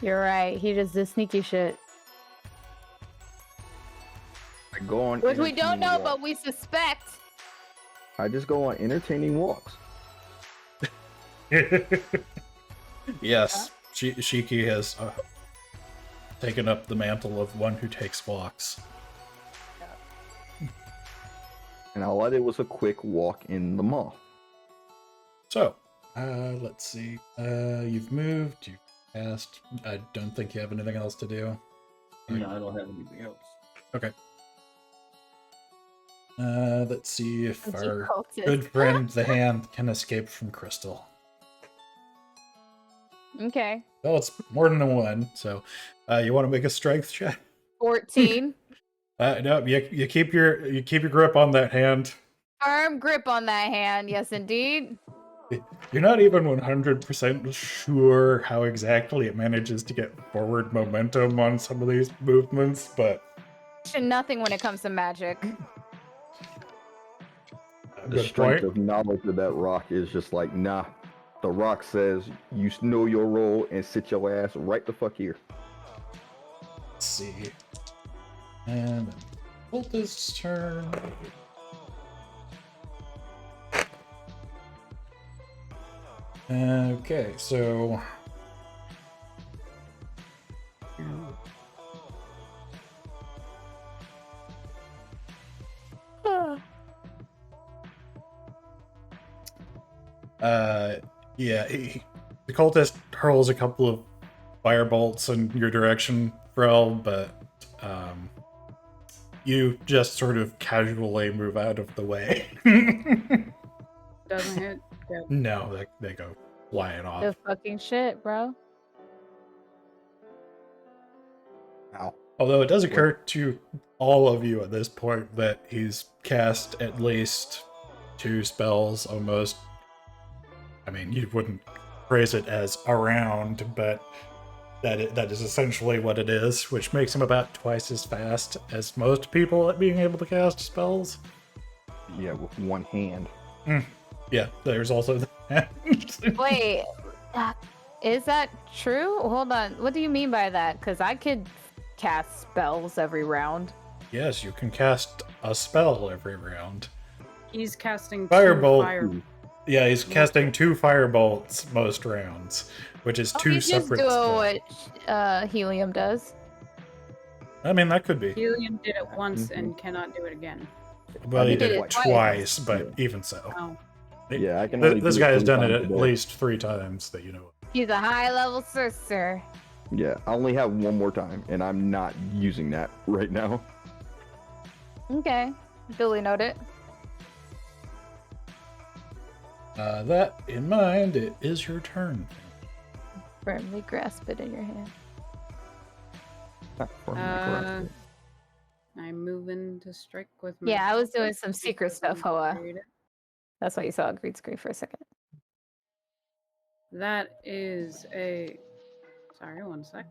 You're right. He just did sneaky shit. I go on. Which we don't entertaining know, walks. but we suspect. I just go on entertaining walks. yes, Shiki has taken up the mantle of one who takes walks. And all I did was a quick walk in the mall. So, let's see. You've moved, you've passed. I don't think you have anything else to do. No, I don't have anything else. Okay. Let's see if Since you our cultist. good friend the hand can escape from Crystal. Okay. Well, it's more than a one, so you want to make a strength check? 14. No, you keep your grip on that hand. Firm grip on that hand. Yes, indeed. You're not even 100% sure how exactly it manages to get forward momentum on some of these movements, but Nothing when it comes to magic. The good strength point. of knowledge of that rock is just like, nah. The rock says you know your role and sit your ass right the fuck here. Let's see. And then Volta's turn. Okay, so yeah, the cultist hurls a couple of fire bolts in your direction, Vrel, but you just sort of casually move out of the way. Doesn't hit. Good. No, they go flying off. The fucking shit, bro. Ow. Although it does occur to all of you at this point that he's cast at least 2 spells almost. I mean, you wouldn't phrase it as around, but that is essentially what it is, which makes him about twice as fast as most people at being able to cast spells. Yeah, with one hand. Yeah, there's also that. Wait. Is that true? Hold on. What do you mean by that? Because I could cast spells every round. Yes, you can cast a spell every round. He's casting Firebolt. Fire. Yeah, he's casting 2 firebolts most rounds, which is 2 you just separate do spells. what Helium does. I mean, that could be. Helium did it once and cannot do it again. Well, I he did did it it twice. twice, but even so. Oh, Yeah, I can Th- only This do guy it has 3 done it times at a day. least 3 times that you know of. He's a high level sorcerer. Yeah, I only have one more time, and I'm not using that right now. Okay. Duly noted. That in mind, it is your turn. Firmly grasp it in your hand. Not firmly correct. I'm moving to strike with my. Yeah, I was doing focus some secret because stuff, I'm Hoa. creative. That's why you saw a green screen for a second. That is a. Sorry, one sec.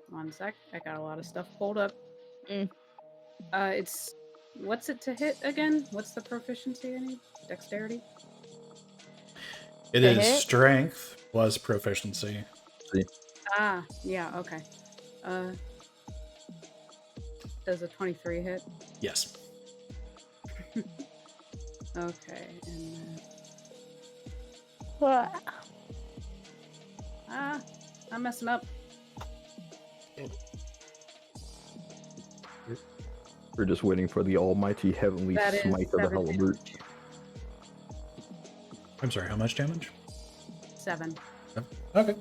One sec. I got a lot of stuff pulled up. Mm. It's. What's it to hit again? What's the proficiency I need? Dexterity? It To is hit? strength plus proficiency. Ah, yeah, okay. Does a 23 hit? Yes. Okay, and then. What? I'm messing up. We're just waiting for the almighty heavenly That is smite of the 7 halberd. I'm sorry, how much damage? 7. Okay.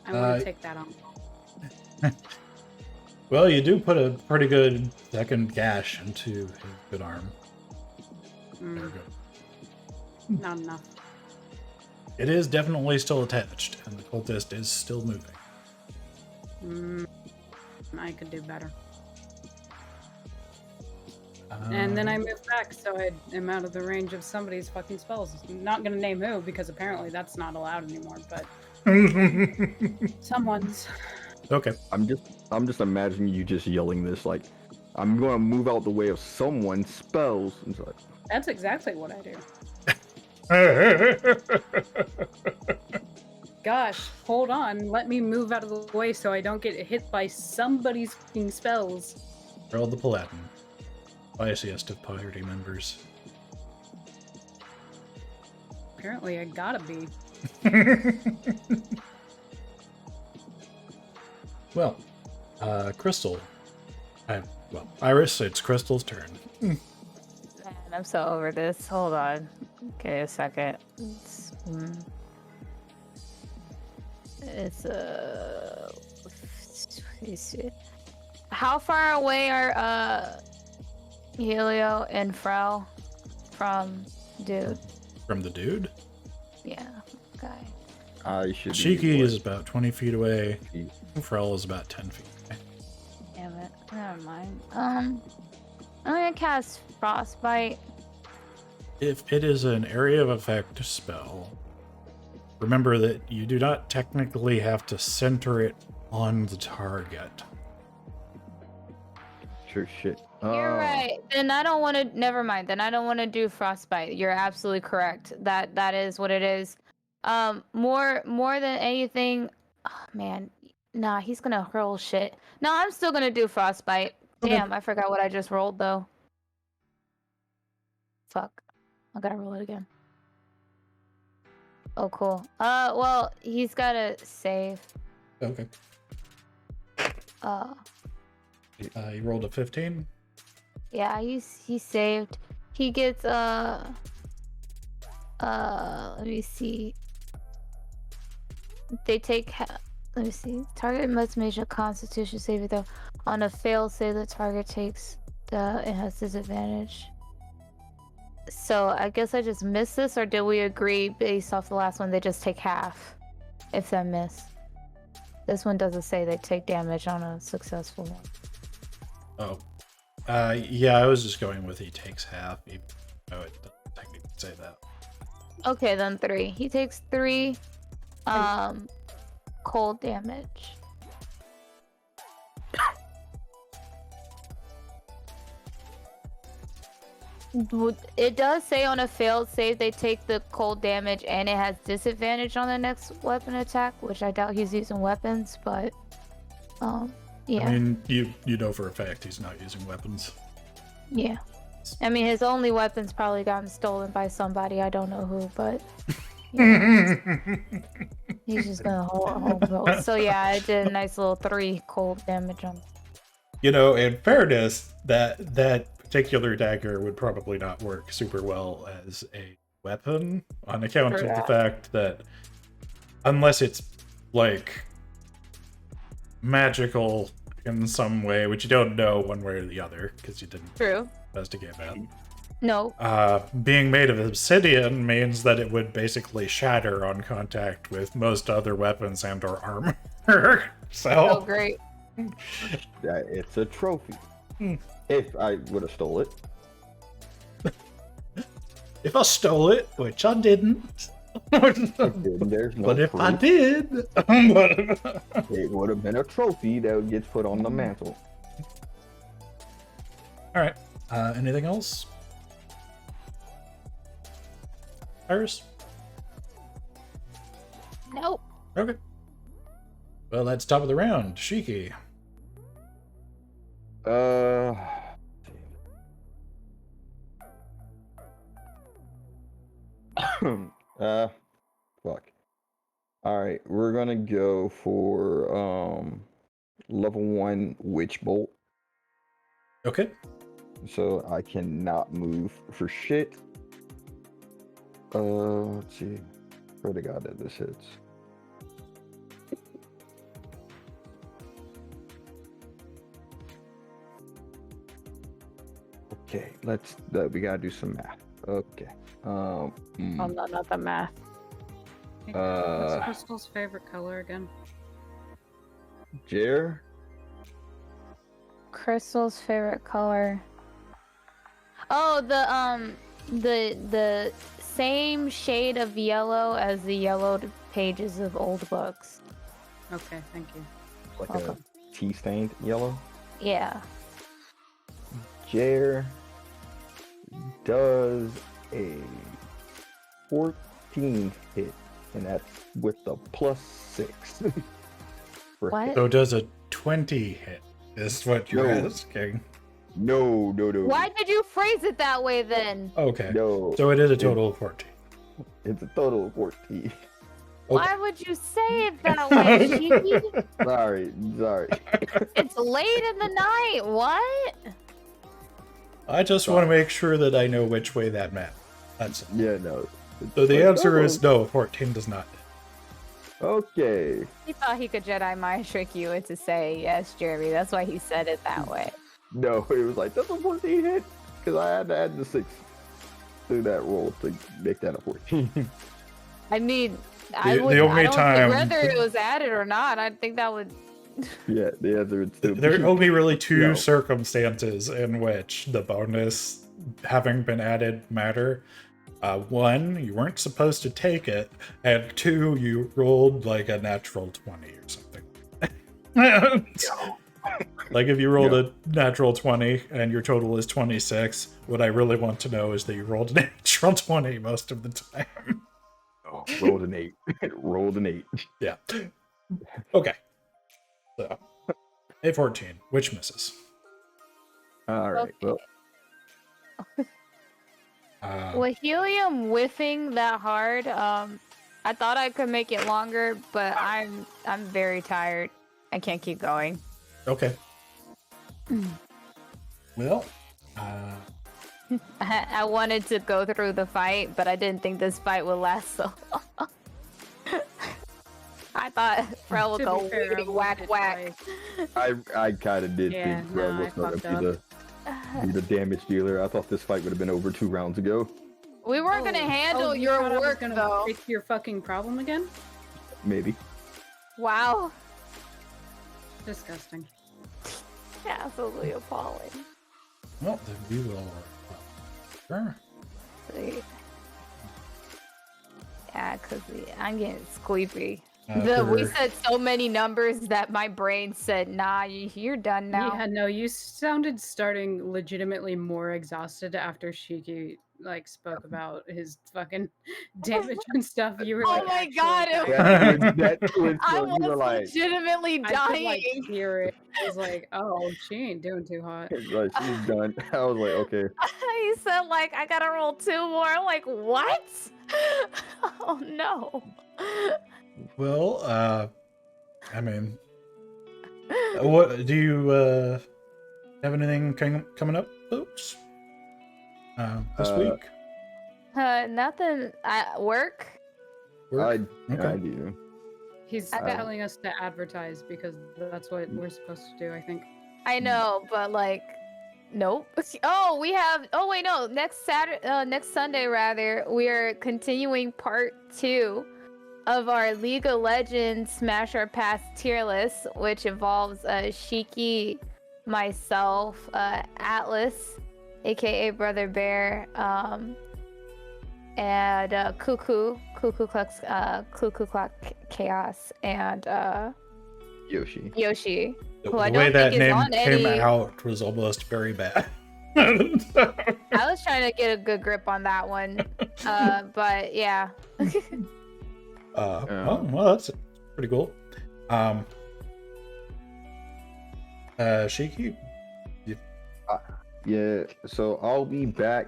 I want Uh, to take that on. Well, you do put a pretty good second gash into his good arm. There we go. Not enough. It is definitely still attached, and the cultist is still moving. I could do better. And then I move back, so I am out of the range of somebody's fucking spells. I'm not gonna name who, because apparently that's not allowed anymore, but someone's. Okay. I'm just imagining you just yelling this like, I'm gonna move out the way of someone's spells. And it's like, That's exactly what I do. Gosh, hold on. Let me move out of the way so I don't get hit by somebody's fucking spells. Roll the Paladin. Biasiest of party members. Apparently, I gotta be. Well, Crystal. Iris, it's Crystal's turn. Man, I'm so over this. Hold on. Okay, a second. How far away are Helio and Frau from dude? From the dude? Yeah. Okay. I should. Shiki is about 20 feet away. Feet. Frel is about 10 feet away. Damn it. Never mind. I'm gonna cast Frostbite. If it is an area of effect spell, remember that you do not technically have to center it on the target. Sure shit. You're right. Then I don't want to. Never mind. Then I don't want to do Frostbite. You're absolutely correct. That is what it is. More than anything. Oh, man. Nah, he's gonna hurl shit. No, I'm still gonna do Frostbite. Okay. Damn, I forgot what I just rolled though. Fuck. I gotta roll it again. Oh, cool. Well, he's gotta save. Okay. You rolled a 15? Yeah, he saved. He gets let me see. They take let me see. Target must make a Constitution saving throw. On a fail save, the target takes it has disadvantage. So I guess I just missed this, or did we agree based off the last one they just take half if they miss? This one doesn't say they take damage on a successful one. Oh. Yeah, I was just going with he takes half, even though it doesn't technically say that. Okay, then 3. He takes 3 cold damage. It does say on a failed save they take the cold damage, and it has disadvantage on the next weapon attack, which I doubt he's using weapons, but yeah. I mean, you know for a fact he's not using weapons. Yeah. I mean, his only weapon's probably gotten stolen by somebody, I don't know who, but yeah, he's just gonna hold roll. So yeah, I did a nice little 3 cold damage on. You know, in fairness, that particular dagger would probably not work super well as a weapon on account of the fact that unless it's like magical in some way, which you don't know one way or the other because you didn't investigate that. No. Being made of obsidian means that it would basically shatter on contact with most other weapons and or armor. So Oh, great. It's a trophy. If I would have stole it. if I stole it, which I didn't. There's no But if I proof. did, It would have been a trophy that gets put on the mantle. all right. Anything else? Iris? Nope. Okay. Well, that's top of the round. Shiki. Fuck. Alright, we're gonna go for level 1 Witch Bolt. Okay. So I cannot move for shit. Let's see. Pray to God that this hits. Okay, we gotta do some math. Okay. Oh no, not the math. What's Crystal's favorite color again? Jer? Crystal's favorite color. Oh, the same shade of yellow as the yellowed pages of old books. Okay, thank you. Like Okay. a tea stained yellow. Yeah. Jer does a 14 hit, and that's with the +6. For What? hit. So does a 20 hit? Is what you're No. asking? No. Why did you phrase it that way then? Okay. No. So it is a total of 14. It's a total of 14. Why would you say it that way, Shiki? Sorry. It's late in the night. What? I just want to make sure that I know which way that math. That's it. Yeah, no. So the answer is no. no, 14 does not. Okay. He thought he could Jedi mind trick you into say yes, Jeremy. That's why he said it that way. No, it was like, that's a 14 hit. Because I had to add the 6 to that roll to make that a 14. I mean, The I only don't time- think whether it was added or not. I think that would. Yeah, the answer would still There be are only really two No. circumstances in which the bonus having been added matter. One, you weren't supposed to take it, and two, you rolled like a natural 20 or something. Like if you rolled a natural 20 and your total is 26, what I really want to know is that you rolled a natural 20 most of the time. Oh, rolled an 8. Rolled an 8. Yeah. Okay. So, A14, which misses? All right. Okay. Well, With helium whiffing that hard, I thought I could make it longer, but I'm very tired. I can't keep going. Okay. Well, I wanted to go through the fight, but I didn't think this fight would last so long. I thought Frel would To go be fair, I whack, watched it whack. I kind of did Yeah, think no, Grub I was going fucked to be the damage dealer. I thought this fight would have been over 2 rounds ago. We weren't gonna handle you your thought I was work gonna though. fix your fucking problem again? Maybe. Wow, Disgusting. absolutely appalling. well, then we will. Sure. Sweet. Yeah, cause I'm getting squeepy. Uh, We for- said so many numbers that my brain said, "Nah, you're done now." Yeah, no, you sounded starting legitimately more exhausted after Shiki spoke about his fucking damage and stuff. You were Oh like, my actually God, dying. That's when I you was were like, legitimately I could dying. hear it. I was like, oh, she ain't doing too hot. like, she's done. I was like, okay. He said, like, I gotta roll 2 more. I'm like, what? Oh no. Well, I mean, what do you have anything coming up, folks? This week? Nothing. Work. Work? I do. He's I got- telling us to advertise because that's what we're supposed to do, I think. I know, but like, nope. Oh, we have. Oh wait, no. Next Sunday rather, we are continuing part 2 of our League of Legends Smash Our Pass tier list, which involves Shiki, myself, Atlas, aka Brother Bear, and Cuckoo Clock Chaos, and Yoshi. Yoshi. The Who I way don't that think is name on came any- out was almost very bad. I was trying to get a good grip on that one, but yeah. Well, that's pretty cool. Shiki, Yeah, so I'll be back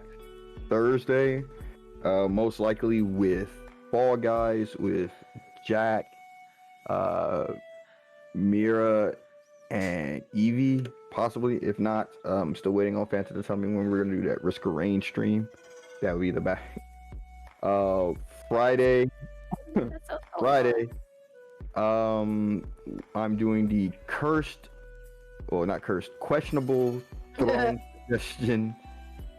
Thursday, most likely with Fall Guys, with Jack, Mira, and Evie, possibly. If not, I'm still waiting on Fanta to tell me when we're gonna do that Risk of Rain stream. That would be the back. Friday, I'm doing the questionable throne suggestion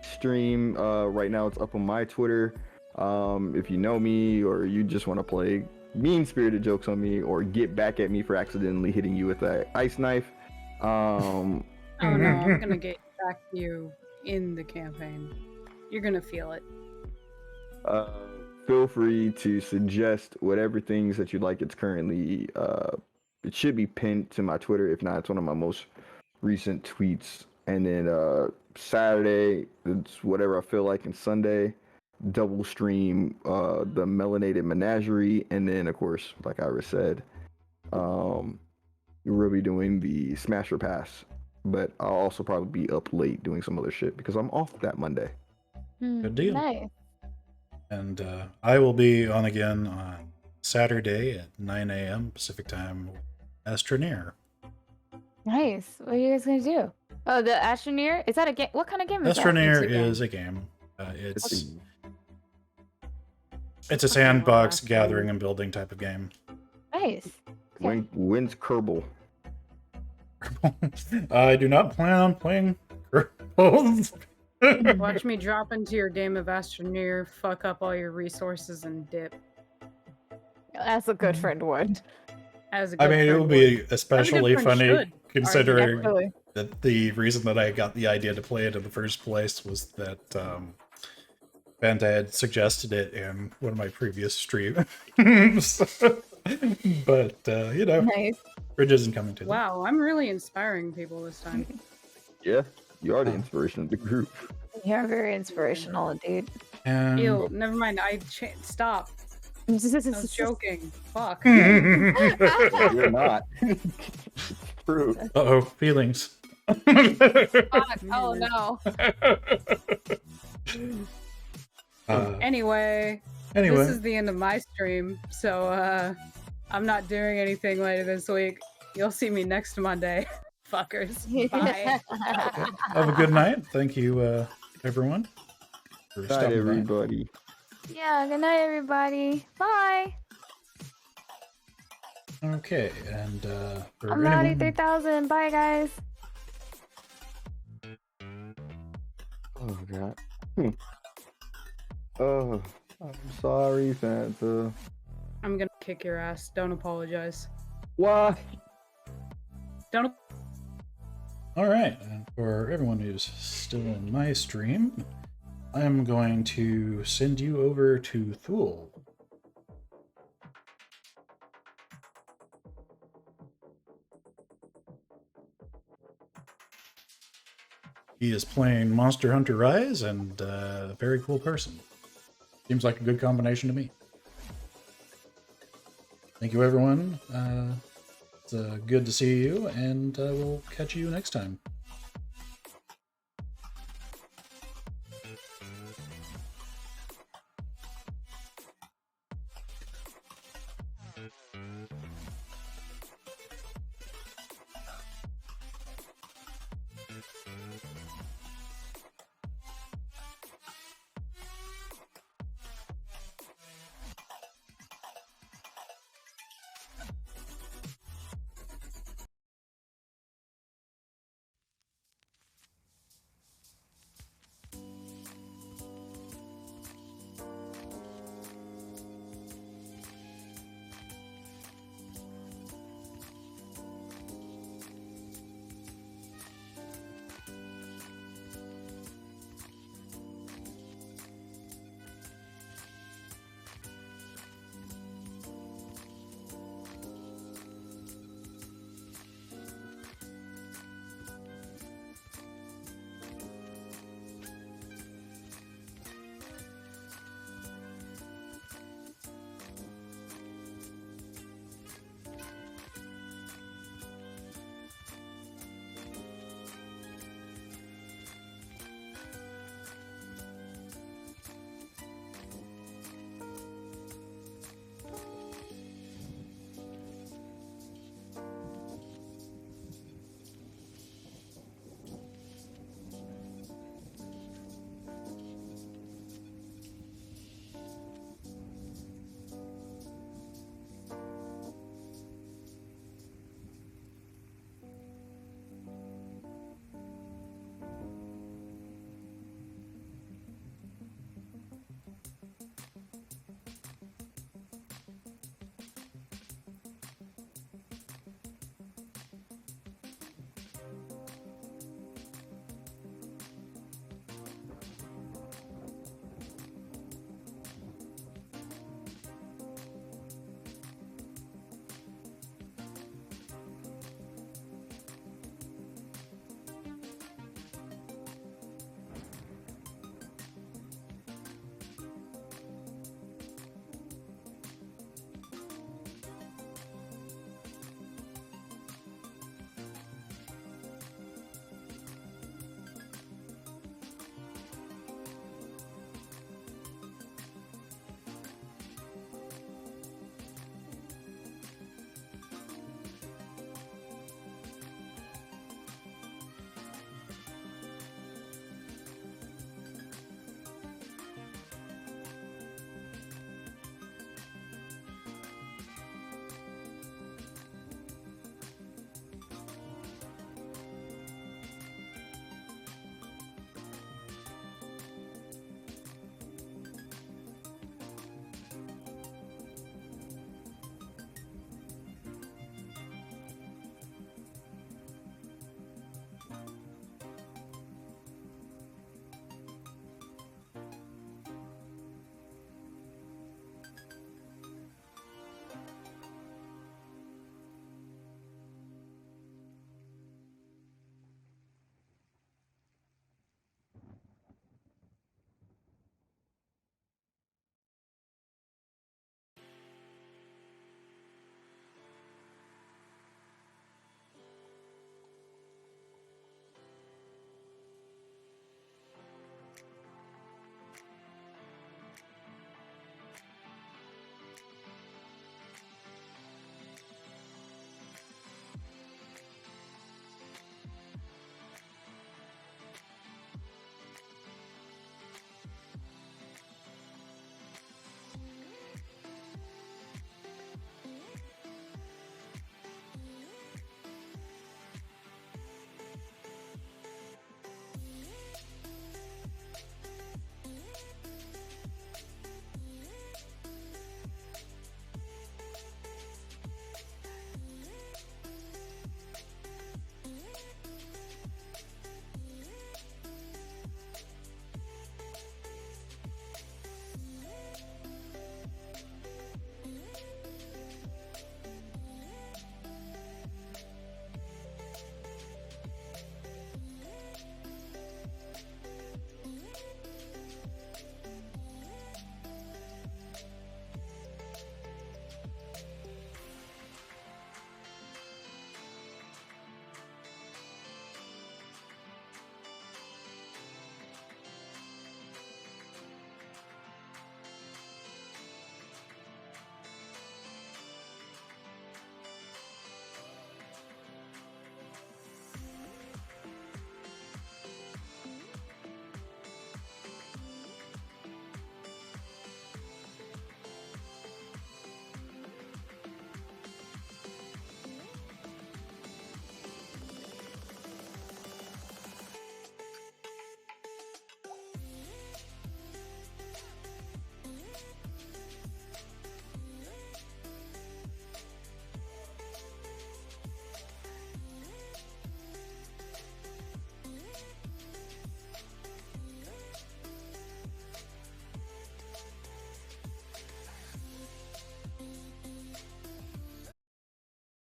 stream. Right now it's up on my Twitter. If you know me or you just want to play mean-spirited jokes on me or get back at me for accidentally hitting you with that ice knife, Oh no, I'm gonna get back to you in the campaign. You're gonna feel it. feel free to suggest whatever things that you'd like. It's currently it should be pinned to my Twitter. If not, it's one of my most recent tweets. And then Saturday, it's whatever I feel like, and Sunday, double stream the Melanated Menagerie, and then of course, like Iris said, we'll be doing the Smasher Pass. But I'll also probably be up late doing some other shit because I'm off that Monday. Good deal. Nice. And I will be on again on Saturday at 9 a.m. Pacific time. Astroneer. Nice. What are you guys gonna do? Oh, the Astroneer? Is that a game? What kind of game is that? Astroneer It's a game. is a game. It's a Okay, sandbox well, gathering and building type of game. Nice. When's Kerbal? I do not plan on playing Kerbal. Watch me drop into your game of Astroneer, fuck up all your resources, and dip. As a good friend would. As a I good mean, it friend would would. be especially friend funny should. considering Actually. that the reason that I got the idea to play it in the first place was that Banta had suggested it in one of my previous streams. But, you know, Nice. Bridge isn't coming to them. Wow, I'm really inspiring people this time. Yeah, you are the inspiration of the group. You're very inspirational, dude. And Ew, never mind. Stop. I was joking. Fuck. Oh, You're not. It's true. uh-oh, feelings. Fuck. Oh no. Anyway, Anyway, this is the end of my stream, so I'm not doing anything later this week. You'll see me next Monday, fuckers. Bye. have a good night. Thank you, everyone, for Night, stopping by. everybody. Yeah, good night, everybody. Bye. Okay, and for I'm Naughty anyone, 3000. Bye, guys. Oh god. Oh, I'm sorry, Fanta. I'm gonna kick your ass. Don't apologize. Why? Don't. all right, and for everyone who's still in my stream, I'm going to send you over to Thule. He is playing Monster Hunter Rise and a very cool person. Seems like a good combination to me. Thank you, everyone. It's good to see you, and we'll catch you next time.